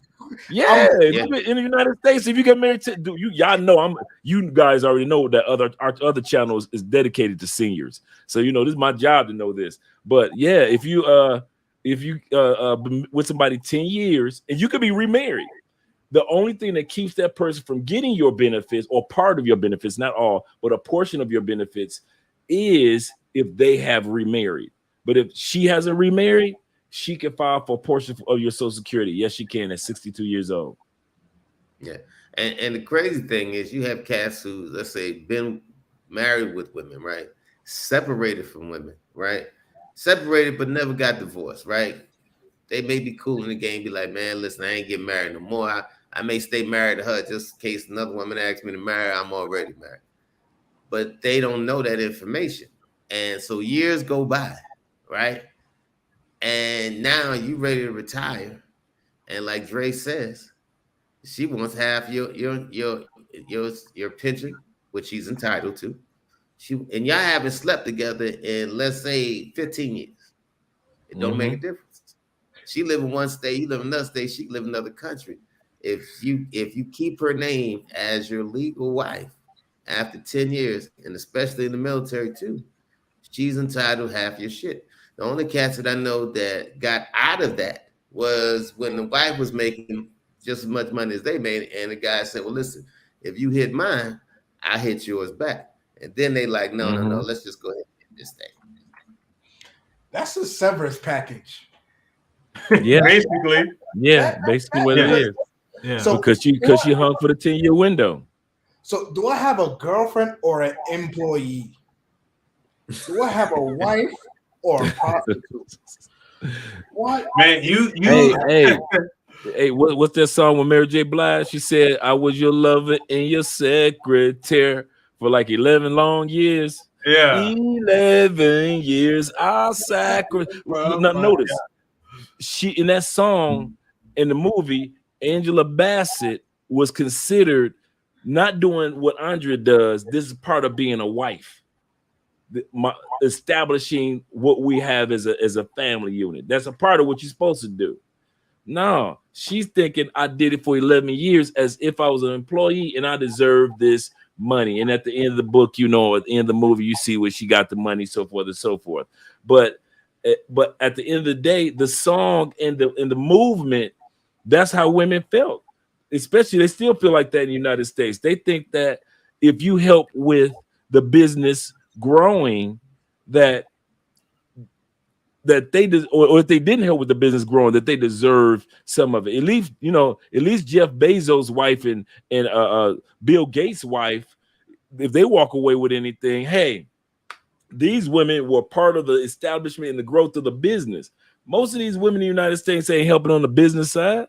Yeah, in the United States, if you get married to y'all know you guys already know that our other channel is dedicated to seniors. So this is my job to know this. But yeah, if you been with somebody 10 years and you could be remarried, the only thing that keeps that person from getting your benefits or part of your benefits, not all, but a portion of your benefits, is if they have remarried. But if she hasn't remarried, she can file for a portion of your Social Security. Yes, she can at 62 years old. Yeah. And the crazy thing is you have cats who, let's say, been married with women, right? Separated from women, right? Separated but never got divorced, right? They may be cool in the game, be like, man, listen, I ain't getting married no more. I may stay married to her just in case another woman asks me to marry, I'm already married. But they don't know that information. And so years go by, right? And now you ready to retire. And like Dre says, she wants half your pension, which she's entitled to. And y'all haven't slept together in, let's say, 15 years. It don't make a difference. She live in one state, you live in another state, she live in another country. If you keep her name as your legal wife after 10 years, and especially in the military too, she's entitled half your shit. The only cats that I know that got out of that was when the wife was making just as much money as they made, and the guy said, well, listen, if you hit mine, I hit yours back. And then they like, no, let's just go ahead and hit this thing. That's a severance package. Yeah, basically. Yeah, basically what it is. Yeah. So because she hung for the 10-year window. So do I have a girlfriend or an employee? Do I have a wife or a prostitute? What? Man, you Hey, what's that song with Mary J. Blige? She said, I was your lover and your secretary for like 11 long years. Yeah. 11 years. I'll sacrifice. Notice, she in that song, in the movie, Angela Bassett was considered not doing what Andrea does. This is part of being a wife. Establishing what we have as a family unit. That's a part of what you're supposed to do. No, she's thinking I did it for 11 years as if I was an employee and I deserve this money. And at the end of the book, at the end of the movie, you see where she got the money, so forth and so forth. But at the end of the day, the song and the movement, that's how women felt. Especially, they still feel like that in the United States. They think that if you help with the business growing, that they or if they didn't help with the business growing, that they deserve some of it. At least Jeff Bezos' wife and Bill Gates' wife, if they walk away with anything, hey, these women were part of the establishment and the growth of the business. Most of these women in the United States ain't helping on the business side.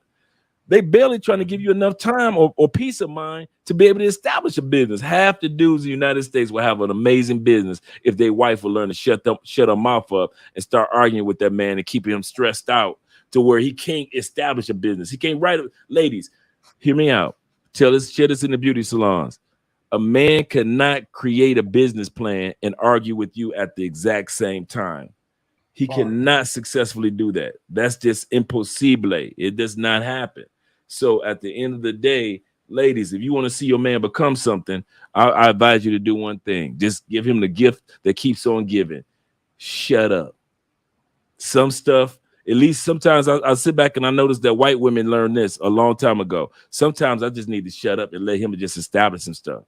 They barely trying to give you enough time or peace of mind to be able to establish a business. Half the dudes in the United States will have an amazing business if their wife will learn to shut her mouth up and start arguing with that man and keeping him stressed out to where he can't establish a business. He can't write. Ladies, hear me out. Share this in the beauty salons. A man cannot create a business plan and argue with you at the exact same time. He cannot successfully do that. That's just impossible. It does not happen. So at the end of the day, ladies, if you want to see your man become something, I advise you to do one thing. Just give him the gift that keeps on giving. Shut up. Some stuff, at least sometimes I sit back and I notice that white women learned this a long time ago. Sometimes I just need to shut up and let him just establish some stuff.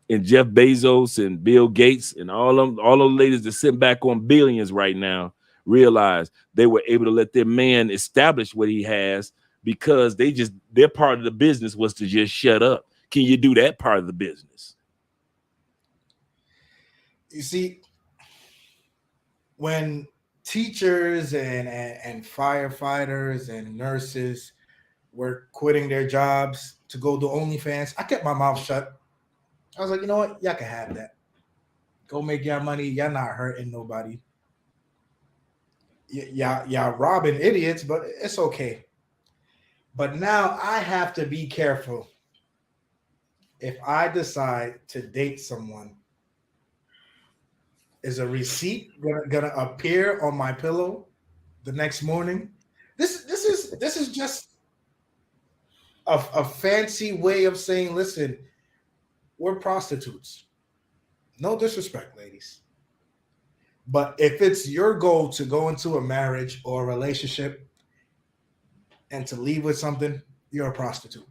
And Jeff Bezos and Bill Gates and all those ladies that sit back on billions right now realize they were able to let their man establish what he has because their part of the business was to just shut up. Can you do that part of the business? You see, when teachers and firefighters and nurses were quitting their jobs to go do OnlyFans, I kept my mouth shut. I was like, you know what? Y'all can have that. Go make y'all money. Y'all not hurting nobody. Y'all robbing idiots, but it's okay. But now I have to be careful. If I decide to date someone, is a receipt gonna appear on my pillow the next morning? This is this is just a fancy way of saying, listen, we're prostitutes. No disrespect, ladies. But if it's your goal to go into a marriage or a relationship and to leave with something, you're a prostitute.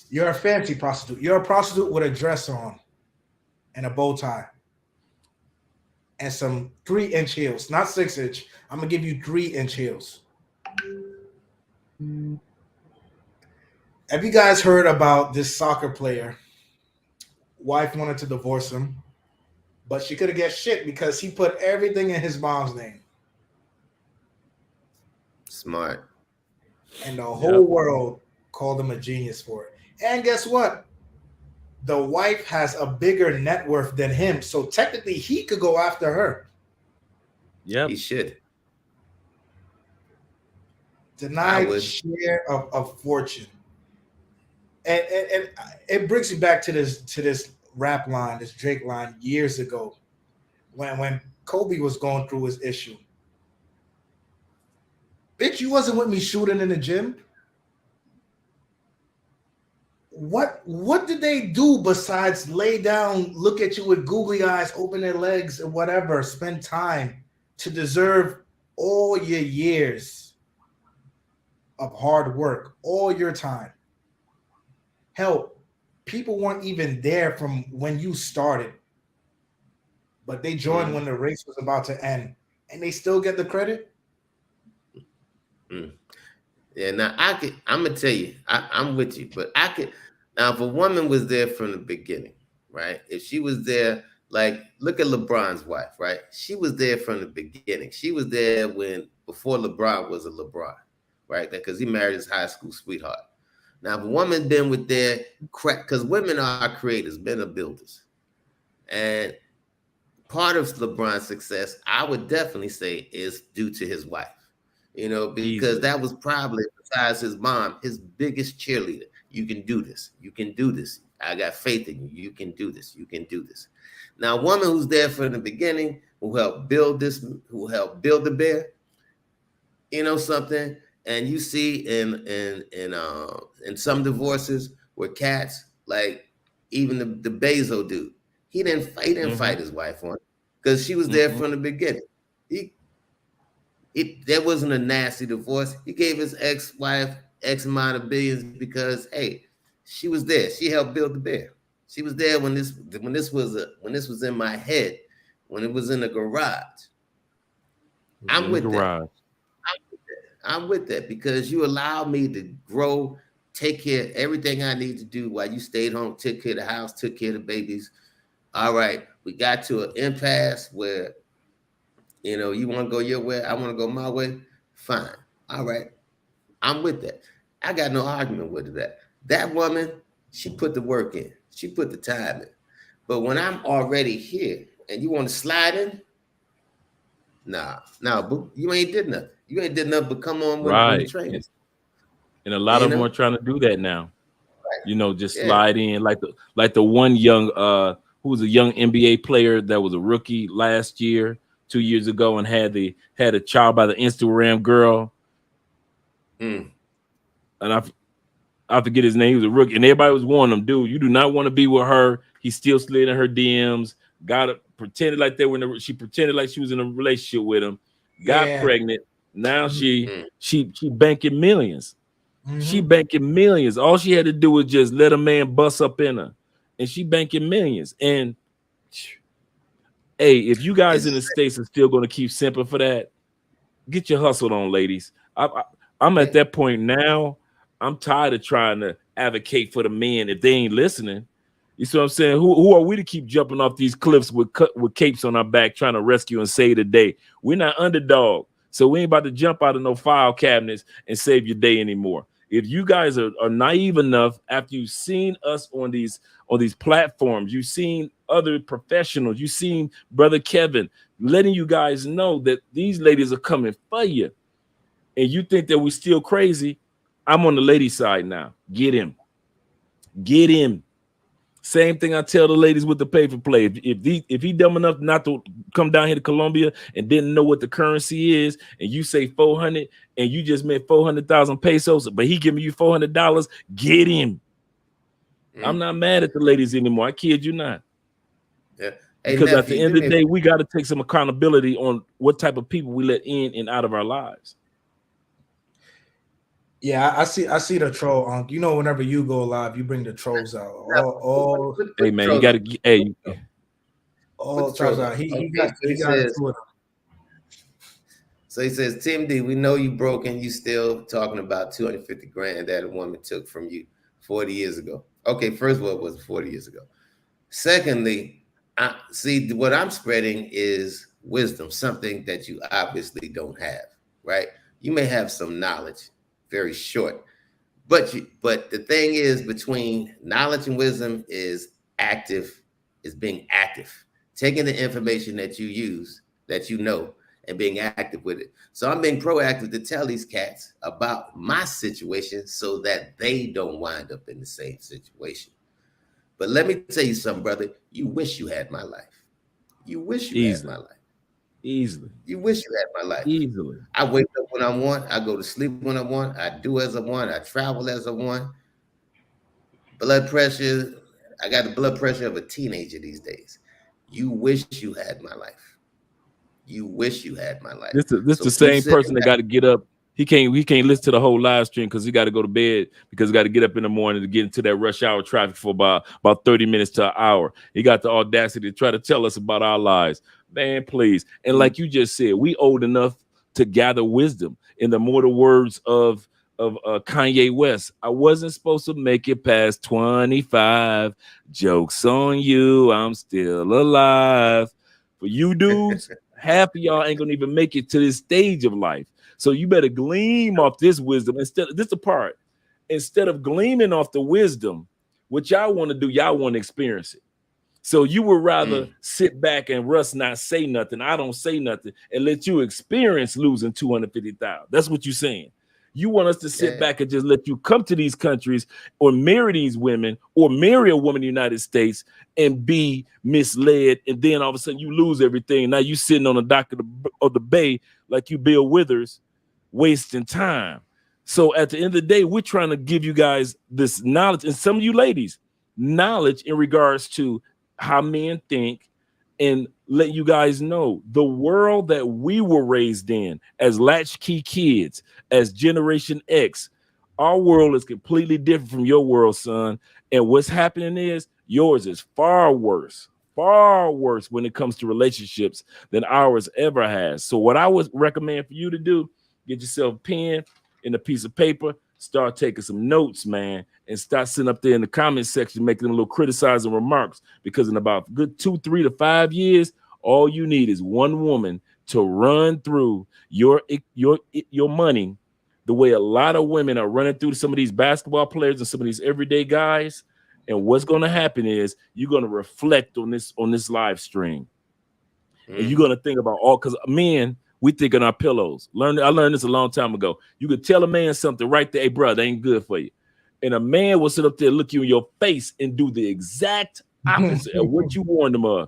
You're a fancy prostitute. You're a prostitute with a dress on and a bow tie and some 3-inch heels, not 6-inch. I'm gonna give you 3-inch heels. Have you guys heard about this soccer player? Wife wanted to divorce him, but she couldn't get shit because he put everything in his mom's name. Smart. And the whole world called him a genius for it. And guess what? The wife has a bigger net worth than him. So technically he could go after her. Yeah, He should. Denied share of fortune. And it brings me back to this rap line, this Drake line years ago when Kobe was going through his issue. Bitch, you wasn't with me shooting in the gym. What did they do besides lay down, look at you with googly eyes, open their legs and whatever, spend time to deserve all your years of hard work, all your time? Hell, people weren't even there from when you started, but they joined when the race was about to end, and they still get the credit. Yeah, now I'm gonna tell you, I'm with you, but now if a woman was there from the beginning, right? If she was there, like look at LeBron's wife, right? She was there from the beginning. She was there before LeBron was a LeBron, right? Because he married his high school sweetheart. Now, if a woman been with their crack, because women are creators, men are builders. And part of LeBron's success, I would definitely say, is due to his wife. Because that was probably, besides his mom, his biggest cheerleader. You can do this. You can do this. I got faith in you. You can do this. You can do this. Now, a woman who's there from the beginning, who helped build this, who helped build the bear, something. And you see in some divorces where cats, like even the Bezos dude, he didn't fight his wife on it because she was there from the beginning. There wasn't a nasty divorce. He gave his ex-wife X amount of billions because she was there. She helped build the bear. She was there when this was in my head, when it was in the garage. I'm with that. I'm with that because you allowed me to grow, take care of everything I need to do while you stayed home, took care of the house, took care of the babies. All right, we got to an impasse where, you want to go your way, I want to go my way. Fine. All right. I'm with that. I got no argument with that. That woman, she put the work in. She put the time in. But when I'm already here and you want to slide in, nah, boo, you ain't did nothing. You ain't did nothing but come on when the train is. And a lot of them are trying to do that now. Right. Just slide in like the one young who was a young NBA player that was a rookie last year, 2 years ago, and had a child by the Instagram girl. And I forget his name. He was a rookie, and everybody was warning him, dude, you do not want to be with her. He still slid in her DMs. Pretended like they were she pretended like she was in a relationship with him. Got pregnant. Now she banking millions. She banking millions. All she had to do was just let a man bust up in her, and she banking millions. And hey, if you guys in the States are still going to keep simping for that, get your hustle on, ladies. I'm at that point now. I'm tired of trying to advocate for the men if they ain't listening. You see what I'm saying? Who are we to keep jumping off these cliffs with capes on our back trying to rescue and save the day? We're not underdog. So we ain't about to jump out of no file cabinets and save your day anymore. If you guys are naive enough after you've seen us on these platforms, you've seen other professionals, you've seen Brother Kevin letting you guys know that these ladies are coming for you, and you think that we're still crazy, I'm on the lady side now. Get him. Same thing I tell the ladies with the paper play. If he dumb enough not to come down here to Colombia and didn't know what the currency is, and you say 400 and you just meant 400,000 pesos, but he giving you $400, get him. I'm not mad at the ladies anymore. I kid you not. Yeah. Hey, because nephew, at the end of the day, we got to take some accountability on what type of people we let in and out of our lives. Yeah, I see the troll. You know, whenever you go live, you bring the trolls out. Hey man, you got to trolls out. He got into it. So he says, Tim D, we know you broke and you still talking about 250 grand that a woman took from you 40 years ago. Okay, first of all, it was 40 years ago. Secondly, I see what I'm spreading is wisdom, something that you obviously don't have, right? You may have some knowledge, very short, but the thing is, between knowledge and wisdom is being active, taking the information that you use, that you know, and being active with it. So I'm being proactive to tell these cats about my situation so that they don't wind up in the same situation. But let me tell you something, brother. You wish you had my life. You wish you had my life. Easily. You wish you had my life. Easily. I wake up when I want. I go to sleep when I want. I do as I want. I travel as I want. Blood pressure. I got the blood pressure of a teenager these days. You wish you had my life. You wish you had my life. This the same person that got to get up. He can't listen to the whole live stream because he got to go to bed because he got to get up in the morning to get into that rush hour traffic for about 30 minutes to an hour. He got the audacity to try to tell us about our lives. Man, please. And like you just said, we old enough to gather wisdom. In the mortal words of Kanye West, I wasn't supposed to make it past 25. Joke's on you. I'm still alive. For you dudes, half of y'all ain't gonna even make it to this stage of life. So you better gleam off this wisdom instead of gleaming off the wisdom. What y'all want to do, y'all want to experience it. So you would rather sit back and Russ not say nothing. I don't say nothing and let you experience losing 250,000. That's what you're saying. You want us to sit back and just let you come to these countries or marry these women or marry a woman in the United States and be misled. And then all of a sudden you lose everything. Now you sitting on the dock of the bay like you Bill Withers, wasting time. So at the end of the day, we're trying to give you guys this knowledge, and some of you ladies, knowledge in regards to how men think, and let you guys know the world that we were raised in as latchkey kids, as Generation X. Our world is completely different from your world, son. And what's happening is yours is far worse when it comes to relationships than ours ever has. So what I would recommend for you to do, get yourself a pen and a piece of paper, start taking some notes, man, and start sitting up there in the comment section, making a little criticizing remarks, because in about good 2, 3 to 5 years, all you need is one woman to run through your money the way a lot of women are running through some of these basketball players and some of these everyday guys. And what's going to happen is you're going to reflect on this live stream. And you're going to think about because men, we think on our pillows. I learned this a long time ago. You could tell a man something right there, hey, bro, that ain't good for you. And a man will sit up there, look you in your face, and do the exact opposite of what you warned him of.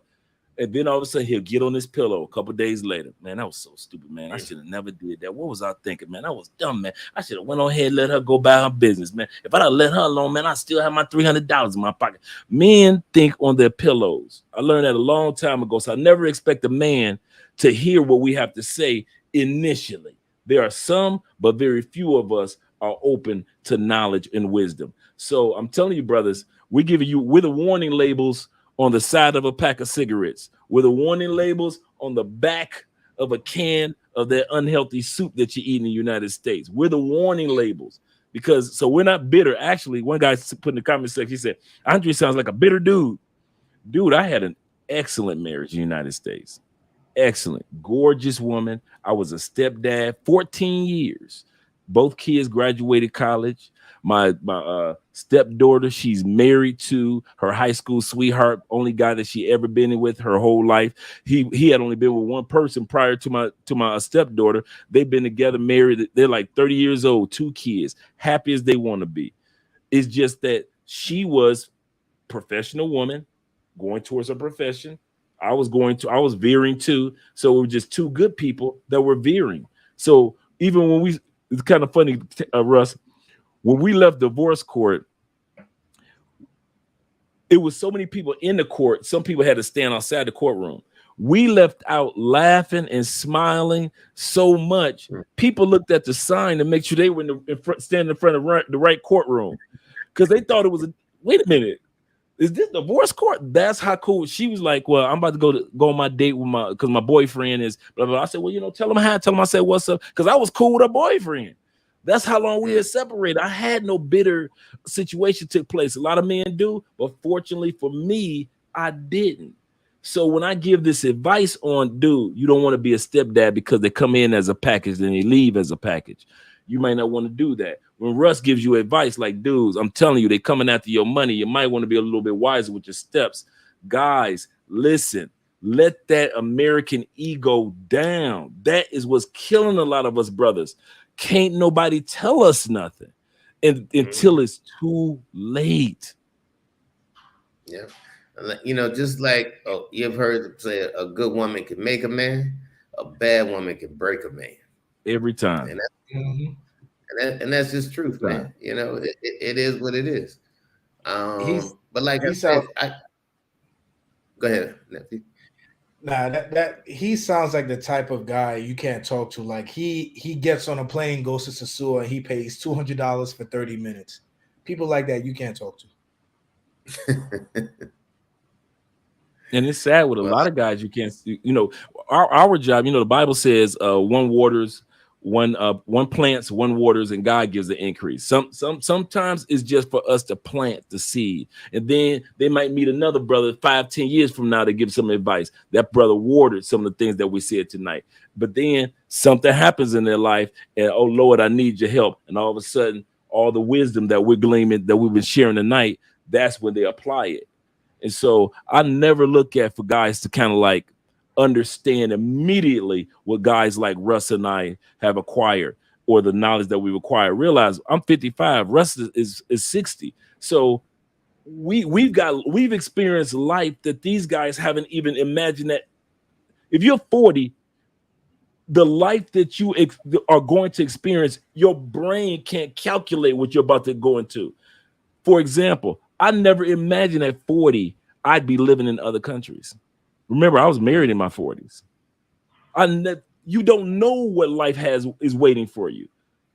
And then all of a sudden, he'll get on his pillow a couple days later. Man, that was so stupid, man. I should have never did that. What was I thinking, man? I was dumb, man. I should have went on ahead and let her go by her business, man. If I'd have let her alone, man, I still have my $300 in my pocket. Men think on their pillows. I learned that a long time ago, so I never expect a man to hear what we have to say initially. There are some, but very few of us are open to knowledge and wisdom. So I'm telling you, brothers, we're the warning labels on the side of a pack of cigarettes, with the warning labels on the back of a can of that unhealthy soup that you eat in the United States. We're the warning labels, so we're not bitter. Actually, one guy put in the comment section, he said, Andre sounds like a bitter dude. Dude, I had an excellent marriage in the United States. Excellent, gorgeous woman. I was a stepdad, 14 years. Both kids graduated college. My stepdaughter, she's married to her high school sweetheart, only guy that she ever been with her whole life. He had only been with one person prior to my stepdaughter. They've been together, married. They're like 30 years old, 2 kids, happy as they want to be. It's just that she was professional woman going towards her profession. I was veering too. So we were just two good people that were veering. So even when it's kind of funny, Russ, when we left divorce court, it was so many people in the court. Some people had to stand outside the courtroom. We left out laughing and smiling so much. People looked at the sign to make sure they were standing in front of the right courtroom, because they thought it was wait a minute, is this divorce court? That's how cool. She was like, well, I'm about to go on my date with because my boyfriend is blah, blah, blah. I said, well, tell him hi. Tell him I said, what's up? Because I was cool with her boyfriend. That's how long we had separated. I had no bitter situation took place. A lot of men do, but fortunately for me, I didn't. So when I give this advice on, dude, you don't want to be a stepdad because they come in as a package, then they leave as a package. You might not want to do that. When Russ gives you advice like, dudes, I'm telling you, they're coming after your money. You might want to be a little bit wiser with your steps. Guys, listen, let that American ego down. That is what's killing a lot of us brothers. Can't nobody tell us nothing until it's too late. Yeah. Just like, you've heard say a good woman can make a man, a bad woman can break a man. Every time. And that's just truth, man. It is what it is. But like I said, go ahead, nephew. Nah, that he sounds like the type of guy you can't talk to. Like he gets on a plane, goes to Sasua, and he pays $200 for 30 minutes. People like that you can't talk to. And it's sad with a lot of guys you can't. Our job. The Bible says one waters, one plants, one waters, and God gives the increase. Sometimes it's just for us to plant the seed, and then they might meet another brother 5-10 years from now to give some advice. That brother watered some of the things that we said tonight, but then something happens in their life, and oh Lord, I need your help, and all of a sudden, all the wisdom that we're gleaming, that we've been sharing tonight, that's when they apply it. And so I never look at for guys to kind of like understand immediately what guys like Russ and I have acquired, or the knowledge that we've acquired. Realize I'm 55, Russ is 60. So we've experienced life that these guys haven't even imagined. That if you're 40, the life that you are going to experience, your brain can't calculate what you're about to go into. For example, I never imagined at 40 I'd be living in other countries. Remember, I was married in my 40s. You don't know what life is waiting for you,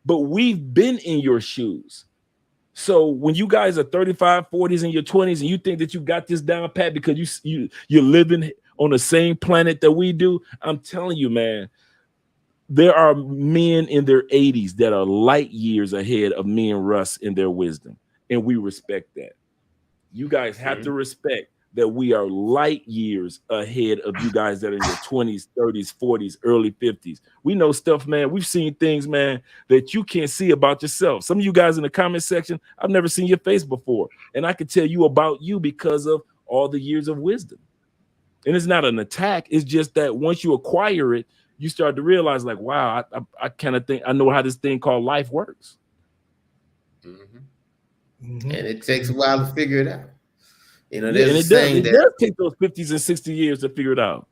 but we've been in your shoes. So when you guys are 35, 40s, in your 20s, and you think that you got this down pat because you're living on the same planet that we do, I'm telling you, man, there are men in their 80s that are light years ahead of me and Russ in their wisdom, and we respect that. You guys have to respect that we are light years ahead of you guys that are in your 20s, 30s, 40s, early 50s. We know stuff, man. We've seen things, man, that you can't see about yourself. Some of you guys in the comment section, I've never seen your face before. And I can tell you about you because of all the years of wisdom. And it's not an attack. It's just that once you acquire it, you start to realize like, wow, I kind of think I know how this thing called life works. And it takes a while to figure it out. It does take those 50s and 60 years to figure it out.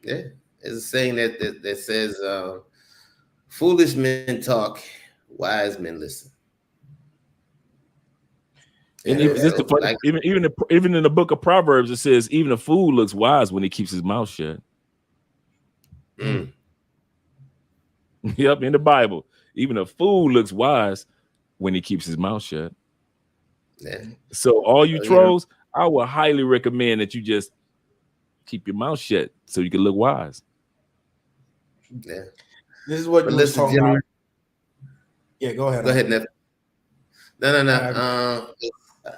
Yeah, there's a saying that says, "Foolish men talk, wise men listen." And even in the book of Proverbs, it says, "Even a fool looks wise when he keeps his mouth shut." Yep, in the Bible, even a fool looks wise when he keeps his mouth shut. Yeah. So all you trolls, I would highly recommend that you just keep your mouth shut so you can look wise. Yeah. This is what you were talking about. Yeah, go ahead. Go ahead, Neff. No.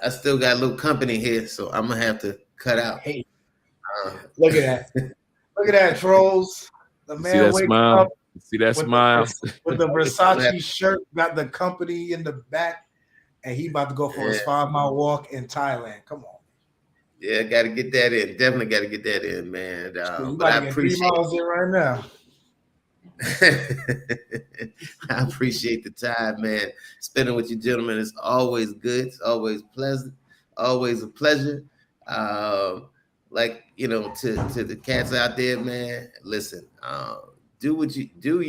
I still got a little company here, so I'm gonna have to cut out. Hey, look at that. Look at that, trolls. The man see that wakes smile? up See that smile? With the Versace shirt, got the company in the back, and he about to go for his 5-mile walk in Thailand. Come on. Yeah, got to get that in. Definitely got to get that in, man. You got to get 3 miles in right now. I appreciate the time, man. Spending with you gentlemen is always good. It's always pleasant. Always a pleasure. Like, you know, to the cats out there, man, listen, do what you do.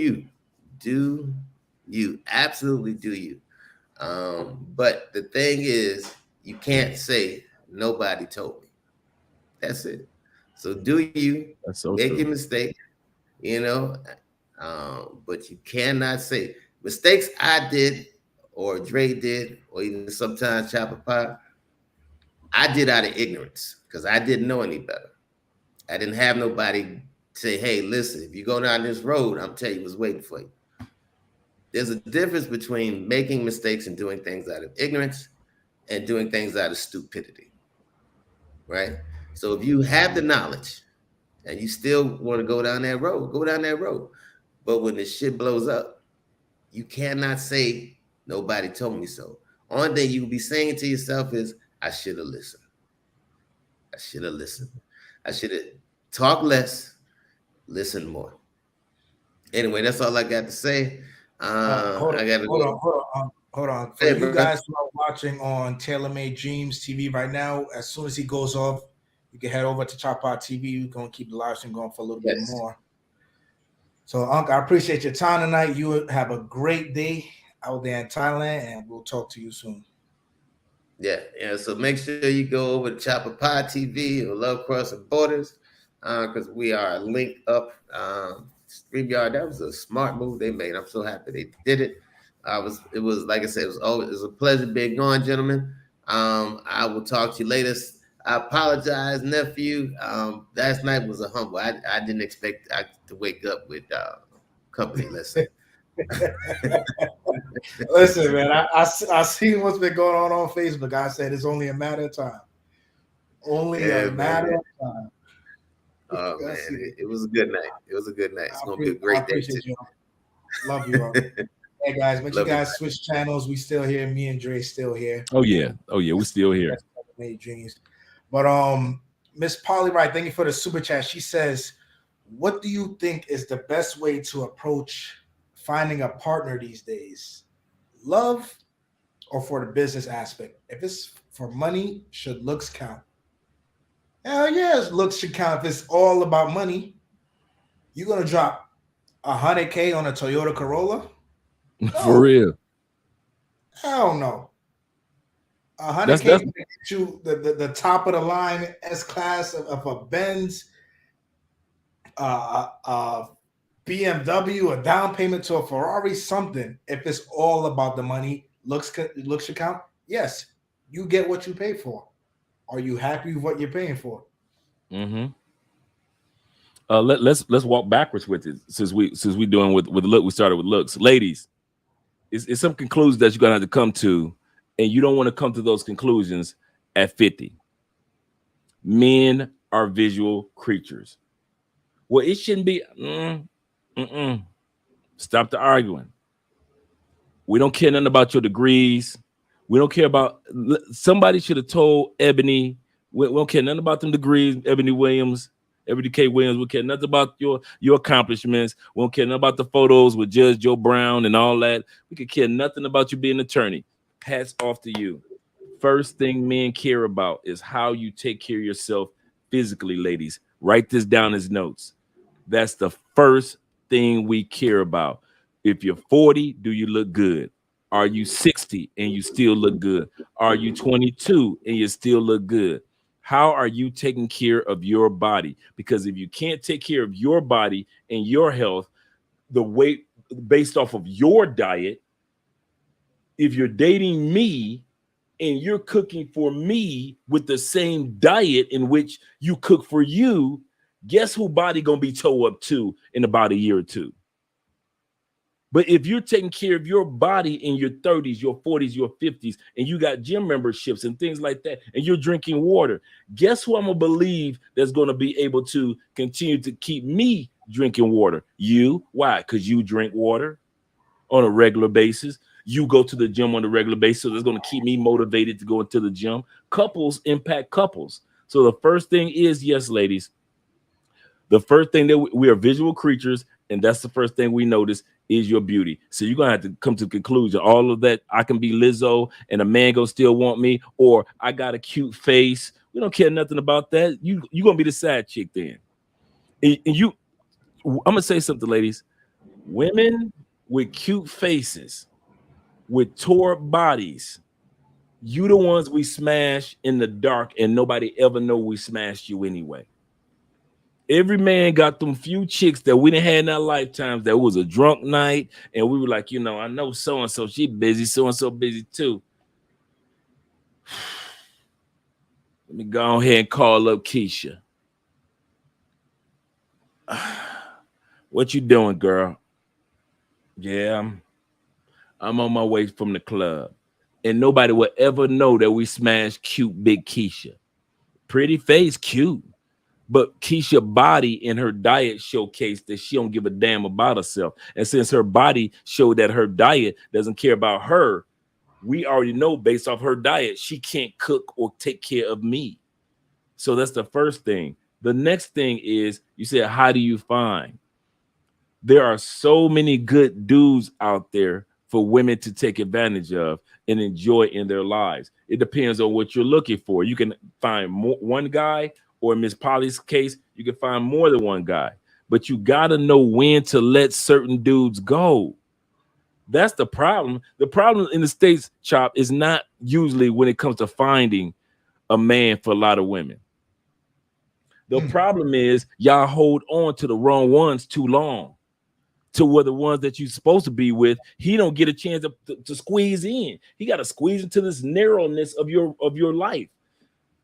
You absolutely do you. But the thing is, you can't say nobody told me. That's it. So do you. That's so Make true. a mistake, you know, but you cannot say mistakes I did or Dre did, or even sometimes Chopper Pie. I did out of ignorance because I didn't know any better. I didn't have nobody say, hey, listen, if you go down this road, I'm telling you what's waiting for you. There's a difference between making mistakes and doing things out of ignorance and doing things out of stupidity, right? So if you have the knowledge and you still want to go down that road, go down that road. But when the shit blows up, you cannot say nobody told me so. Only thing you can be saying to yourself is, I should have listened. I should have listened. I should have talked less, listened more. Anyway, that's all I got to say. Hold I got to on. For Hey, you bro. guys who are watching on Taylormade Dreams TV right now, as soon as he goes off, you can head over to Chopper TV. We're going to keep the live stream going for a little bit more. So, Unc, I appreciate your time tonight. You have a great day out there in Thailand, and we'll talk to you soon. Yeah. So make sure you go over to ChapapatV or Love Crossing Borders, because we are linked up. StreamYard, that was a smart move they made. I'm so happy they did it. It was like I said, it was a pleasure being gone, gentlemen. I will talk to you later. I apologize, nephew. Last night was a humble. I didn't expect to wake up with company. Let's say. Listen, man, I see what's been going on Facebook. I said it's only a matter of time. Only a matter of time. Oh man, it was a good night. It was a good night. It's gonna be a great day too. You. Love you all. Hey guys, make sure you guys switch channels. We still here. Me and Dre still here. Oh yeah, we're still here. Dreams. But Miss Polly Wright, thank you for the super chat. She says, what do you think is the best way to approach finding a partner these days? Love or for the business aspect? If it's for money, should looks count? Hell yes, looks should count. If it's all about money, you're gonna drop $100K on a Toyota Corolla? No. For real? Hell no. $100K to get you the top of the line S class of a Benz, BMW, a down payment to a Ferrari, something. If it's all about the money, looks should count. Yes, you get what you pay for. Are you happy with what you're paying for? Mm-hmm. Let's walk backwards with it since we doing with look. We started with looks, ladies. It's some conclusions that you're gonna have to come to, and you don't want to come to those conclusions at 50. Men are visual creatures. Well, it shouldn't be. Stop the arguing. We don't care nothing about your degrees. We don't care about. Somebody should have told Ebony. We don't care nothing about them degrees. Ebony K. Williams. We care nothing about your accomplishments. We don't care nothing about the photos with Judge Joe Brown and all that. We could care nothing about you being an attorney. Hats off to you. First thing men care about is how you take care of yourself physically, ladies. Write this down as notes. That's the first thing we care about. If you're 40, do you look good? Are you 60 and you still look good? Are you 22 and you still look good? How are you taking care of your body? Because if you can't take care of your body and your health, the weight based off of your diet, if you're dating me and you're cooking for me with the same diet in which you cook for you, guess who body gonna be toe up to in about a year or two? But if you're taking care of your body in your 30s, your 40s, your 50s, and you got gym memberships and things like that, and you're drinking water, guess who I'm gonna believe that's gonna be able to continue to keep me drinking water? You. Why? Because you drink water on a regular basis. You go to the gym on a regular basis, so that's going to keep me motivated to go into the gym. Couples impact couples. So the first thing is, yes, ladies, the first thing that we are visual creatures, and that's the first thing we notice is your beauty. So you're gonna have to come to the conclusion. All of that, I can be Lizzo and a man gonna still want me, or I got a cute face. We don't care nothing about that. You're gonna be the side chick then. And I'm gonna say something, ladies. Women with cute faces, with tore bodies, you the ones we smash in the dark, and nobody ever know we smashed you anyway. Every man got them few chicks that we didn't have in our lifetimes that was a drunk night, and we were like, I know so-and-so, she busy, so-and-so busy too. Let me go ahead and call up Keisha. What you doing, girl? Yeah, I'm on my way from the club. And nobody will ever know that we smashed cute big Keisha. Pretty face, cute. But Keisha's body and her diet showcased that she don't give a damn about herself. And since her body showed that her diet doesn't care about her, we already know based off her diet, she can't cook or take care of me. So that's the first thing. The next thing is, you said, how do you find? There are so many good dudes out there for women to take advantage of and enjoy in their lives. It depends on what you're looking for. You can find one guy, or in Miss Polly's case, you can find more than one guy. But you got to know when to let certain dudes go. That's the problem. The problem in the States, Chop, is not usually when it comes to finding a man for a lot of women. The problem is y'all hold on to the wrong ones too long, to where the ones that you're supposed to be with, he don't get a chance to squeeze in. He got to squeeze into this narrowness of your life.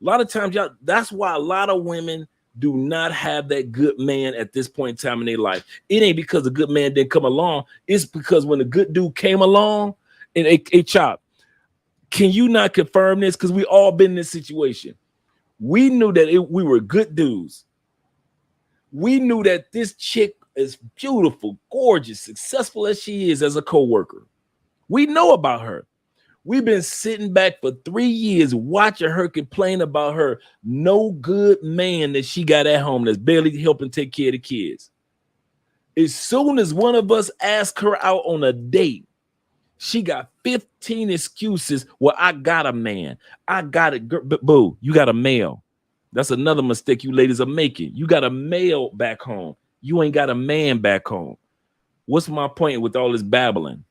A lot of times, y'all, that's why a lot of women do not have that good man at this point in time in their life. It ain't because the good man didn't come along. It's because when the good dude came along, and a Chop, can you not confirm this? Because we all been in this situation. We knew that we were good dudes. We knew that this chick is beautiful, gorgeous, successful as she is as a coworker. We know about her. We've been sitting back for 3 years watching her complain about her no good man that she got at home that's barely helping take care of the kids. As soon as one of us asked her out on a date, she got 15 excuses. Well, I got a man. I got it. Boo, you got a male. That's another mistake you ladies are making. You got a male back home. You ain't got a man back home. What's my point with all this babbling?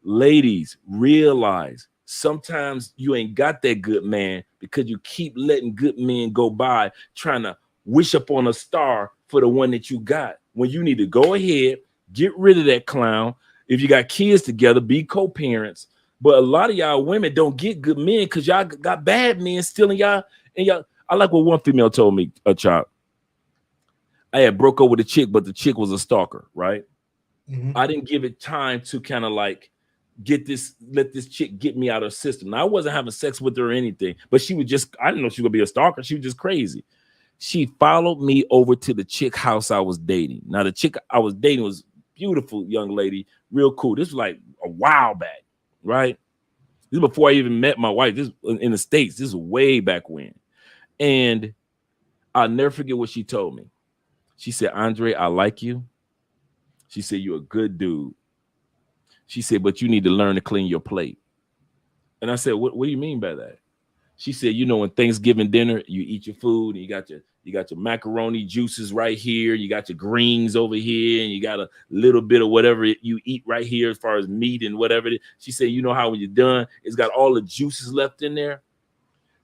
Ladies, realize sometimes you ain't got that good man because you keep letting good men go by, trying to wish upon a star for the one that you got. When you need to go ahead, get rid of that clown. If you got kids together, be co-parents. But a lot of y'all women don't get good men because y'all got bad men stealing y'all. And y'all, I like what one female told me, a child. I had broke up with a chick, but the chick was a stalker, right? Mm-hmm. I didn't give it time to kind of like let this chick get me out of her system. Now, I wasn't having sex with her or anything, but she was just, I didn't know she was gonna be a stalker. She was just crazy. She followed me over to the chick house I was dating. Now, the chick I was dating was beautiful young lady, real cool. This was like a while back, right? This is before I even met my wife. This in the States. This is way back when. And I'll never forget what she told me. She said, Andre, I like you. She said, you're a good dude. She said, but you need to learn to clean your plate. And I said, what do you mean by that? She said, you know, when Thanksgiving dinner, you eat your food and you got your macaroni juices right here. You got your greens over here, and you got a little bit of whatever you eat right here as far as meat and whatever it is. She said, you know how when you're done, it's got all the juices left in there.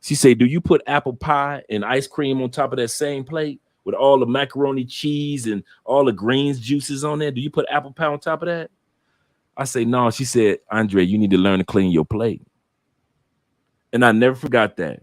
She said, do you put apple pie and ice cream on top of that same plate with all the macaroni cheese and all the greens juices on there? Do you put apple pie on top of that? I say, no. She said, Andre, you need to learn to clean your plate. And I never forgot that.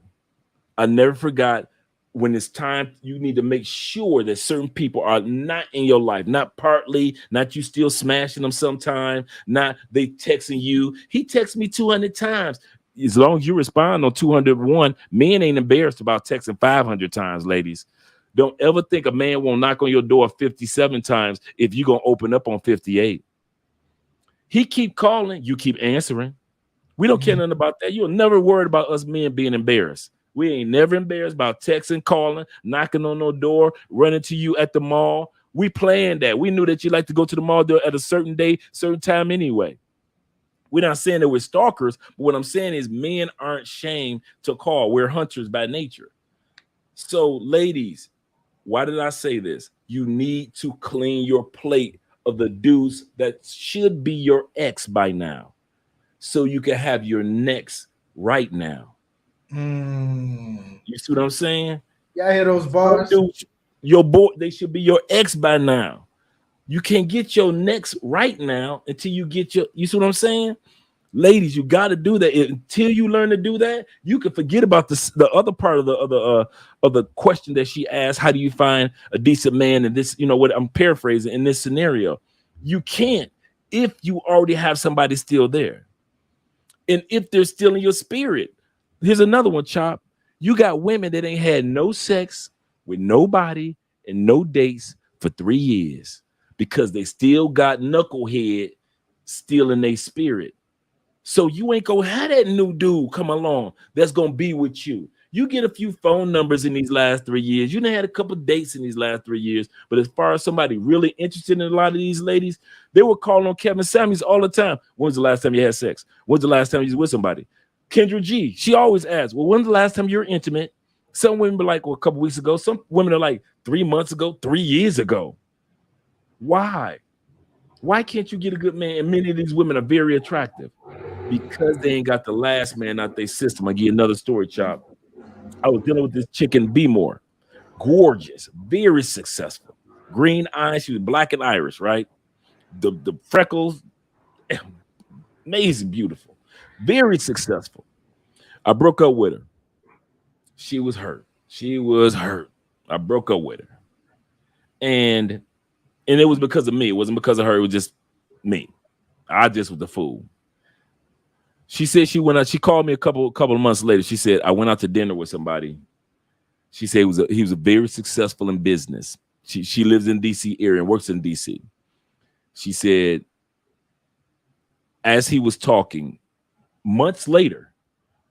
I never forgot when it's time, you need to make sure that certain people are not in your life, not partly, not you still smashing them sometime, not they texting you. He texts me 200 times. As long as you respond on 201, men ain't embarrassed about texting 500 times, ladies. Don't ever think a man won't knock on your door 57 times if you're going to open up on 58. He keep calling, you keep answering. We don't care nothing about that. You'll never worry about us men being embarrassed. We ain't never embarrassed about texting, calling, knocking on no door, running to you at the mall. We planned that. We knew that you like to go to the mall at a certain day, certain time anyway. We're not saying that we're stalkers, but what I'm saying is men aren't shamed to call. We're hunters by nature. So, ladies, why did I say this? You need to clean your plate of the dudes that should be your ex by now, so you can have your next right now. You see what I'm saying? Yeah, I hear those bars. Dudes, your boy, they should be your ex by now. You can't get your next right now until you get your. You see what I'm saying? Ladies, you got to do that. Until you learn to do that, you can forget about the other part of the question that she asked. How do you find a decent man in this? You know what I'm paraphrasing in this scenario. You can't if you already have somebody still there, and if they're still in your spirit. Here's another one, Chop. You got women that ain't had no sex with nobody and no dates for 3 years because they still got knucklehead still in their spirit. So you ain't gonna have that new dude come along that's gonna be with you. You get a few phone numbers in these last 3 years. You done had a couple dates in these last 3 years. But as far as somebody really interested in a lot of these ladies, they were calling on Kevin Samuels all the time. When's the last time you had sex? When's the last time you was with somebody? Kendra G, she always asks, well, when's the last time you were intimate? Some women be like, well, a couple weeks ago. Some women are like 3 months ago, 3 years ago. Why? Why can't you get a good man? And many of these women are very attractive because they ain't got the last man out their system. I'll give you another story, Chop. I was dealing with this chick in B-More. Gorgeous, very successful. Green eyes. She was black and Irish, right? The freckles, amazing, beautiful. Very successful. I broke up with her. She was hurt. I broke up with her. And it was because of me. It wasn't because of her. It was just me. I just was the fool. She said she went out. She called me a couple of months later. She said, I went out to dinner with somebody. She said he was very successful in business. She lives in D.C. area and works in D.C. She said, as he was talking, months later,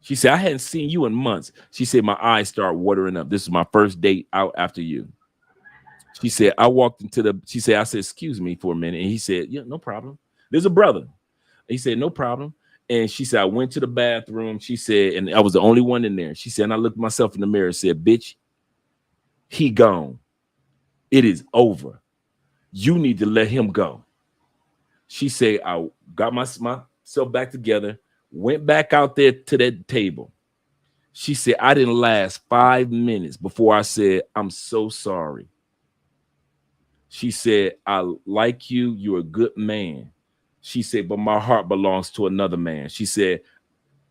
she said, I hadn't seen you in months. She said, my eyes start watering up. This is my first date out after you. She said, I said, excuse me for a minute. And he said, yeah, no problem. There's a brother. He said, no problem. And she said, I went to the bathroom. She said, and I was the only one in there. She said, and I looked myself in the mirror and said, bitch, he gone. It is over. You need to let him go. She said, I got myself back together, went back out there to that table. She said, I didn't last 5 minutes before I said, I'm so sorry. She said, I like you. You're a good man. She said, but my heart belongs to another man. She said,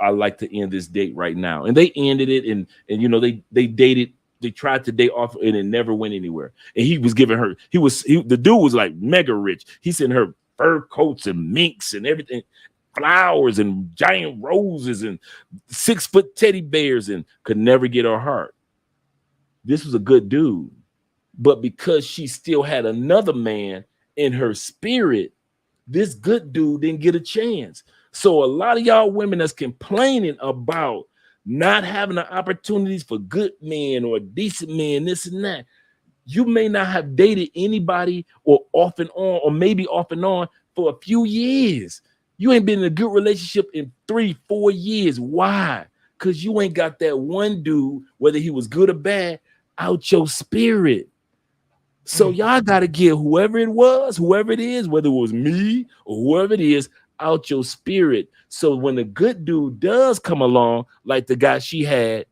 I like to end this date right now. And they ended it. And you know, they dated. They tried to date off and it never went anywhere. And he was giving her, the dude was like mega rich. He sent her fur coats and minks and everything, flowers and giant roses and 6-foot teddy bears, and could never get her heart. This was a good dude. But because she still had another man in her spirit, this good dude didn't get a chance. So a lot of y'all women that's complaining about not having the opportunities for good men or decent men, this and that, you may not have dated anybody or off and on, or maybe off and on for a few years. You ain't been in a good relationship in 3-4 years. Why? Because you ain't got that one dude, whether he was good or bad, out your spirit. So y'all got to get whoever it is, whether it was me or whoever it is, out your spirit. So when a good dude does come along, like the guy she had,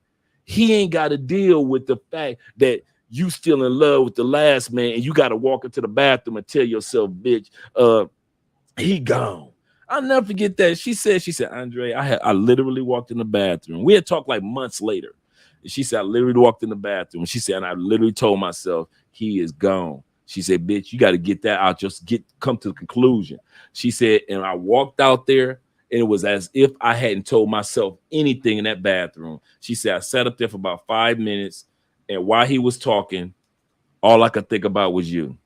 he ain't got to deal with the fact that you still in love with the last man and you got to walk into the bathroom and tell yourself, bitch, he gone. I'll never forget that. She said, Andre, I literally walked in the bathroom. We had talked like months later. She said, I literally walked in the bathroom. She said, and I literally told myself, he is gone. She said, bitch, you got to get that out. Just come to the conclusion. She said, and I walked out there, and it was as if I hadn't told myself anything in that bathroom. She said, I sat up there for about 5 minutes, and while he was talking, all I could think about was you.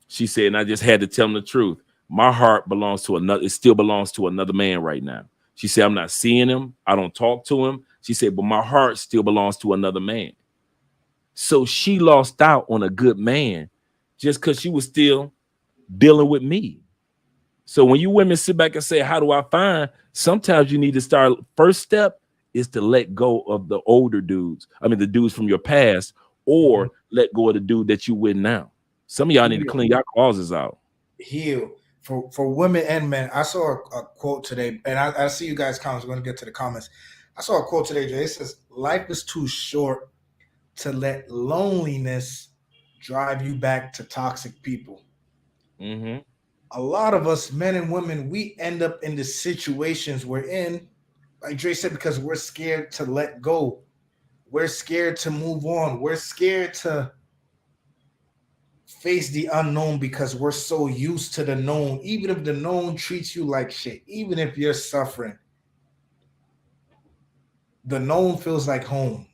She said, and I just had to tell him the truth. My heart belongs to another. It still belongs to another man right now. She said, I'm not seeing him. I don't talk to him. She said, but my heart still belongs to another man. So she lost out on a good man just because she was still dealing with me. So when you women sit back and say, how do I find? Sometimes you need to start. First step is to let go of the older dudes. I mean, the dudes from your past, or let go of the dude that you with now. Some of y'all need to clean your closets out. Heal. For women and men, I saw a quote today, and I see you guys' comments. We're going to get to the comments. I saw a quote today, Jay. It says, life is too short to let loneliness drive you back to toxic people. Mm-hmm. A lot of us, men and women, we end up in the situations we're in, like Dre said, because we're scared to let go. We're scared to move on. We're scared to face the unknown because we're so used to the known. Even if the known treats you like shit, even if you're suffering, the known feels like home,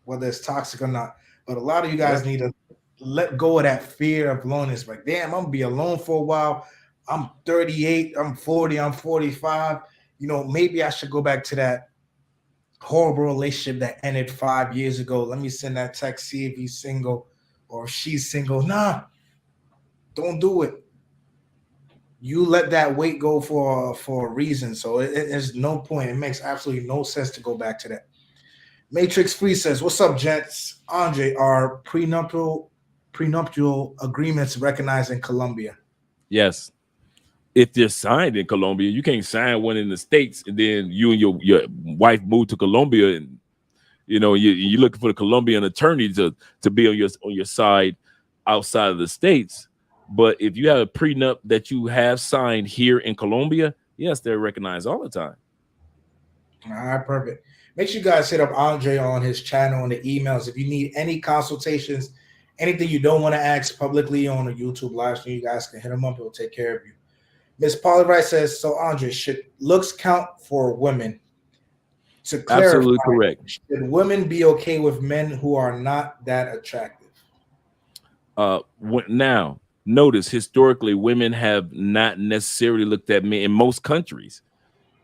whether it's toxic or not. But a lot of you guys need to let go of that fear of loneliness. Like, damn, I'm gonna be alone for a while. I'm 38, I'm 40, I'm 45. You know, maybe I should go back to that horrible relationship that ended 5 years ago. Let me send that text, see if he's single or if she's single. Nah, don't do it. You let that weight go for a reason. So there's no point. It makes absolutely no sense to go back to that. Matrix Free says, "What's up, gents? Andre, are prenuptial agreements recognized in Colombia?" Yes. If they're signed in Colombia, you can't sign one in the States and then you and your wife move to Colombia, and you know you're looking for the Colombian attorney to be on your side outside of the States. But if you have a prenup that you have signed here in Colombia, yes, they're recognized all the time. All right, perfect. Make sure you guys hit up Andre on his channel and the emails. If you need any consultations, anything you don't want to ask publicly on a YouTube live stream, you guys can hit him up. He'll take care of you. Miss Polly Wright says, so Andre, should looks count for women? To clarify, absolutely correct. Should women be okay with men who are not that attractive? Now, notice historically, women have not necessarily looked at men in most countries.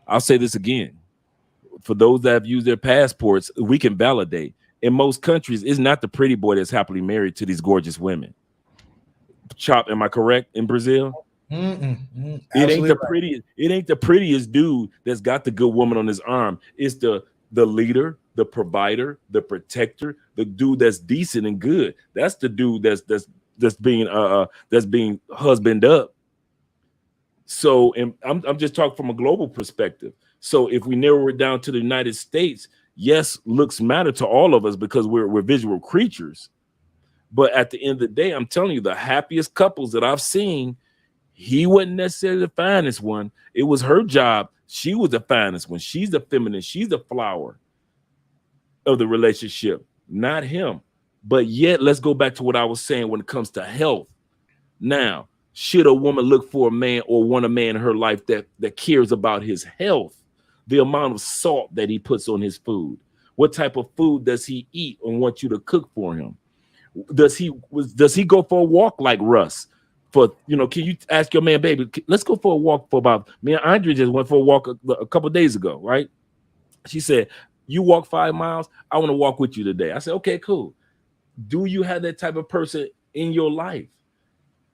I'll say this again. For those that have used their passports, we can validate. In most countries, it's not the pretty boy that's happily married to these gorgeous women. Chop, am I correct? In Brazil? It ain't the prettiest. It ain't the prettiest dude that's got the good woman on his arm. It's the leader, the provider, the protector, the dude that's decent and good. That's the dude that's being husbanded up. So, and I'm just talking from a global perspective. So, if we narrow it down to the United States, yes, looks matter to all of us because we're visual creatures. But at the end of the day, I'm telling you, the happiest couples that I've seen, he wasn't necessarily the finest one. It was her job. She was the finest one. She's the feminine. She's the flower of the relationship, not him. But yet, let's go back to what I was saying when it comes to health. Now, should a woman look for a man or want a man in her life that cares about his health? The amount of salt that he puts on his food. What type of food does he eat and want you to cook for him? Does he go for a walk like Russ? Can you ask your man, baby, let's go for a walk for about, me and Andre just went for a walk a couple of days ago, right? She said, you walk 5 miles, I want to walk with you today. I said, okay, cool. Do you have that type of person in your life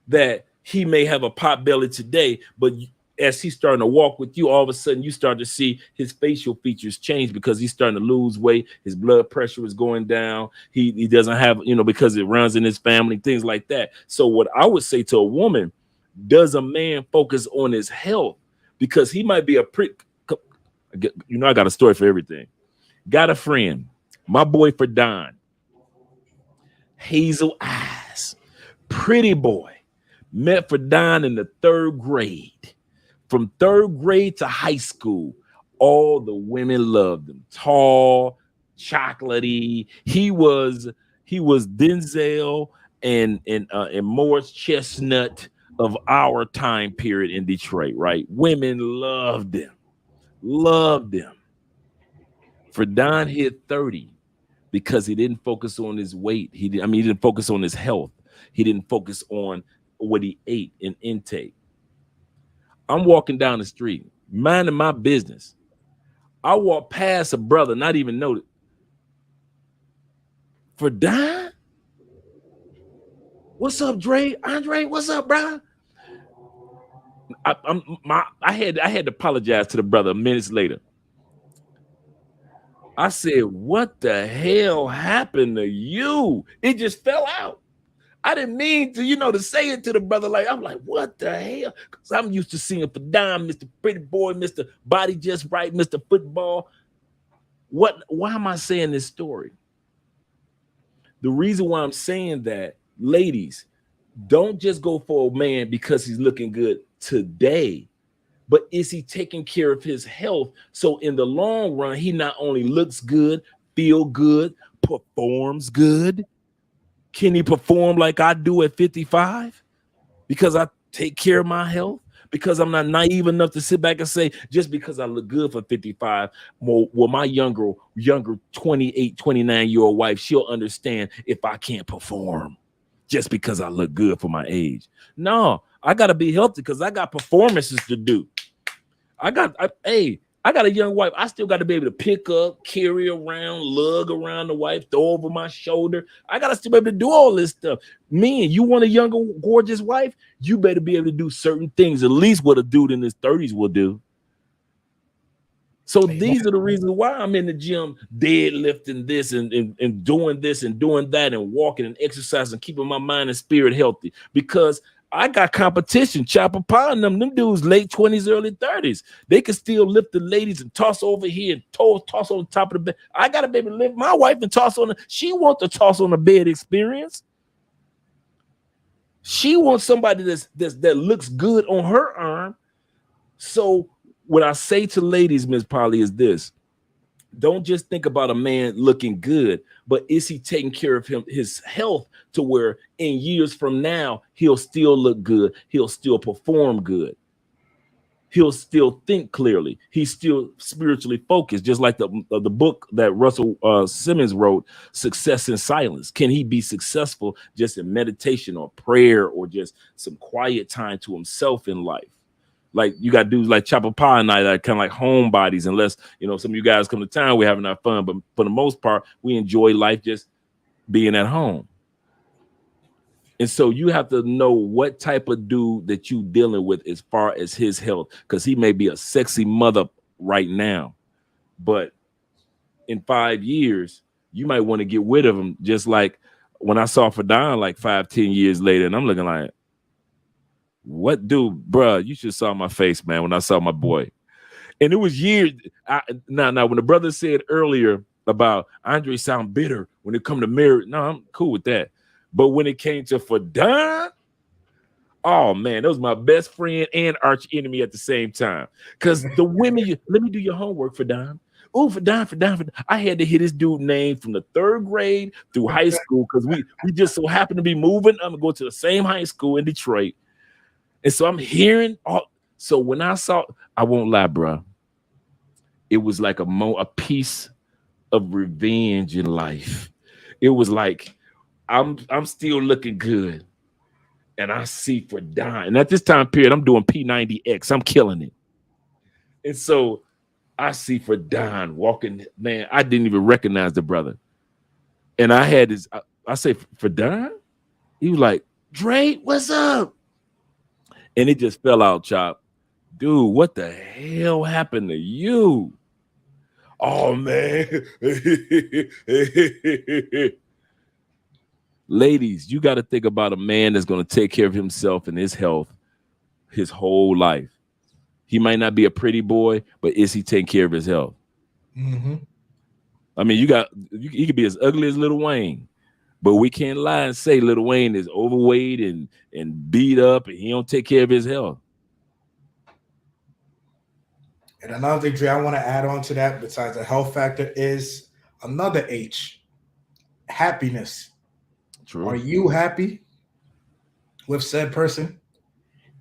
that he may have a pot belly today, but as he's starting to walk with you, all of a sudden you start to see his facial features change because he's starting to lose weight. His blood pressure is going down. He doesn't have, because it runs in his family, things like that. So what I would say to a woman, does a man focus on his health? Because he might be I got a story for everything. Got a friend, my boy for Don, hazel eyes, pretty boy, met for Don in the 3rd grade. From 3rd grade to high school, all the women loved him. Tall, chocolatey. He was Denzel and Morris Chestnut of our time period in Detroit, right? Women loved him. Loved him. For Don hit 30 because he didn't focus on his weight. He didn't focus on his health. He didn't focus on what he ate and intake. I'm walking down the street, minding my business. I walk past a brother, not even know it. For Don? What's up, Dre? Andre, what's up, bro? I had to apologize to the brother minutes later. I said, "What the hell happened to you?" It just fell out. I didn't mean to, to say it to the brother. Like, I'm like, what the hell? Because I'm used to seeing for Dime, Mr. Pretty Boy, Mr. Body Just Right, Mr. Football. Why am I saying this story? The reason why I'm saying that, ladies, don't just go for a man because he's looking good today, but is he taking care of his health? So in the long run, he not only looks good, feel good, performs good. Can he perform like I do at 55? Because I take care of my health? Because I'm not naive enough to sit back and say, just because I look good for 55, well, my younger 28, 29-year-old wife, she'll understand if I can't perform just because I look good for my age. No, I got to be healthy because I got performances to do. I got a young wife. I still got to be able to pick up, carry around, lug around the wife, throw over my shoulder. I got to still be able to do all this stuff. Me and you want a younger, gorgeous wife, you better be able to do certain things, at least what a dude in his 30s will do. So these are the reasons why I'm in the gym, deadlifting this and doing this and doing that and walking and exercising, keeping my mind and spirit healthy, because I got competition. Chopper Pine, them dudes, late 20s, early 30s. They can still lift the ladies and toss over here and toss on top of the bed. I got to be able to lift my wife and toss on. She wants the toss on the bed experience. She wants somebody that looks good on her arm. So what I say to ladies, Ms. Polly, is this. Don't just think about a man looking good, but is he taking care of his health to where in years from now, he'll still look good. He'll still perform good. He'll still think clearly. He's still spiritually focused, just like the book that Russell Simmons wrote, Success in Silence. Can he be successful just in meditation or prayer or just some quiet time to himself in life? Like you got dudes like Chopper Pie and I that are kind of like homebodies, unless, some of you guys come to town, we're having our fun. But for the most part, we enjoy life just being at home. And so you have to know what type of dude that you dealing with as far as his health, because he may be a sexy mother right now, but in 5 years, you might want to get rid of him. Just like when I saw Fadon like 5-10 years later, and I'm looking like, what dude, bruh, you should saw my face, man, when I saw my boy. And it was years. Now, when the brother said earlier about Andre sound bitter when it come to marriage, no, I'm cool with that. But when it came to Fadon, oh, man, that was my best friend and arch enemy at the same time. Because the women, let me do your homework, Fadon. Oh, Fadon. I had to hit his dude name from the 3rd grade through high school because we just so happened to be moving. I'm going to go to the same high school in Detroit. And so I'm hearing so when I saw, I won't lie, bro, it was like a piece of revenge in life. It was like I'm still looking good, and I see Fadon. And at this time period, I'm doing P90X. I'm killing it. And so I see Fadon walking. Man, I didn't even recognize the brother. And I had this. I say, Fadon? He was like, Dre, what's up? And it just fell out, Chop. Dude, what the hell happened to you? Oh, man. Ladies, you got to think about a man that's going to take care of himself and his health his whole life. He might not be a pretty boy, but is he taking care of his health? Mm-hmm. I mean, you could be as ugly as Lil Wayne, but we can't lie and say Lil Wayne is overweight and beat up and he don't take care of his health. And another thing, Dre, I want to add on to that, besides the health factor, is another H, happiness. True. Are you happy with said person?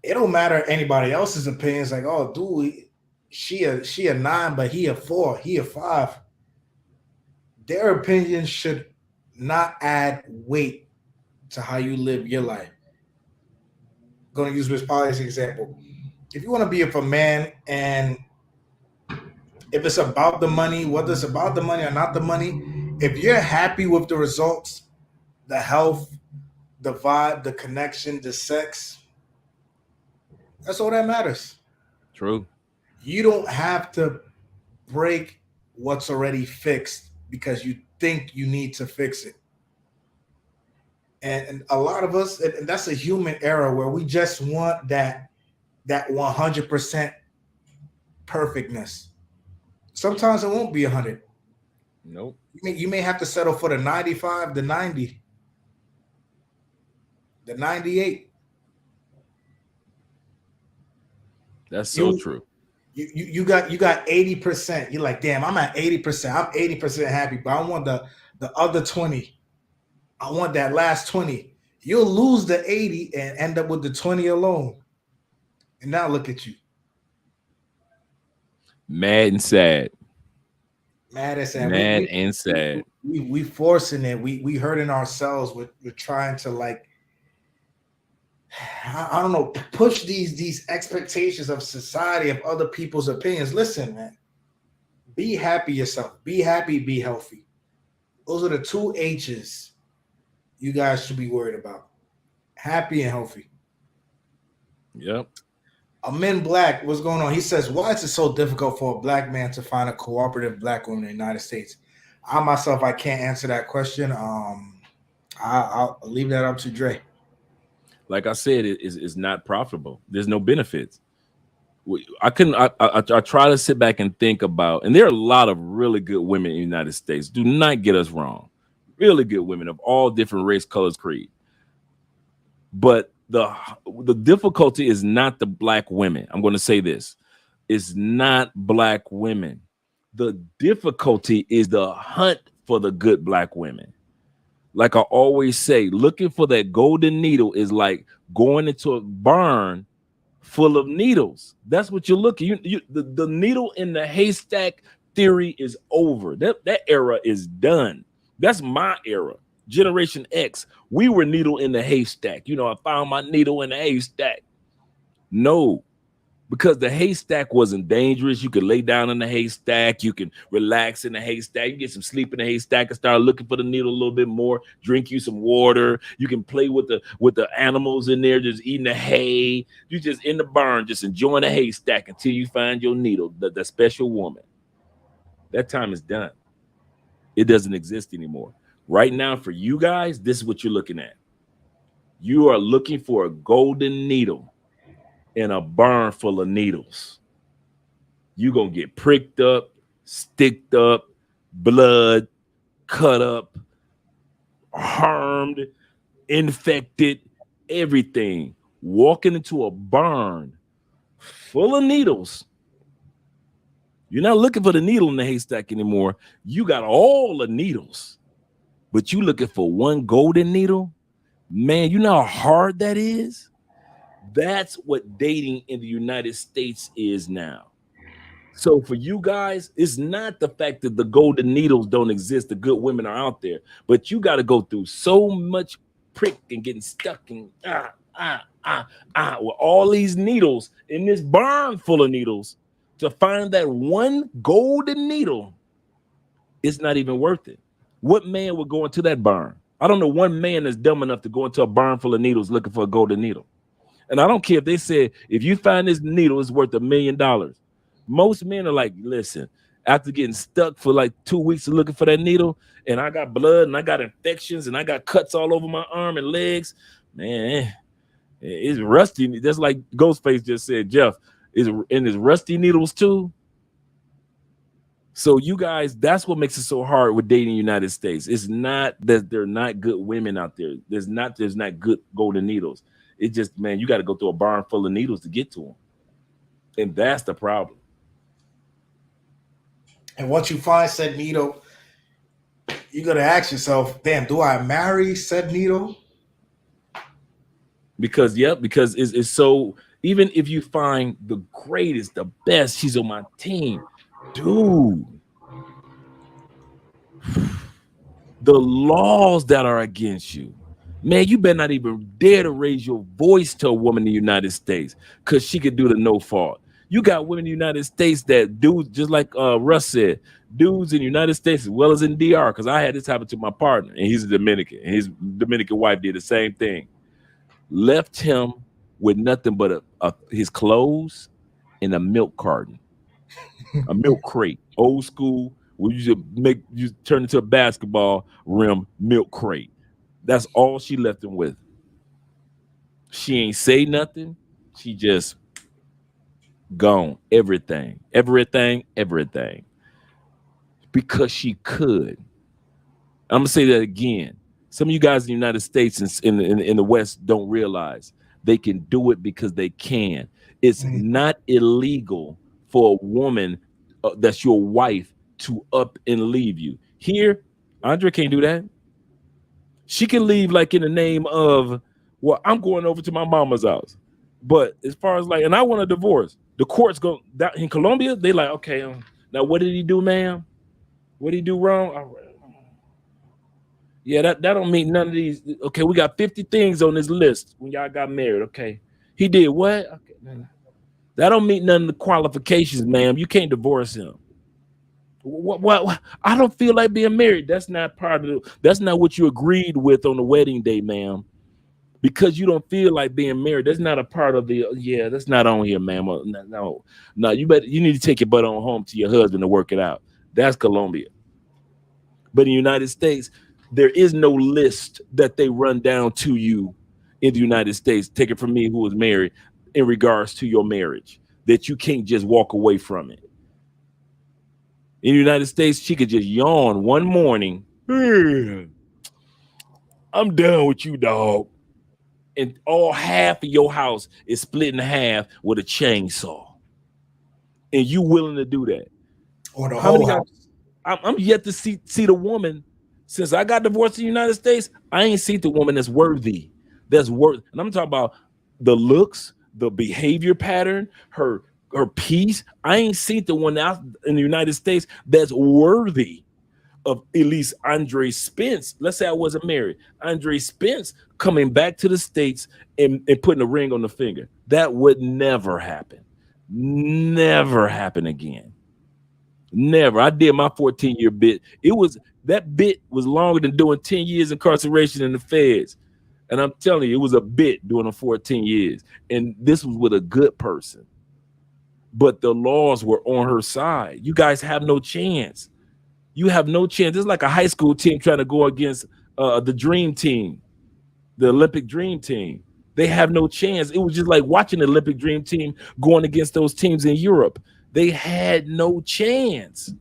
It don't matter anybody else's opinions. Like, oh, dude, she a 9, but he a 4, he a 5. Their opinions should not add weight to how you live your life. I'm going to use Miss Polly as an example. If you want to be a man, and if it's about the money, whether it's about the money or not the money, if you're happy with the results, the health, the vibe, the connection, the sex. That's all that matters. True. You don't have to break what's already fixed because you think you need to fix it. And a lot of us, and that's a human error where we just want that 100% perfectness. Sometimes it won't be 100. Nope. You may have to settle for the 95, the 90, the 98. That's so true. You got 80%. You're like, damn, I'm at 80%. I'm 80% happy, but I want the other 20. I want that last 20. You'll lose the 80 and end up with the 20 alone. And now look at you. Mad and sad. Mad and sad. Mad and sad. We forcing it. We hurting ourselves. We're trying to, like, I don't know, push these expectations of society, of other people's opinions. Listen, man, be happy yourself. Be happy, be healthy. Those are the two H's you guys should be worried about. Happy and healthy. Yep. Amin Black, what's going on? He says, why is it so difficult for a black man to find a cooperative black woman in the United States? I can't answer that question. I'll leave that up to Dre. Like I said, it's not profitable. There's no benefits. I try to sit back and think about, and there are a lot of really good women in the United States. Do not get us wrong. Really good women of all different race, colors, creed. But the difficulty is not the black women. I'm going to say this. It's not black women. The difficulty is the hunt for the good black women. Like I always say, looking for that golden needle is like going into a barn full of needles. That's what you're looking. The needle in the haystack theory is over. That era is done. That's my era. Generation X. We were needle in the haystack. I found my needle in the haystack. No. Because the haystack wasn't dangerous. You could lay down in the haystack. You can relax in the haystack. You get some sleep in the haystack and start looking for the needle a little bit more. Drink you some water. You can play with the animals in there, just eating the hay. You just in the barn, just enjoying the haystack until you find your needle, the special woman. That time is done. It doesn't exist anymore. Right now, for you guys, this is what you're looking at. You are looking for a golden needle in a barn full of needles. You're going to get pricked up, sticked up, blood, cut up, harmed, infected, everything. Walking into a barn full of needles. You're not looking for the needle in the haystack anymore. You got all the needles, but you looking for one golden needle? Man, you know how hard that is? That's what dating in the United States is now. So for you guys, it's not the fact that the golden needles don't exist. The good women are out there, but you got to go through so much prick and getting stuck in with all these needles in this barn full of needles to find that one golden needle. It's not even worth it. What man would go into that barn? I don't know one man that's dumb enough to go into a barn full of needles looking for a golden needle. And I don't care if they said, if you find this needle, it's worth $1 million. Most men are like, listen, after getting stuck for like 2 weeks looking for that needle, and I got blood and I got infections and I got cuts all over my arm and legs, man, it's rusty. Just like Ghostface just said, Jeff, and there's rusty needles too. So you guys, that's what makes it so hard with dating in the United States. It's not that there are not good women out there. There's not good golden needles. It just, man, you got to go through a barn full of needles to get to them. And that's the problem. And once you find said needle, you got to ask yourself, damn, do I marry said needle? Because it's so, even if you find the greatest, the best, she's on my team, dude, the laws that are against you, man, you better not even dare to raise your voice to a woman in the United States because she could do the no fault. You got women in the United States that dudes, just like Russ said, dudes in the United States as well as in DR, because I had this happen to my partner, and he's a Dominican, and his Dominican wife did the same thing. Left him with nothing but his clothes and a milk carton, a milk crate, old school. Where you turn into a basketball rim milk crate. That's all she left him with. She ain't say nothing. She just gone. Everything. Because she could. I'm gonna say that again. Some of you guys in the United States and in the West don't realize they can do it because they can. It's not illegal for a woman that's your wife to up and leave you. Here, Andre can't do that. She can leave like in the name of, well, I'm going over to my mama's house. But as far as like, and I want a divorce, the courts go that in Colombia, they like, okay, now what did he do, ma'am? What did he do wrong? Yeah, that don't mean none of these. Okay, we got 50 things on this list when y'all got married. Okay, he did what? Okay, that don't mean none of the qualifications, ma'am. You can't divorce him. What? I don't feel like being married. That's not part of that's not what you agreed with on the wedding day, ma'am. Because you don't feel like being married. That's not a part of the that's not on here, ma'am. No. You need to take your butt on home to your husband to work it out. That's Colombia. But in the United States, there is no list that they run down to you in the United States. Take it from me, who was married, in regards to your marriage, that you can't just walk away from it. In the United States, she could just yawn one morning. I'm done with you, dog. And all half of your house is split in half with a chainsaw. And you willing to do that? Or the whole house. I'm yet to see the woman. Since I got divorced in the United States, I ain't seen the woman that's worthy. And I'm talking about the looks, the behavior pattern, her peace. I ain't seen the one out in the United States that's worthy of at least Andre Spence. Let's say I wasn't married. Andre Spence coming back to the States and putting a ring on the finger. That would never happen. Never happen again. Never. I did my 14-year bit. That bit was longer than doing 10 years incarceration in the feds. And I'm telling you, it was a bit doing the 14 years. And this was with a good person. But the laws were on her side. You guys have no chance. You have no chance. It's like a high school team trying to go against the dream team, the Olympic dream team. They have no chance. It was just like watching the Olympic dream team going against those teams in Europe. They had no chance.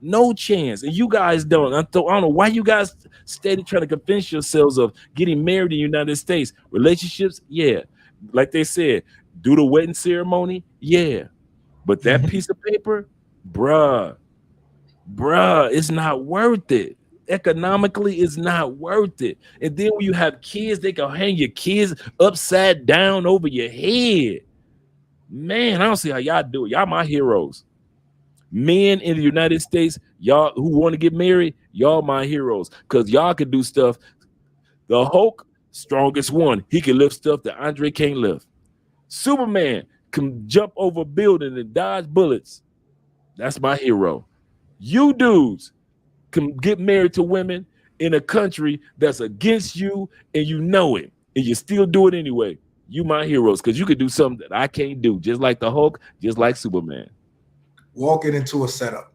No chance. And you guys don't. I don't know why you guys steady trying to convince yourselves of getting married in the United States. Relationships, yeah. Like they said, do the wedding ceremony, yeah. But that piece of paper, bruh, it's not worth it. Economically, it's not worth it. And then when you have kids, they can hang your kids upside down over your head. Man, I don't see how y'all do it. Y'all my heroes. Men in the United States, y'all who want to get married, y'all my heroes. Because y'all can do stuff. The Hulk, strongest one. He can lift stuff that Andre can't lift. Superman can jump over a building and dodge bullets. That's my hero. You dudes can get married to women in a country that's against you and you know it. And you still do it anyway. You my heroes, because you could do something that I can't do, just like the Hulk, just like Superman. Walking into a setup.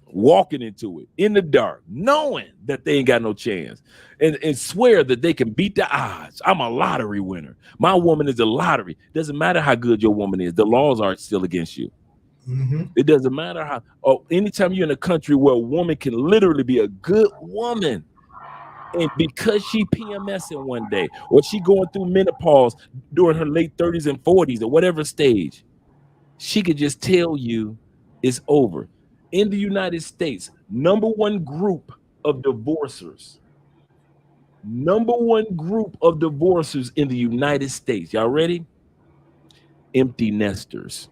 Walking into it in the dark, knowing that they ain't got no chance, and swear that they can beat the odds. I'm a lottery winner. My woman is a lottery. Doesn't matter how good your woman is. The laws are still against you. It doesn't matter how. Anytime you're in a country where a woman can literally be a good woman, and because she PMSing one day, or she going through menopause during her late 30s and 40s or whatever stage, she could just tell you it's over. In the United States, number one group of divorcers in the United States. Y'all ready? Empty nesters.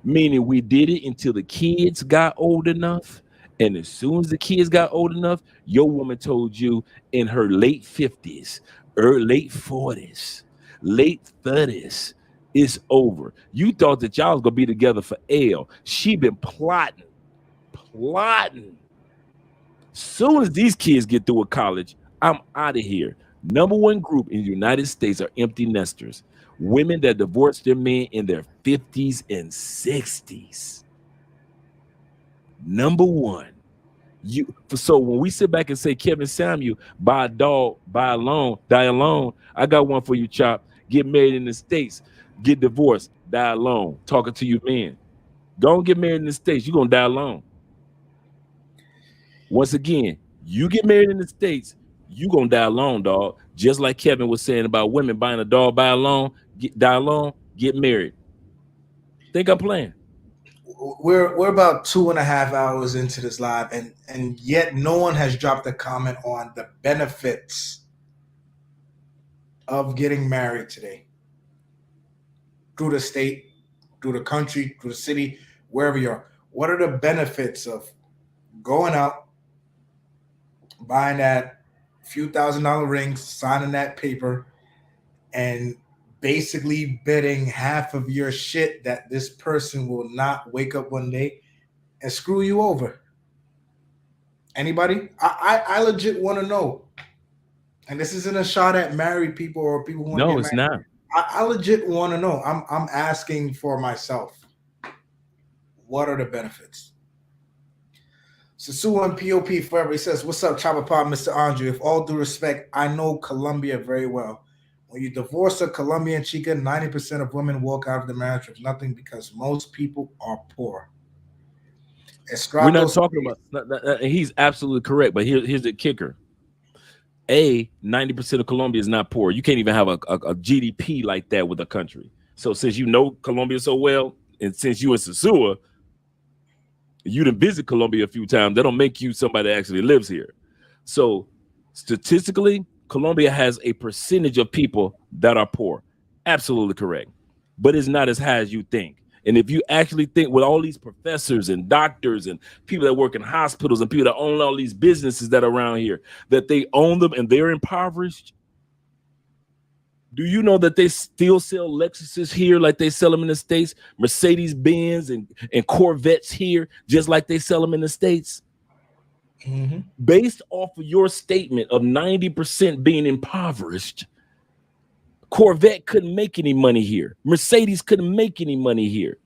Meaning we did it until the kids got old enough. And as soon as the kids got old enough, your woman told you in her late 50s, or late 40s, late 30s, It's over. You thought that y'all was gonna be together for L. She been plotting. Soon as these kids get through with college, I'm out of here. Number one group in the United States are empty nesters, women that divorced their men in their 50s and 60s. Number one. So when we sit back and say, Kevin Samuel, buy a dog, buy a loan, die alone, I got one for you, Chop. Get married in the States, get divorced, die alone. Talking to you men. Don't get married in the States, you're gonna die alone. Once again, you get married in the States, you gonna die alone, dog. Just like Kevin was saying about women buying a dog, buy a loan, die alone, get married. Think I'm playing. We're about 2.5 hours into this live, and yet no one has dropped a comment on the benefits of getting married today. Through the state, through the country, through the city, wherever you are. What are the benefits of going out, buying that few $1,000 ring, signing that paper, and basically betting half of your shit that this person will not wake up one day and screw you over? Anybody? I legit want to know. And this isn't a shot at married people or people who want to get married. It's not. I legit want to know. I'm asking for myself. What are the benefits? Sasu and POP forever. He says, "What's up, Chopper Pop, Mr. Andre? With all due respect, I know Colombia very well. When you divorce a Colombian chica, 90% of women walk out of the marriage with nothing because most people are poor." We're not talking about. He's absolutely correct, but here's the kicker. 90% of Colombia is not poor. You can't even have a GDP like that with a country. So since you know Colombia so well, and since you in Sosua, you done visit Colombia a few times, that don't make you somebody that actually lives here. So statistically, Colombia has a percentage of people that are poor. Absolutely correct. But it's not as high as you think. And if you actually think with all these professors and doctors and people that work in hospitals and people that own all these businesses that are around here, that they own them and they're impoverished, do you know that they still sell Lexuses here like they sell them in the States? Mercedes-Benz and Corvettes here, just like they sell them in the States? Mm-hmm. Based off of your statement of 90% being impoverished, Corvette couldn't make any money here. Mercedes couldn't make any money here.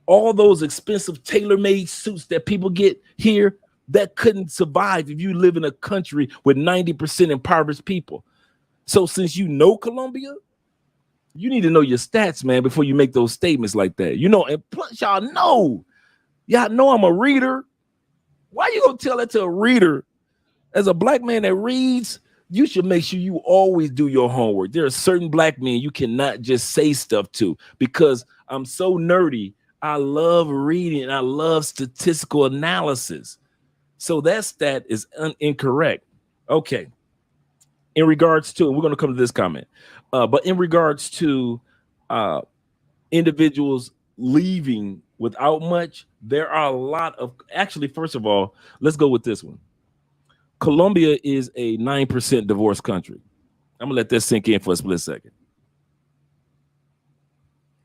All those expensive tailor-made suits that people get here, that couldn't survive if you live in a country with 90% impoverished people. So since you know Colombia, you need to know your stats, man, before you make those statements like that. You know, and plus y'all know I'm a reader. Why you gonna tell that to a reader? As a black man that reads, you should make sure you always do your homework. There are certain black men you cannot just say stuff to, because I'm so nerdy. I love reading. I love statistical analysis. So that stat is incorrect. Okay. In regards to, and we're going to come to this comment, but in regards to individuals leaving without much, there are a lot of, actually, first of all, let's go with this one. Colombia is a 9% divorce country. I'm gonna let that sink in for a split second.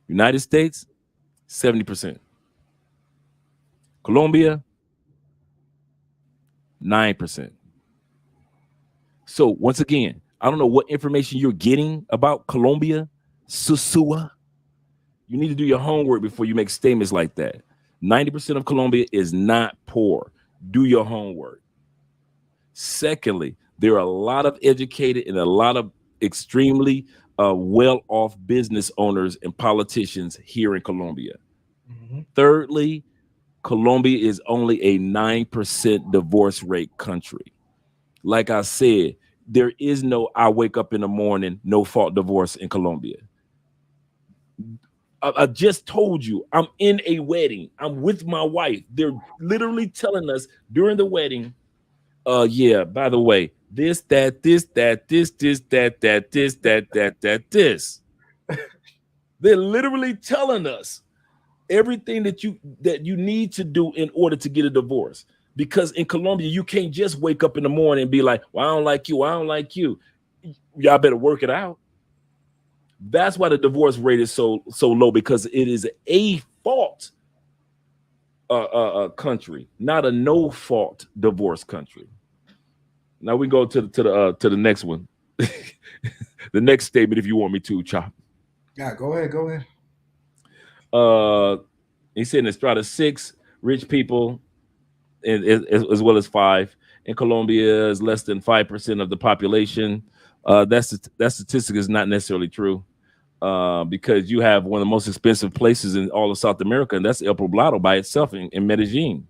United States, 70%. Colombia, 9%. So once again, I don't know what information you're getting about Colombia, Sosua. You need to do your homework before you make statements like that. 90% of Colombia is not poor. Do your homework. Secondly, there are a lot of educated and a lot of extremely well-off business owners and politicians here in Colombia. Mm-hmm. Thirdly, Colombia is only a 9% divorce rate country. Like I said, there is no I wake up in the morning, no fault divorce in Colombia. I just told you, I'm in a wedding. I'm with my wife. They're literally telling us during the wedding, yeah, by the way, this. They're literally telling us everything that you need to do in order to get a divorce. Because in Colombia, you can't just wake up in the morning and be like, well, I don't like you. I don't like you. Y'all better work it out. That's why the divorce rate is so low, because it is a fault country, not a no fault divorce country. Now we go to the next one. The next statement, if you want me to, Chop. Yeah, go ahead. He said in Strata 6, rich people, as well as 5. In Colombia is less than 5% of the population. That statistic is not necessarily true, because you have one of the most expensive places in all of South America, and that's El Poblado by itself in Medellin.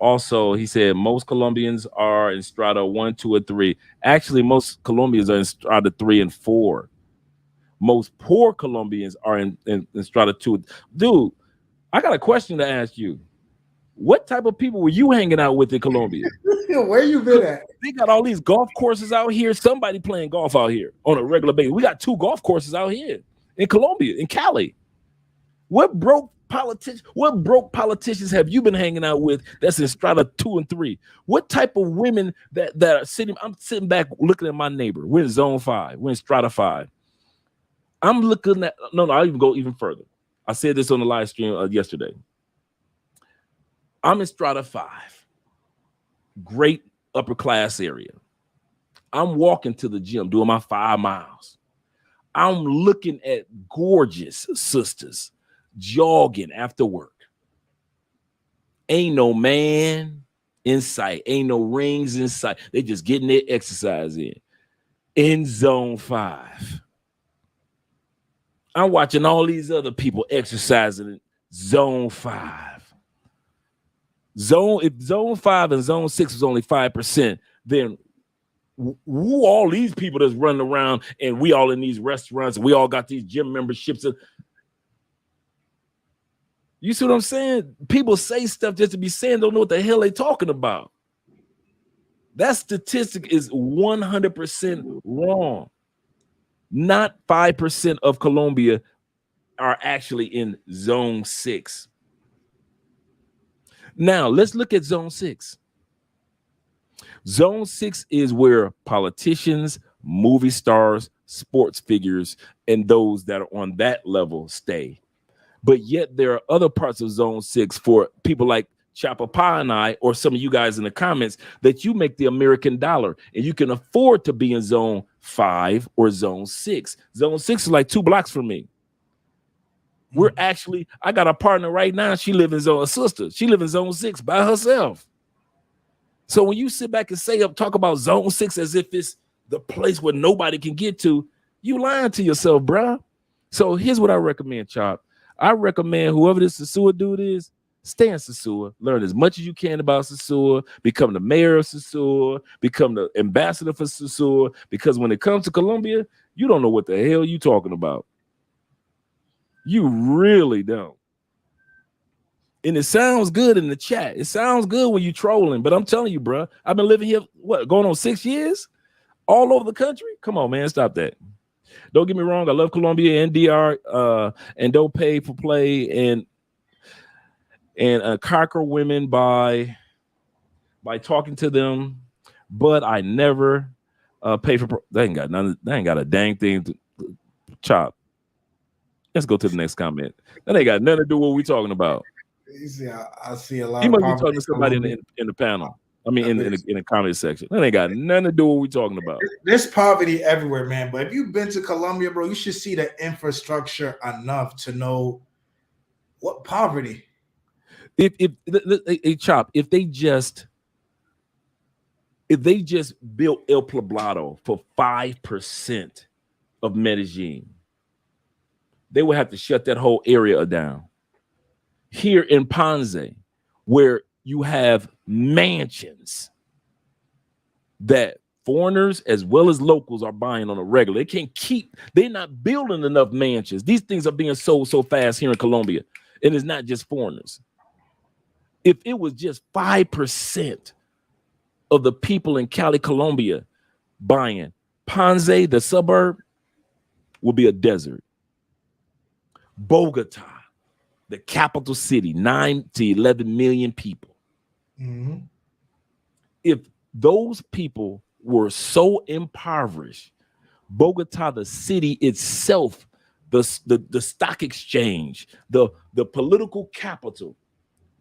Also, he said most Colombians are in strata 1, 2, or 3. Actually, most Colombians are in strata 3 and 4. Most poor Colombians are in strata 2. Dude, I got a question to ask you. What type of people were you hanging out with in Colombia? Where you been at? They got all these golf courses out here. Somebody playing golf out here on a regular basis. We got 2 golf courses out here in Colombia, in Cali. What broke politicians have you been hanging out with that's in strata 2 and 3? What type of women that are sitting? I'm sitting back looking at my neighbor. We're in zone 5. We're in strata 5. I'm looking at I'll even go even further. I said this on the live stream yesterday. I'm in strata 5. Great upper class area. I'm walking to the gym doing my 5 miles. I'm looking at gorgeous sisters jogging after work. Ain't no man in sight. Ain't no rings in sight. They just getting their exercise in zone 5. I'm watching all these other people exercising in zone 5. If zone 5 and zone 6 was only 5%, then who all these people that's running around and we all in these restaurants and we all got these gym memberships? You see what I'm saying? People say stuff just to be saying, don't know what the hell they talking about. That statistic is 100% wrong. Not 5% of Colombia are actually in zone 6. Now, let's look at zone 6. Zone 6 is where politicians, movie stars, sports figures, and those that are on that level stay. But yet there are other parts of zone 6 for people like Chapapa and I, or some of you guys in the comments, that you make the American dollar and you can afford to be in zone 5 or zone 6. Zone 6 is like 2 blocks from me. I got a partner right now. She lives in zone 6 by herself. So when you sit back and talk about zone 6 as if it's the place where nobody can get to, you lying to yourself, bruh. So here's what I recommend, Chop. I recommend whoever this Sosua dude is, stay in Sosua, learn as much as you can about Sosua, become the mayor of Sosua, become the ambassador for Sosua, because when it comes to Colombia, you don't know what the hell you talking about. You really don't. And it sounds good in the chat. It sounds good when you trolling, but I'm telling you, bro, I've been living here, going on 6 years, all over the country. Come on, man, stop that. Don't get me wrong. I love Colombia and DR, and don't pay for play and conquer women by talking to them, but I never pay for. They ain't got none. They ain't got a dang thing to Chop. Let's go to the next comment. That ain't got nothing to do with what we talking about. You see, I see a lot. You must be talking to somebody in the panel. I mean, in the comment section. That ain't got nothing to do with what we talking about. There's poverty everywhere, man. But if you've been to Colombia, bro, you should see the infrastructure enough to know what poverty. If they just built El Poblado for 5% of Medellin, they would have to shut that whole area down. Here in Ponce, where you have mansions that foreigners as well as locals are buying on a regular. They're not building enough mansions. These things are being sold so fast here in Colombia. And it's not just foreigners. If it was just 5% of the people in Cali, Colombia buying, Ponce, the suburb, will be a desert. Bogota, the capital city, 9 to 11 million people. Mm-hmm. If those people were so impoverished Bogota, the city itself, the stock exchange, the political capital,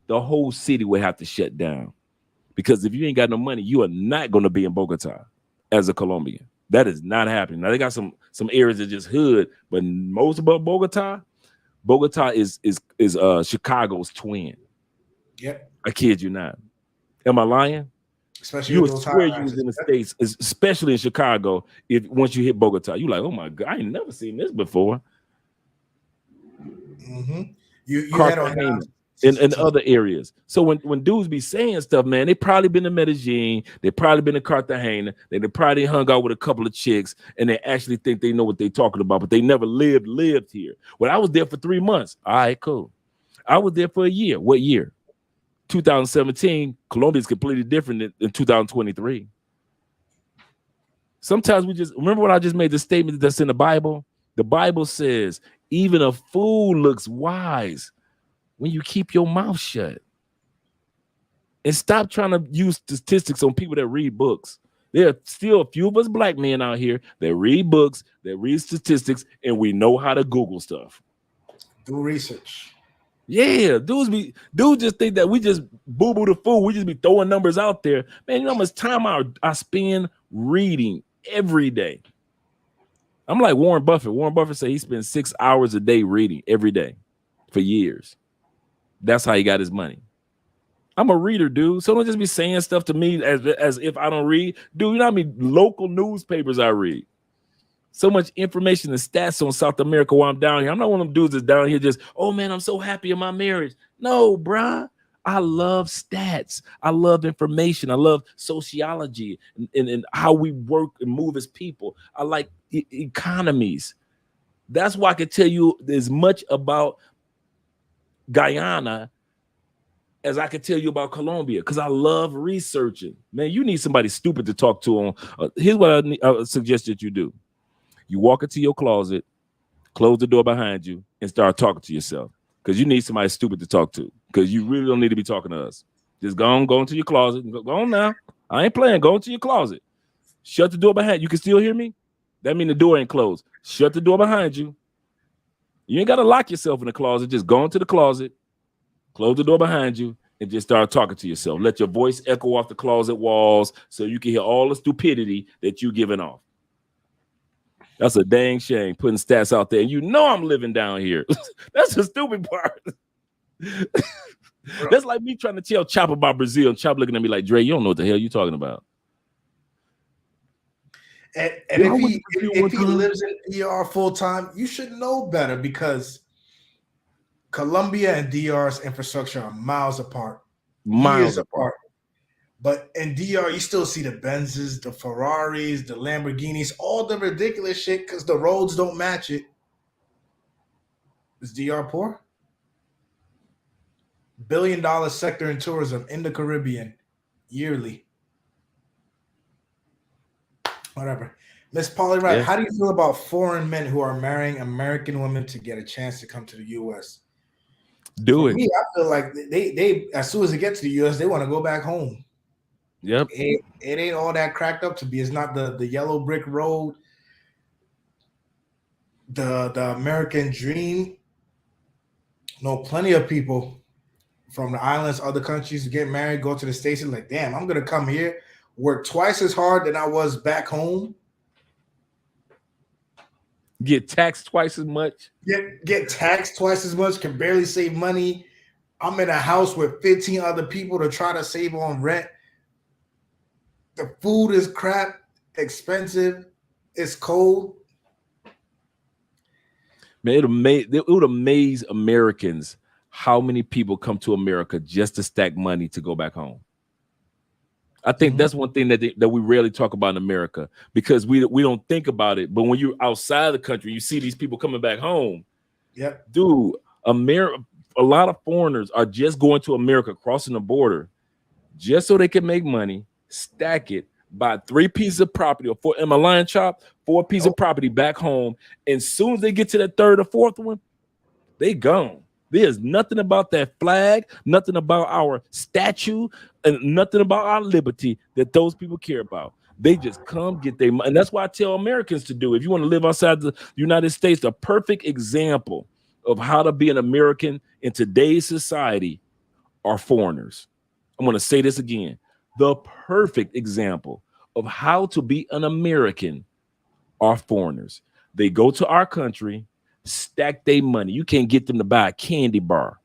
the whole city would have to shut down. Because if you ain't got no money, you are not going to be in Bogota as a Colombian. That is not happening. Now they got some areas that just hood, but most of Bogota is Chicago's twin. Yep. I kid you not. Am I lying? Especially you would swear you was in the States, especially in Chicago. If once you hit Bogota, you like, oh my God, I ain't never seen this before. Mm-hmm. You head on down in other areas. So when dudes be saying stuff, man, they probably been to Medellin, they probably been to Cartagena, they probably hung out with a couple of chicks, and they actually think they know what they talking about, but they never lived here. Well, I was there for 3 months. All right, cool. I was there for a year. What year? 2017. Colombia is completely different than 2023. Sometimes we just remember what I just made the statement that's in the Bible. The Bible says, even a fool looks wise when you keep your mouth shut. And stop trying to use statistics on people that read books. There are still a few of us black men out here that read books, that read statistics, and we know how to Google stuff. Do research. Yeah, dudes just think that we just boo-boo the fool. We just be throwing numbers out there. Man, you know how much time I spend reading every day. I'm like Warren Buffett. Warren Buffett said he spends 6 hours a day reading every day for years. That's how he got his money. I'm a reader, dude. So don't just be saying stuff to me as if I don't read. Dude, you know how many local newspapers I read? So much information and stats on South America while I'm down here. I'm not one of them dudes that's down here just, oh man, I'm so happy in my marriage. No, bruh. I love stats. I love information. I love sociology and how we work and move as people. I like economies. That's why I can tell you as much about Guyana as I can tell you about Colombia, because I love researching. Man, you need somebody stupid to talk to on. Here's what I suggest that you do. You walk into your closet, close the door behind you, and start talking to yourself. Because you need somebody stupid to talk to. Because you really don't need to be talking to us. Just go into your closet. Go on now. I ain't playing. Go into your closet. Shut the door behind you. You can still hear me? That means the door ain't closed. Shut the door behind you. You ain't got to lock yourself in the closet. Just go into the closet, close the door behind you, and just start talking to yourself. Let your voice echo off the closet walls so you can hear all the stupidity that you're giving off. That's a dang shame putting stats out there. And you know I'm living down here. That's the stupid part. That's like me trying to tell Chop about Brazil and Chop looking at me like, Dre, you don't know what the hell you're talking about. And if he lives in DR full time, you should know better because Colombia and DR's infrastructure are miles apart. Miles apart. But in DR, you still see the Benzes, the Ferraris, the Lamborghinis, all the ridiculous shit because the roads don't match it. Is DR poor? $1 billion sector in tourism in the Caribbean yearly. Whatever. Miss Polly Wright, How do you feel about foreign men who are marrying American women to get a chance to come to the U.S.? For me, I feel like they as soon as they get to the U.S., they want to go back home. Yep. It ain't all that cracked up to be. It's not the yellow brick road, the American dream. No, plenty of people from the islands, other countries get married, go to the States, and like, damn, I'm gonna come here, work twice as hard than I was back home. Get taxed twice as much. Get taxed twice as much, can barely save money. I'm in a house with 15 other people to try to save on rent. The food is crap, expensive, it's cold. Man, it would amaze Americans how many people come to America just to stack money to go back home. I think that's one thing that we rarely talk about in America because we don't think about it. But when you're outside of the country, you see these people coming back home. Yep. Dude, a lot of foreigners are just going to America, crossing the border, just so they can make money, stack it, buy 3 pieces of property, or 4, am I lying, Chop? 4 pieces of property back home. And as soon as they get to that 3rd or 4th one, they gone. There's nothing about that flag, nothing about our statue, and nothing about our liberty that those people care about. They just come get their money. And that's why I tell Americans to do. If you want to live outside the United States, the perfect example of how to be an American in today's society are foreigners. I'm going to say this again. The perfect example of how to be an American are foreigners. They go to our country, stack their money. You can't get them to buy a candy bar.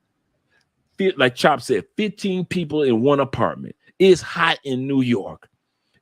Like Chop said, 15 people in one apartment. It's hot in New York.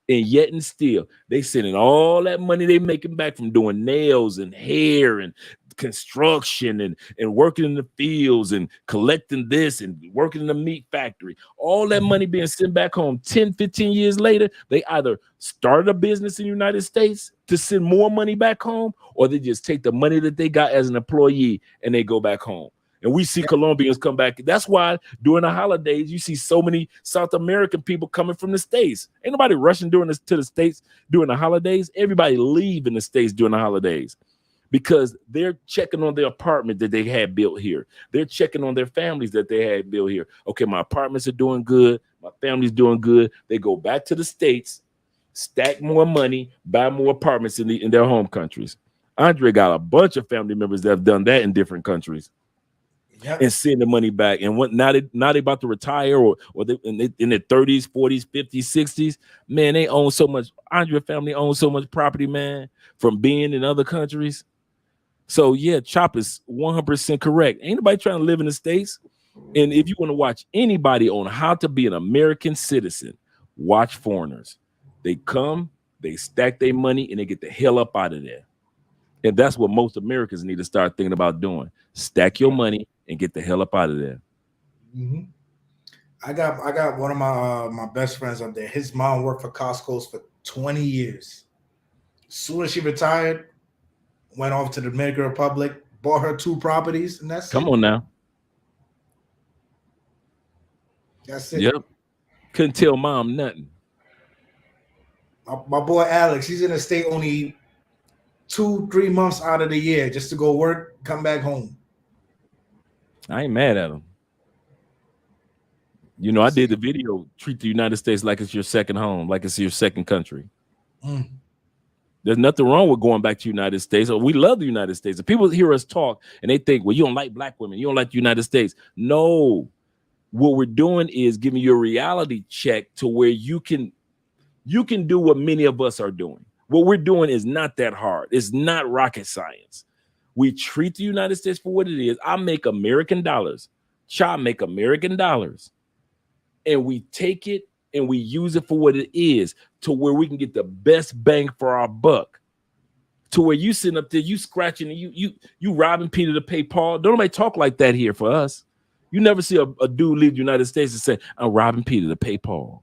And yet and still, they sending all that money they making back from doing nails and hair and construction and working in the fields and collecting this and working in the meat factory. All that money being sent back home 10, 15 years later, they either started a business in the United States to send more money back home, or they just take the money that they got as an employee and they go back home. And we see Colombians come back. That's why during the holidays, you see so many South American people coming from the States. Ain't nobody rushing to the States during the holidays. Everybody leaving the States during the holidays because they're checking on their apartment that they had built here. They're checking on their families that they had built here. Okay, my apartments are doing good. My family's doing good. They go back to the States, stack more money, buy more apartments in their home countries. Andre got a bunch of family members that have done that in different countries. Yep. And send the money back. And what now they about to retire or they in their 30s, 40s, 50s, 60s. Man, they own so much. Andre family owns so much property, man, from being in other countries. So yeah, Chop is 100% correct. Ain't nobody trying to live in the States. And if you want to watch anybody on how to be an American citizen, watch foreigners. They come, they stack their money, and they get the hell up out of there. And that's what most Americans need to start thinking about doing. Stack your money and get the hell up out of there. Mm-hmm. I got one of my best friends up there. His mom worked for Costco's for 20 years. As soon as she retired, went off to the Dominican Republic, bought her 2 properties, and that's Come on now. That's it. Yep. Couldn't tell mom nothing. My boy Alex, he's in the state only 2-3 months out of the year just to go work, come back home. I ain't mad at him. You know, I did the video, treat the United States like it's your second home, like it's your second country. Mm. There's nothing wrong with going back to the United States. We love the United States. If people hear us talk and they think, well, you don't like black women, you don't like the United States. No, what we're doing is giving you a reality check to where you can do what many of us are doing. What we're doing is not that hard. It's not rocket science. We treat the United States for what it is. I make American dollars. Chop make American dollars. And we take it and we use it for what it is to where we can get the best bang for our buck. To where you sitting up there, you scratching, and you robbing Peter to pay Paul. Don't nobody talk like that here for us. You never see a dude leave the United States and say, I'm robbing Peter to pay Paul.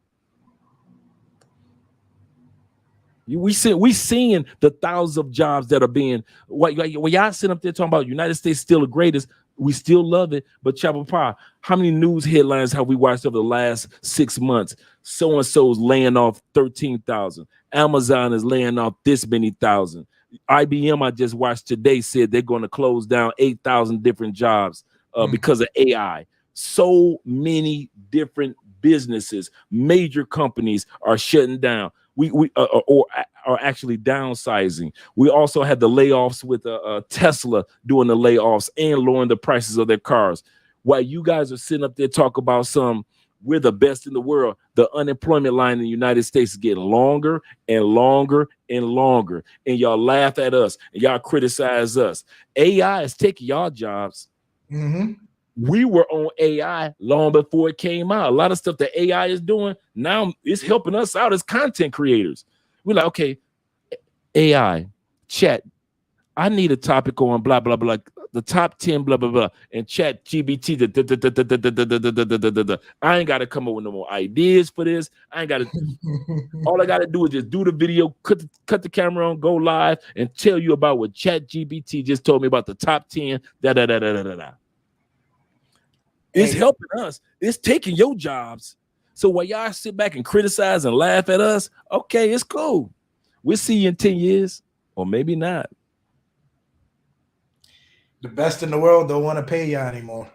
We seeing the thousands of jobs that are being y'all sitting up there talking about United States still the greatest. We still love it, but Chapapa, how many news headlines have we watched over the last 6 months? So and so's laying off 13,000. Amazon is laying off this many thousand. IBM I just watched today said they're going to close down 8,000 different jobs because of AI. So many different businesses, major companies are shutting down. We are actually downsizing. We also had the layoffs with Tesla doing the layoffs and lowering the prices of their cars. While you guys are sitting up there talking about we're the best in the world, the unemployment line in the United States is getting longer and longer and longer. And y'all laugh at us and y'all criticize us. AI is taking y'all jobs. Mm-hmm. We were on AI long before it came out. A lot of stuff that AI is doing now is helping us out as content creators. We're like, okay, AI, chat, I need a topic on blah, blah, blah, the top 10, blah, blah, blah, and chat GBT. I ain't got to come up with no more ideas for this. I ain't got to. All I got to do is just do the video, cut the camera on, go live, and tell you about what chat GBT just told me about the top 10, It's helping us. It's taking your jobs. So while y'all sit back and criticize and laugh at us, okay, it's cool. We'll see you in 10 years, or maybe not. The best in the world don't want to pay you anymore.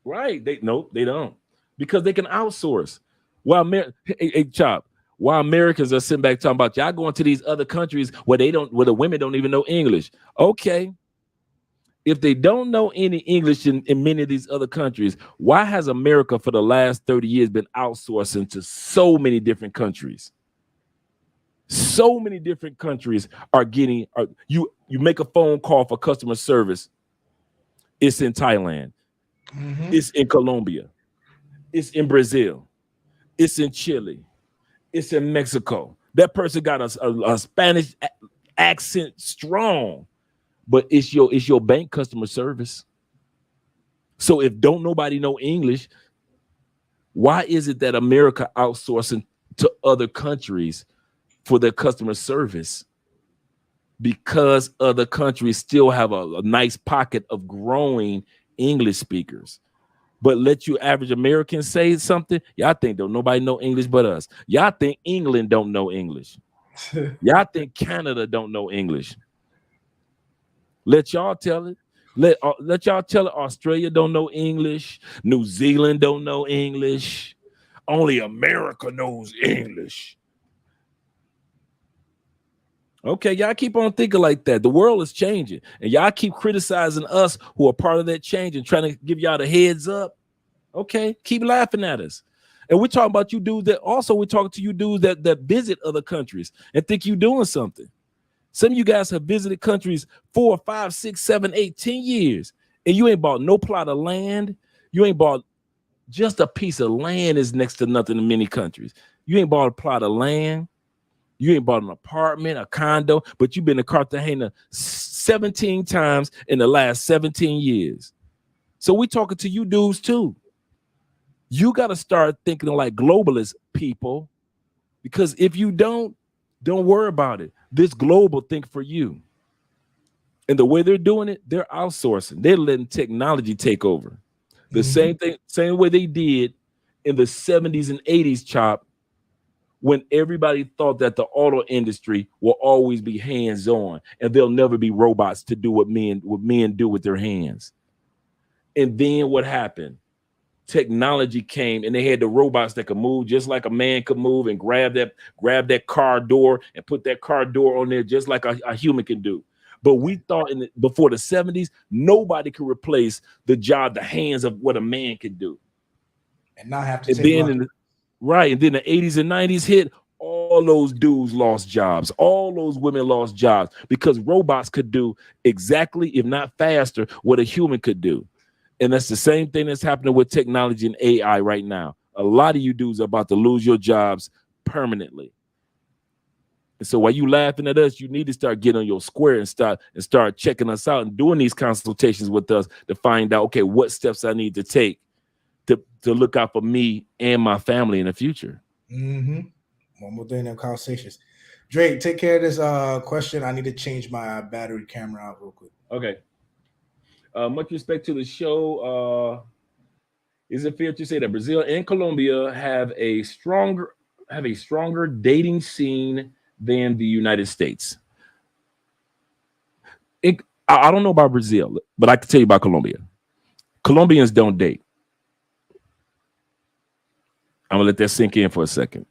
Right. They don't. Because they can outsource. Well, hey, Chop, While Americans are sitting back talking about y'all going to these other countries where where the women don't even know English. Okay. If they don't know any English in many of these other countries, why has America for the last 30 years been outsourcing to so many different countries? So many different countries are getting, you make a phone call for customer service. It's in Thailand. It's in Colombia. It's in Brazil. It's in Chile. It's in Mexico. That person got a Spanish accent strong, but it's your bank customer service. So if don't nobody know English, why is it that America outsourcing to other countries for their customer service? Because other countries still have a nice pocket of growing English speakers. But let you average Americans say something, y'all think don't nobody know English but us. Y'all think England don't know English. Y'all think Canada don't know English. Let y'all tell it. Let y'all tell it. Australia don't know English. New Zealand don't know English. Only America knows English. Okay, y'all keep on thinking like that. The world is changing, and y'all keep criticizing us who are part of that change and trying to give y'all the heads up. Okay, keep laughing at us. And we're talking about you dudes that also we're talking to you dudes that visit other countries and think you're doing something. Some of you guys have visited countries 4, 5, 6, 7, 8, 10 years, and you ain't bought no plot of land. You ain't bought just a piece of land is next to nothing in many countries. You ain't bought a plot of land. You ain't bought an apartment, a condo, but you've been to Cartagena 17 times in the last 17 years. So we talking to you dudes too. You got to start thinking like globalist people, because if you don't worry about it. This global think for you. And the way they're doing it, they're outsourcing. They're letting technology take over. The same thing, same way they did in the 70s and 80s, Chop, when everybody thought that the auto industry will always be hands-on and there'll never be robots to do what men do with their hands. And then what happened? Technology came and they had the robots that could move just like a man could move and grab that car door and put that car door on there just like a human can do. But we thought before the 70s, nobody could replace the job, the hands of what a man could do. And not have to take and then the 80s and 90s hit, all those dudes lost jobs. All those women lost jobs because robots could do exactly, if not faster, what a human could do. And that's the same thing that's happening with technology and AI right now. A lot of you dudes are about to lose your jobs permanently. And so while you laughing at us, you need to start getting on your square and start checking us out and doing these consultations with us to find out, okay, what steps I need to take to look out for me and my family in the future. One more thing in conversations. Drake, take care of this question. I need to change my battery camera out real quick. Okay. Much respect to the show. Is it fair to say that Brazil and Colombia have a stronger dating scene than the United States? I don't know about Brazil, but I can tell you about Colombia. Colombians don't date. I'm gonna let that sink in for a second.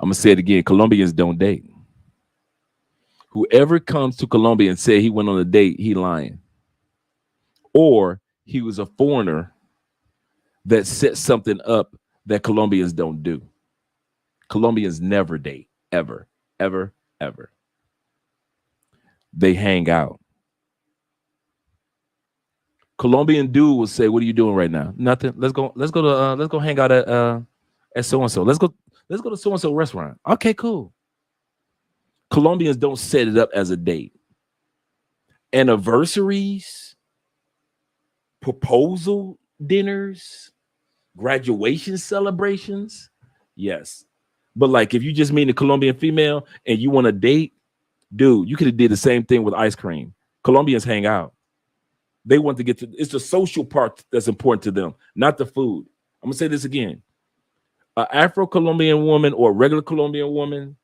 I'm gonna say it again. Colombians don't date. Whoever comes to Colombia and say he went on a date, he lying. Or he was a foreigner that set something up that Colombians don't do. Colombians never date, ever, ever, ever. They hang out. Colombian dude will say, "What are you doing right now?" Nothing. Let's go hang out at so and so. Let's go to so and so restaurant. Okay, cool. Colombians don't set it up as a date. Anniversaries, proposal dinners, graduation celebrations, yes. But like if you just meet a Colombian female and you want to date, dude, you could have did the same thing with ice cream. Colombians hang out. They want to it's the social part that's important to them, not the food. I'm gonna say this again. An Afro-Colombian woman or a regular Colombian woman,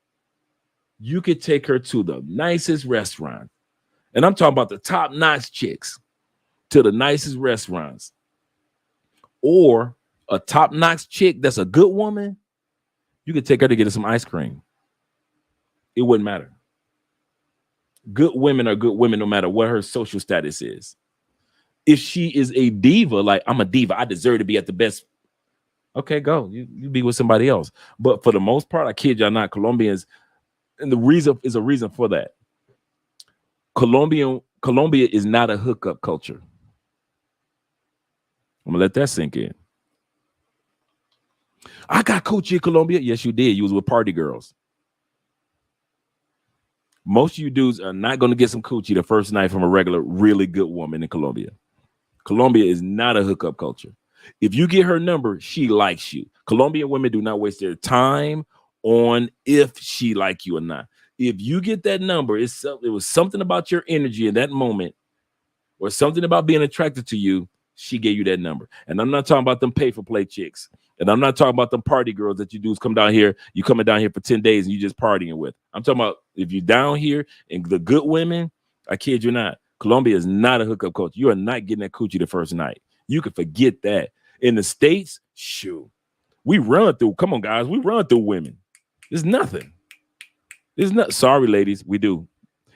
you could take her to the nicest restaurant. And I'm talking about the top-notch chicks to the nicest restaurants. or a top-notch chick that's a good woman, you could take her to get her some ice cream. It wouldn't matter. Good women are good women no matter what her social status is. If she is a diva, like I'm a diva, I deserve to be at the best. Okay, go. You be with somebody else. But for the most part, I kid y'all not, Colombians, and the reason is a reason for that. Colombia is not a hookup culture. I'm gonna let that sink in. I got coochie in Colombia. Yes, you did. You was with party girls. Most of you dudes are not going to get some coochie the first night from a regular, really good woman in Colombia. Colombia is not a hookup culture. If you get her number, she likes you. Colombian women do not waste their time on if she like you or not. If you get that number, it was something about your energy in that moment or something about being attracted to you. She gave you that number. And I'm not talking about them pay-for-play chicks. And I'm not talking about them party girls that you dudes come down here. You coming down here for 10 days and you just partying with. I'm talking about if you're down here and the good women, I kid you not. Colombia is not a hookup culture. You are not getting that coochie the first night. You can forget that. In the States, shoot. We run through. Come on, guys. We run through women. There's nothing. There's not. Sorry, ladies. We do.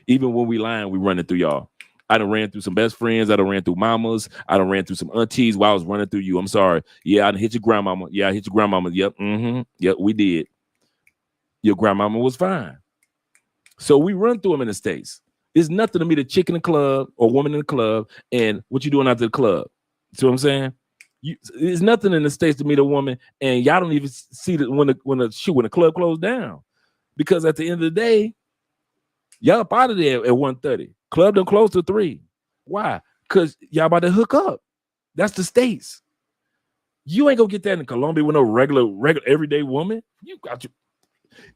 Even when we lying, we running through y'all. I done ran through some best friends. I done ran through mamas. I done ran through some aunties while I was running through you. I'm sorry. Yeah, I done hit your grandmama. Yeah, I hit your grandmama. Yep. Yep, we did. Your grandmama was fine. So we run through them in the States. It's nothing to meet a chick in the club or woman in the club and what you doing after the club. See what I'm saying? It's nothing in the States to meet a woman and y'all don't even see that when the club closed down. Because at the end of the day, y'all up out of there at 1:30. Club done close to 3. Why? Because y'all about to hook up. That's the States. You ain't gonna get that in Colombia with no regular everyday woman. You got you.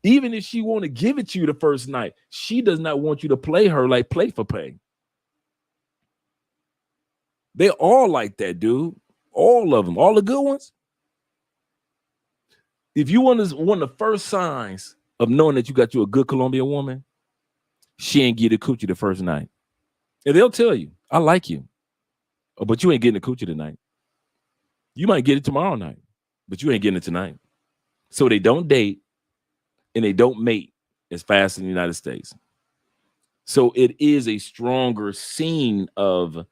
Even if she want to give it to you the first night, she does not want you to play her like play for pay. They're all like that, dude. All of them, all the good ones. If you want one of the first signs of knowing that you got you a good Colombian woman, she ain't get a coochie the first night. And they'll tell you, I like you. Oh, but you ain't getting a coochie tonight. You might get it tomorrow night, but you ain't getting it tonight. So they don't date and they don't mate as fast in the United States. So it is a stronger scene of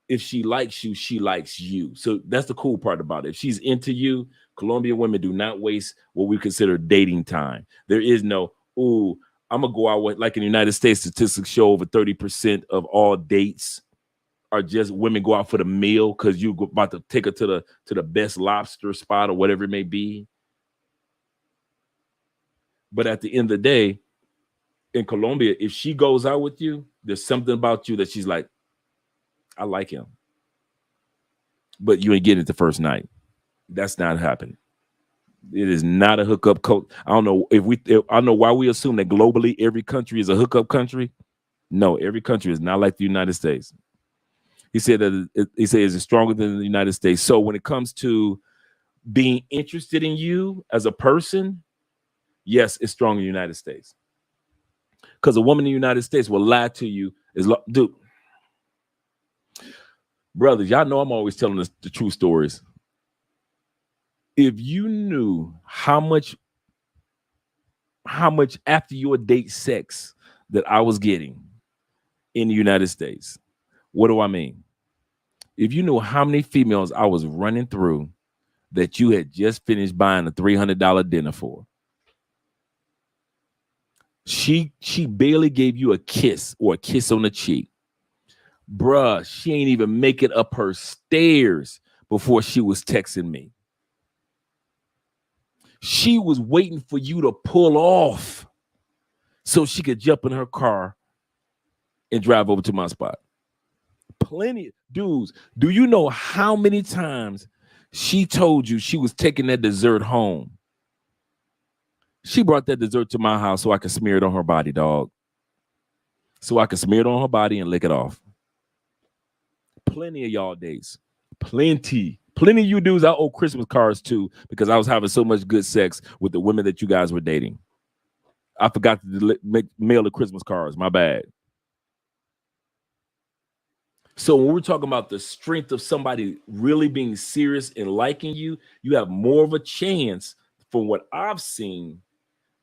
if she likes you, she likes you. So that's the cool part about it. If she's into you, Colombian women do not waste what we consider dating time. There is no, ooh, I'm going to go out with, like in the United States, statistics show over 30% of all dates are just women go out for the meal because you're about to take her to the best lobster spot or whatever it may be. But at the end of the day, in Colombia, if she goes out with you, there's something about you that she's like, I like him. But you ain't getting it the first night. That's not happening. It is not a hookup culture. I don't know I don't know why we assume that globally every country is a hookup country. No, every country is not like the United States. He said that it's stronger than the United States. So when it comes to being interested in you as a person, yes, it's strong in the United States. Because a woman in the United States will lie to you. Dude, brothers, y'all know I'm always telling us the true stories. If you knew how much after your date sex that I was getting in the United States, what do I mean? If you knew how many females I was running through that you had just finished buying a $300 dinner for, she barely gave you a kiss or a kiss on the cheek. Bruh, she ain't even make it up her stairs before she was texting me. She was waiting for you to pull off so she could jump in her car and drive over to my spot. Plenty of dudes. Do you know how many times she told you she was taking that dessert home? She brought that dessert to my house so I could smear it on her body, dog. So I could smear it on her body and lick it off. Plenty of y'all dates. Plenty of you dudes I owe Christmas cards to because I was having so much good sex with the women that you guys were dating. I forgot to mail the Christmas cards. My bad. So when we're talking about the strength of somebody really being serious and liking you, you have more of a chance, from what I've seen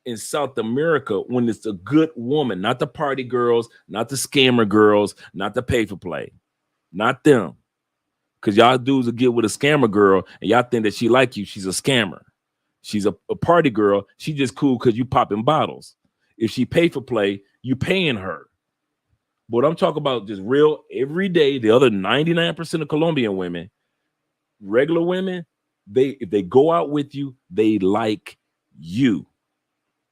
in South America, when it's a good woman, not the party girls, not the scammer girls, not the pay for play, not them. Because y'all dudes will get with a scammer girl and y'all think that she like you. She's a scammer. She's a party girl. She just cool because you popping bottles. If she pay for play, you paying her. But I'm talking about just real every day. The other 99% of Colombian women, regular women, if they go out with you, they like you.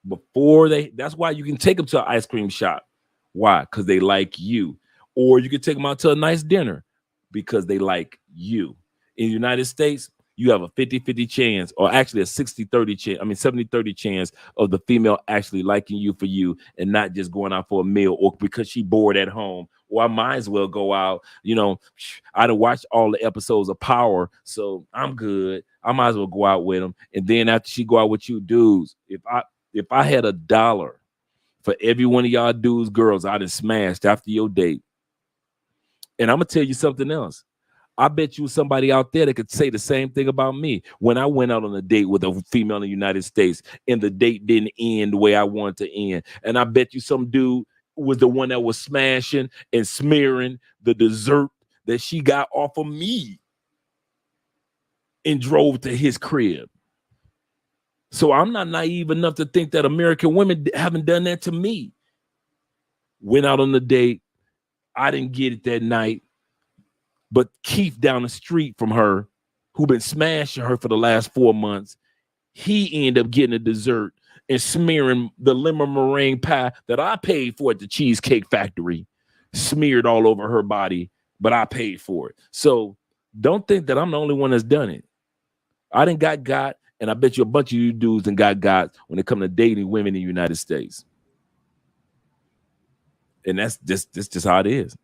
That's why you can take them to an ice cream shop. Why? Because they like you. Or you can take them out to a nice dinner because they like you. In the United States, you have a 50-50 chance, or actually a 60-30 chance, 70-30 chance of the female actually liking you for you and not just going out for a meal or because she bored at home. Or I might as well go out. I done watched all the episodes of Power, so I'm good. I might as well go out with them. And then after she go out with you dudes, if I had $1 for every one of y'all dudes, girls I done smashed after your date, and I'm gonna tell you something else. I bet you somebody out there that could say the same thing about me. When I went out on a date with a female in the United States and the date didn't end the way I wanted to end, and I bet you some dude was the one that was smashing and smearing the dessert that she got off of me and drove to his crib. So I'm not naive enough to think that American women haven't done that to me. Went out on the date. I didn't get it that night. But Keith down the street from her, who been smashing her for the last 4 months, he ended up getting a dessert and smearing the lemon meringue pie that I paid for at the Cheesecake Factory, smeared all over her body, but I paid for it. So don't think that I'm the only one that's done it. I done got, and I bet you a bunch of you dudes done got when it comes to dating women in the United States. And that's just how it is.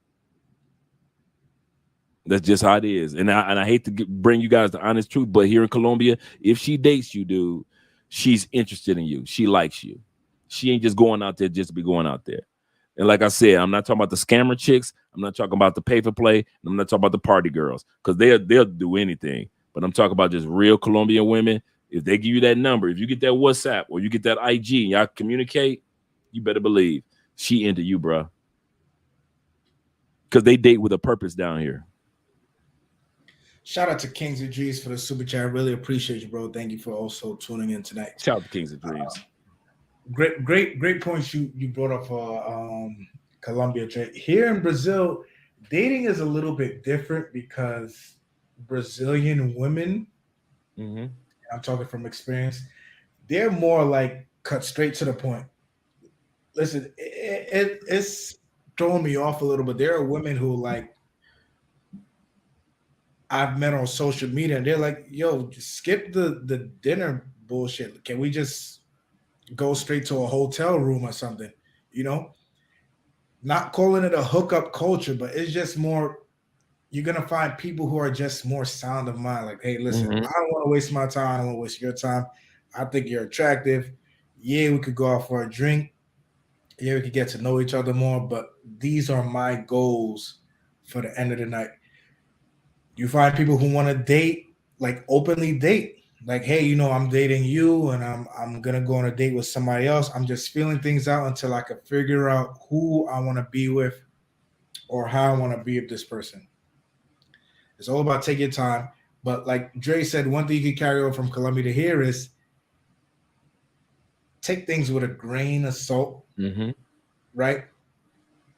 That's just how it is. And I hate to bring you guys the honest truth, but here in Colombia, if she dates you, dude, she's interested in you. She likes you. She ain't just going out there just to be going out there. And like I said, I'm not talking about the scammer chicks. I'm not talking about the pay for play. And I'm not talking about the party girls, because they'll do anything. But I'm talking about just real Colombian women. If they give you that number, if you get that WhatsApp or you get that IG and y'all communicate, you better believe she into you, bro. Because they date with a purpose down here. Shout out to Kings of Dreams for the super chat. I really appreciate you, bro. Thank you for also tuning in tonight. Shout out to Kings of Dreams. Great points you brought up for Colombia. Here in Brazil, dating is a little bit different because Brazilian women, I'm talking from experience, they're more like cut straight to the point. Listen, it's throwing me off a little bit. There are women who like I've met on social media, and they're like, yo, skip the dinner bullshit. Can we just go straight to a hotel room or something? Not calling it a hookup culture, but it's just more, you're going to find people who are just more sound of mind. Like, hey, listen, I don't want to waste my time. I don't want to waste your time. I think you're attractive. Yeah, we could go out for a drink. Yeah, we could get to know each other more, but these are my goals for the end of the night. You find people who want to date, like openly date. Like, hey, I'm dating you and I'm going to go on a date with somebody else. I'm just feeling things out until I can figure out who I want to be with or how I want to be with this person. It's all about taking time. But like Dre said, one thing you can carry over from Colombia to here is take things with a grain of salt, right?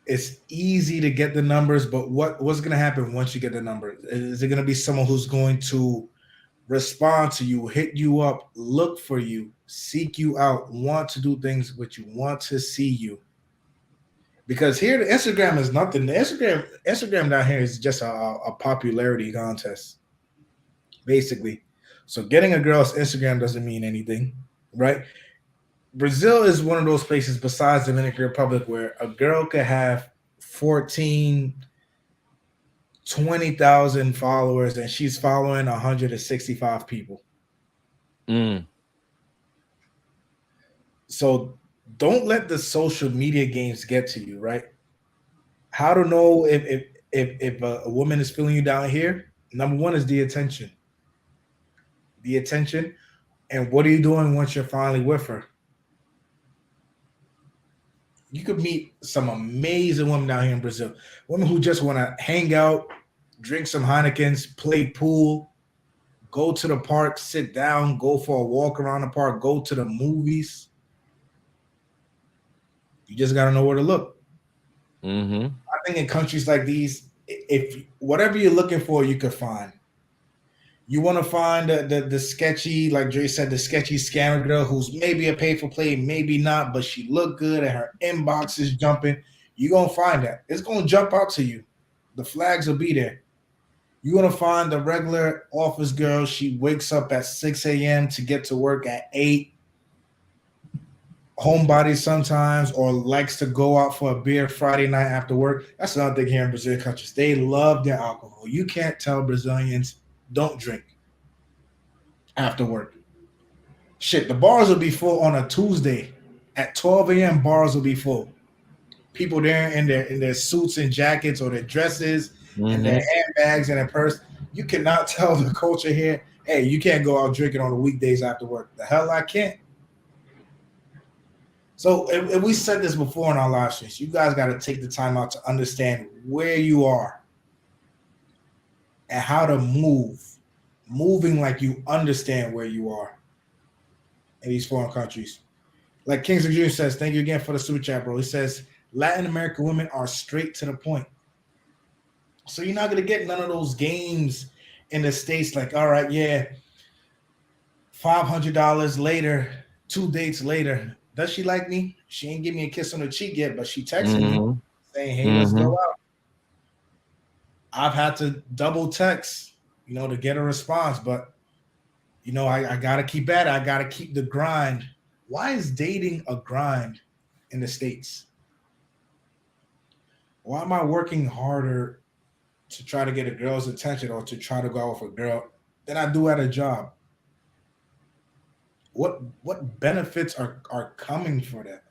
It's easy to get the numbers, but what's going to happen once you get the numbers? Is it going to be someone who's going to respond to you, hit you up, look for you, seek you out, want to do things with you, want to see you? Because here the Instagram is nothing. The Instagram down here is just a popularity contest, basically. So getting a girl's Instagram doesn't mean anything, right? Brazil is one of those places besides the Dominican Republic where a girl could have 20,000 followers and she's following 165 people. So don't let the social media games get to you, right? How to know if if a woman is feeling you down here, number one is the attention. The attention. And what are you doing once you're finally with her? You could meet some amazing women down here in Brazil. Women who just want to hang out, drink some Heinekens, play pool, go to the park, sit down, go for a walk around the park, go to the movies. You just got to know where to look. Mm-hmm. I think in countries like these, if whatever you're looking for, you could find. You want to find the sketchy, like Dre said, the sketchy scammer girl who's maybe a pay for play, maybe not, but she look good and her inbox is jumping. You're going to find that. It's going to jump out to you. The flags will be there. You're going to find the regular office girl. She wakes up at 6 a.m. to get to work at 8. Homebody sometimes, or likes to go out for a beer Friday night after work. That's another thing here in Brazilian countries. They love their alcohol. You can't tell Brazilians don't drink after work. Shit, the bars will be full on a Tuesday. At 12 a.m., bars will be full. People there in their suits and jackets or their dresses and their handbags and their purse. You cannot tell the culture here, hey, you can't go out drinking on the weekdays after work. The hell I can't. So if we said this before in our live streams, you guys got to take the time out to understand where you are and how to moving like you understand where you are in these foreign countries. Like Kingsley Jr. says, thank you again for the super chat, bro. He says, Latin American women are straight to the point. So you're not going to get none of those games in the States like, all right, yeah, $500 later, 2 dates later. Does she like me? She ain't give me a kiss on the cheek yet, but she texted me saying, hey, let's go out. I've had to double text, to get a response, but, I got to keep at it. I got to keep the grind. Why is dating a grind in the States? Why am I working harder to try to get a girl's attention or to try to go out with a girl than I do at a job? What benefits are coming for that?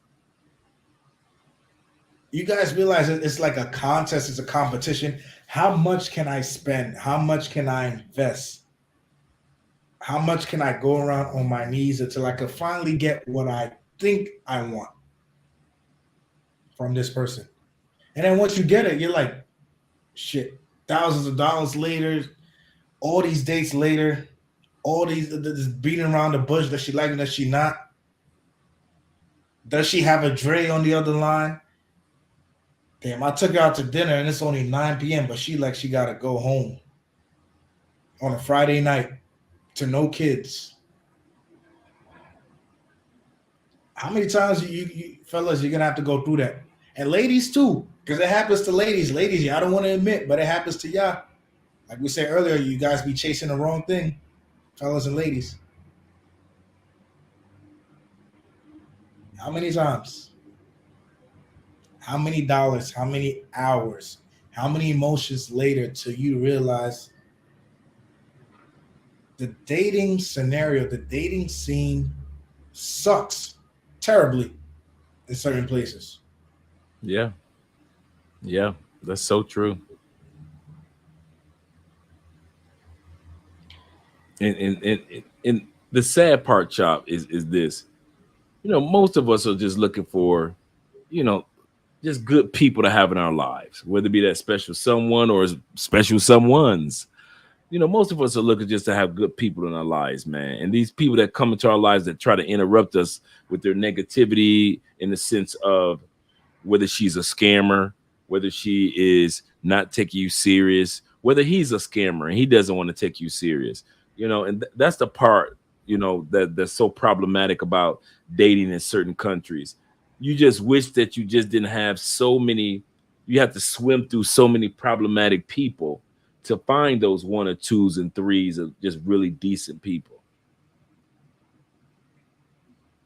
You guys realize it's like a contest, it's a competition. How much can I spend? How much can I invest? How much can I go around on my knees until I can finally get what I think I want from this person? And then once you get it, you're like, shit, thousands of dollars later, all these dates later, all these this beating around the bush. Does she like it? Does she not? Does she have a Dre on the other line? Damn, I took her out to dinner and it's only 9 p.m., but she got to go home on a Friday night to no kids. How many times you fellas, you're going to have to go through that? And ladies too, because it happens to ladies. Ladies, y'all don't want to admit, but it happens to y'all. Like we said earlier, you guys be chasing the wrong thing, fellas and ladies. How many times? How many dollars? How many hours? How many emotions later till you realize the dating scenario, the dating scene sucks terribly in certain places? Yeah. Yeah, that's so true. And the sad part, Chop, is this. Most of us are just looking for, just good people to have in our lives, whether it be that special someone or special someones. Most of us are looking just to have good people in our lives, man. And these people that come into our lives that try to interrupt us with their negativity in the sense of whether she's a scammer, whether she is not taking you serious, whether he's a scammer and he doesn't want to take you serious, and that's the part, that's so problematic about dating in certain countries. You just wish that you just didn't have so many, you have to swim through so many problematic people to find those 1 or 2s and 3s of just really decent people.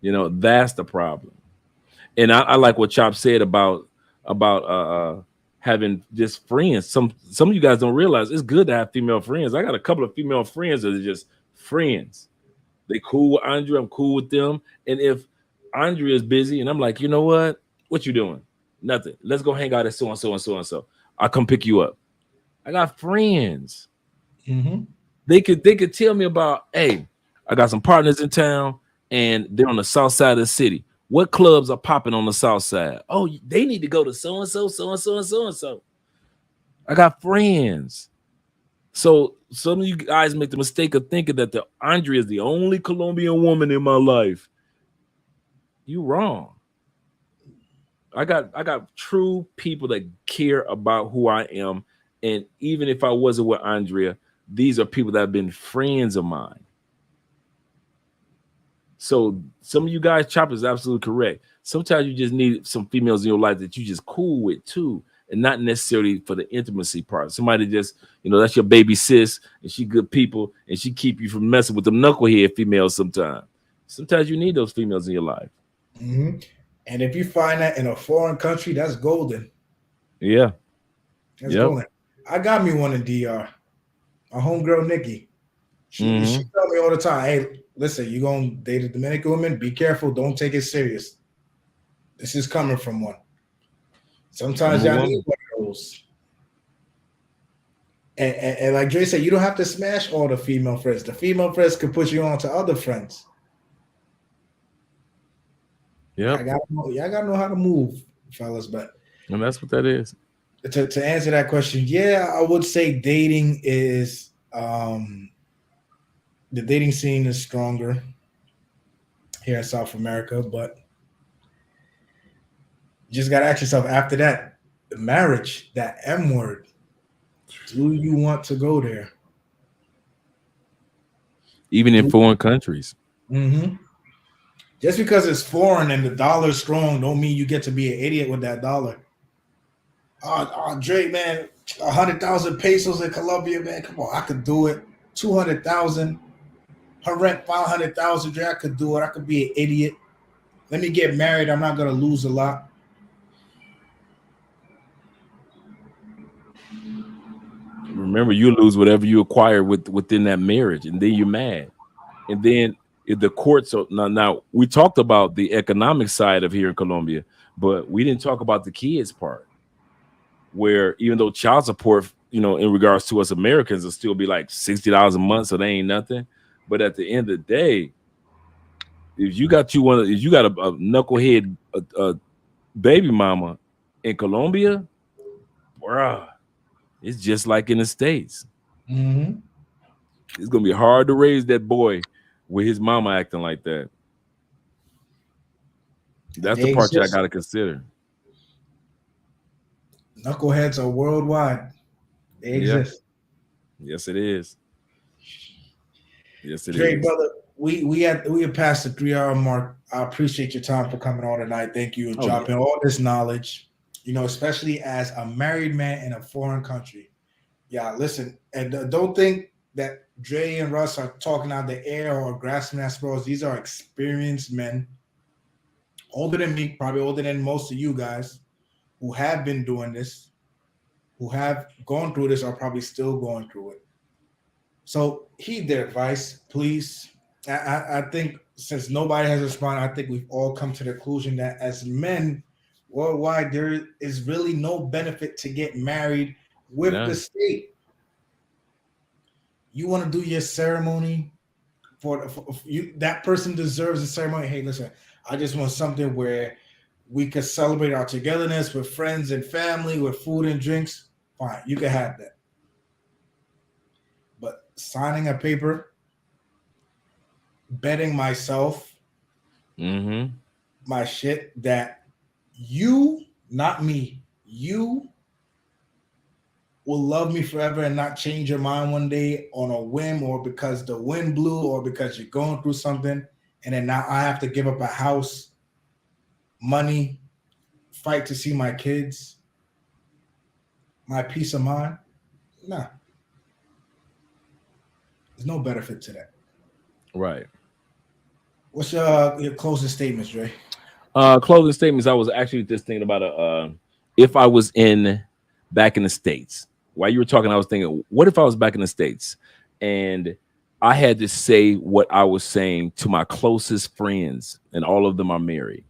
That's the problem. And I like what Chop said about having just friends. Some of you guys don't realize it's good to have female friends. I got a couple of female friends that are just friends. They cool with Andrea. I'm cool with them. And if Andrea is busy and I'm like, you know what you doing? Nothing. Let's go hang out at so and so and so and so. I'll come pick you up. I got friends. Mm-hmm. They could tell me about, hey, I got some partners in town and they're on the south side of the city. What clubs are popping on the south side? Oh, they need to go to so and so, so and so, and so and so. I got friends. So some of you guys make the mistake of thinking that the Andrea is the only Colombian woman in my life. You wrong. I got true people that care about who I am. And even if I wasn't with Andrea, these are people that have been friends of mine. So some of you guys, Chopper is absolutely correct. Sometimes you just need some females in your life that you just cool with too, and not necessarily for the intimacy part. Somebody just, that's your baby sis, and she good people, and she keep you from messing with them knucklehead females sometimes. Sometimes you need those females in your life. Mm-hmm. And if you find that in a foreign country, that's golden. Yeah. That's golden. I got me one in DR. My homegirl, Nikki. She tell me all the time, hey, listen, you're going to date a Dominican woman, be careful, don't take it serious. This is coming from one. Sometimes y'all need one of those. And like Dre said, you don't have to smash all the female friends. The female friends could put you on to other friends. Yeah. Y'all gotta know how to move, fellas. But and that's what that is. To answer that question, yeah, I would say dating is the dating scene is stronger here in South America, but you just gotta ask yourself after that, the marriage, that M word, do you want to go there? Even in foreign countries. Mm-hmm. Just because it's foreign and the dollar's strong, don't mean you get to be an idiot with that dollar. Drake, man, 100,000 pesos in Colombia, man. Come on, I could do it. 200,000. Her rent 500,000. Drake, I could do it. I could be an idiot. Let me get married. I'm not gonna lose a lot. Remember, you lose whatever you acquire within that marriage, and then you're mad. And then if the courts are now we talked about the economic side of here in Colombia, but we didn't talk about the kids part, where even though child support, in regards to us Americans, will still be like $60 a month, so they ain't nothing. But at the end of the day, if you got a knucklehead baby mama in Colombia, bruh, it's just like in the States. Mm-hmm. It's gonna be hard to raise that boy with his mama acting like that. That's the part y'all gotta consider. Knuckleheads are worldwide. They exist. Yes, it is. Yes, it Great, is. brother. We have passed the 3-hour mark. I appreciate your time for coming on tonight. Thank you for dropping all this knowledge. Especially as a married man in a foreign country. Yeah, listen, and don't think that Dre and Russ are talking out the air or grasping at straws. These are experienced men, older than me, probably older than most of you guys, who have been doing this, who have gone through this, are probably still going through it. So heed their advice, please. I think since nobody has responded, I think we've all come to the conclusion that as men worldwide, there is really no benefit to get married with the state. You want to do your ceremony for you. That person deserves a ceremony. Hey, listen, I just want something where we could celebrate our togetherness with friends and family, with food and drinks. Fine, you can have that. But signing a paper, betting myself, my shit that you, not me, you will love me forever and not change your mind one day on a whim or because the wind blew or because you're going through something, and then now I have to give up a house, money, fight to see my kids, my peace of mind. Nah. There's no benefit to that. Right. What's your closing statements, Dre? Closing statements. I was actually just thinking about if I was back in the States. While you were talking, I was thinking, what if I was back in the States and I had to say what I was saying to my closest friends, and all of them are married?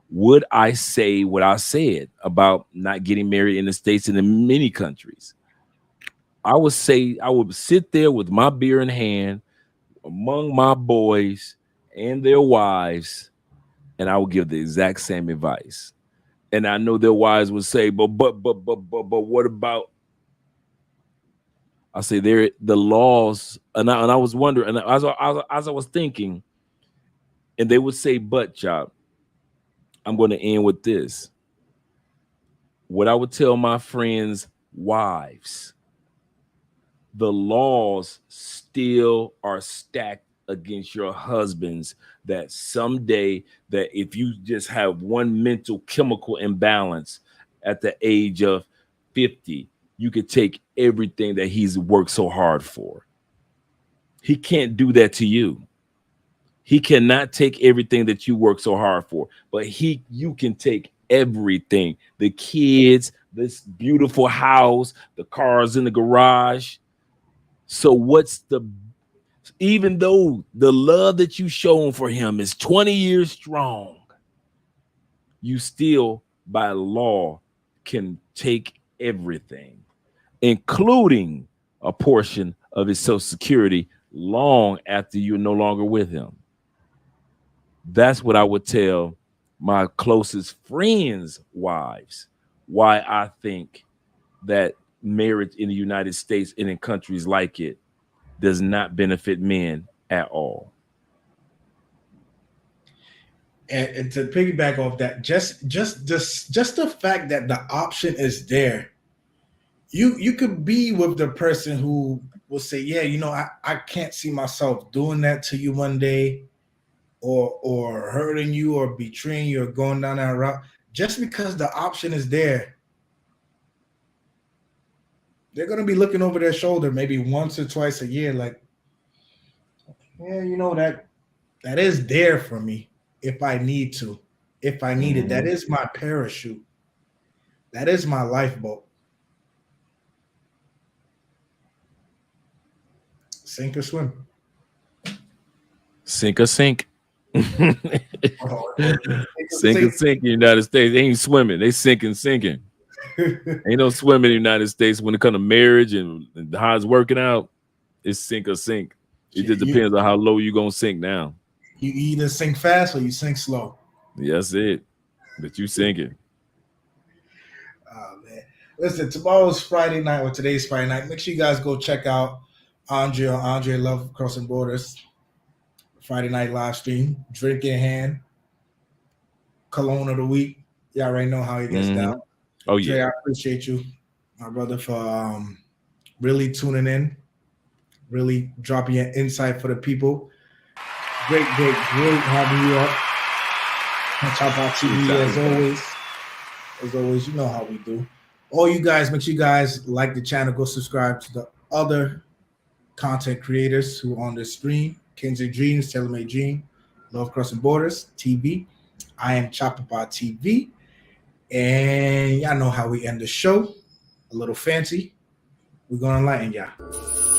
Would I say what I said about not getting married in the States and in many countries? I would say I would sit there with my beer in hand among my boys and their wives, and I would give the exact same advice. And I know their wives would say, but what about? I say there the laws, and I was wondering, and as I was thinking, and they would say, but Chop, I'm going to end with this. What I would tell my friends' wives, the laws still are stacked against your husbands, that someday that if you just have one mental chemical imbalance at the age of 50, you could take everything that he's worked so hard for. He can't do that to you. He cannot take everything that you work so hard for, but you can take everything, the kids, this beautiful house, the cars in the garage. So even though the love that you shown for him is 20 years strong, you still by law can take everything, including a portion of his Social Security long after you're no longer with him. That's what I would tell my closest friends' wives, why I think that marriage in the United States and in countries like it does not benefit men at all. And to piggyback off that, just the fact that the option is there, you could be with the person who will say, yeah, I can't see myself doing that to you one day, or hurting you or betraying you or going down that route. Just because the option is there, they're gonna be looking over their shoulder maybe once or twice a year, like, yeah, that is there for me if I need to. If I need it, that is my parachute. That is my lifeboat. Sink or swim. Sink or sink. Sink and sink in the United States. They ain't swimming. They sinking. Ain't no swimming in the United States when it comes to marriage and how it's working out. It's sink or sink. It just depends on how low you're going to sink now. You either sink fast or you sink slow. That's it. But you sinking. Oh, man. Listen, tomorrow's Friday night, or today's Friday night. Make sure you guys go check out Andre Love Crossing Borders Friday night live stream. Drink in hand. Cologne of the week. Y'all already know how he gets down. Oh, yeah. Dre, I appreciate you, my brother, for really tuning in, really dropping your insight for the people. Great having you up on ChapapatV as always. As always, you know how we do. All you guys, make sure you guys like the channel. Go subscribe to the other content creators who are on the stream. Kings and Dreams, Taylormade Dream, Love Crossing Borders, TV. I am ChapapatV. And y'all know how we end the show. A little fancy. We're going to enlighten y'all.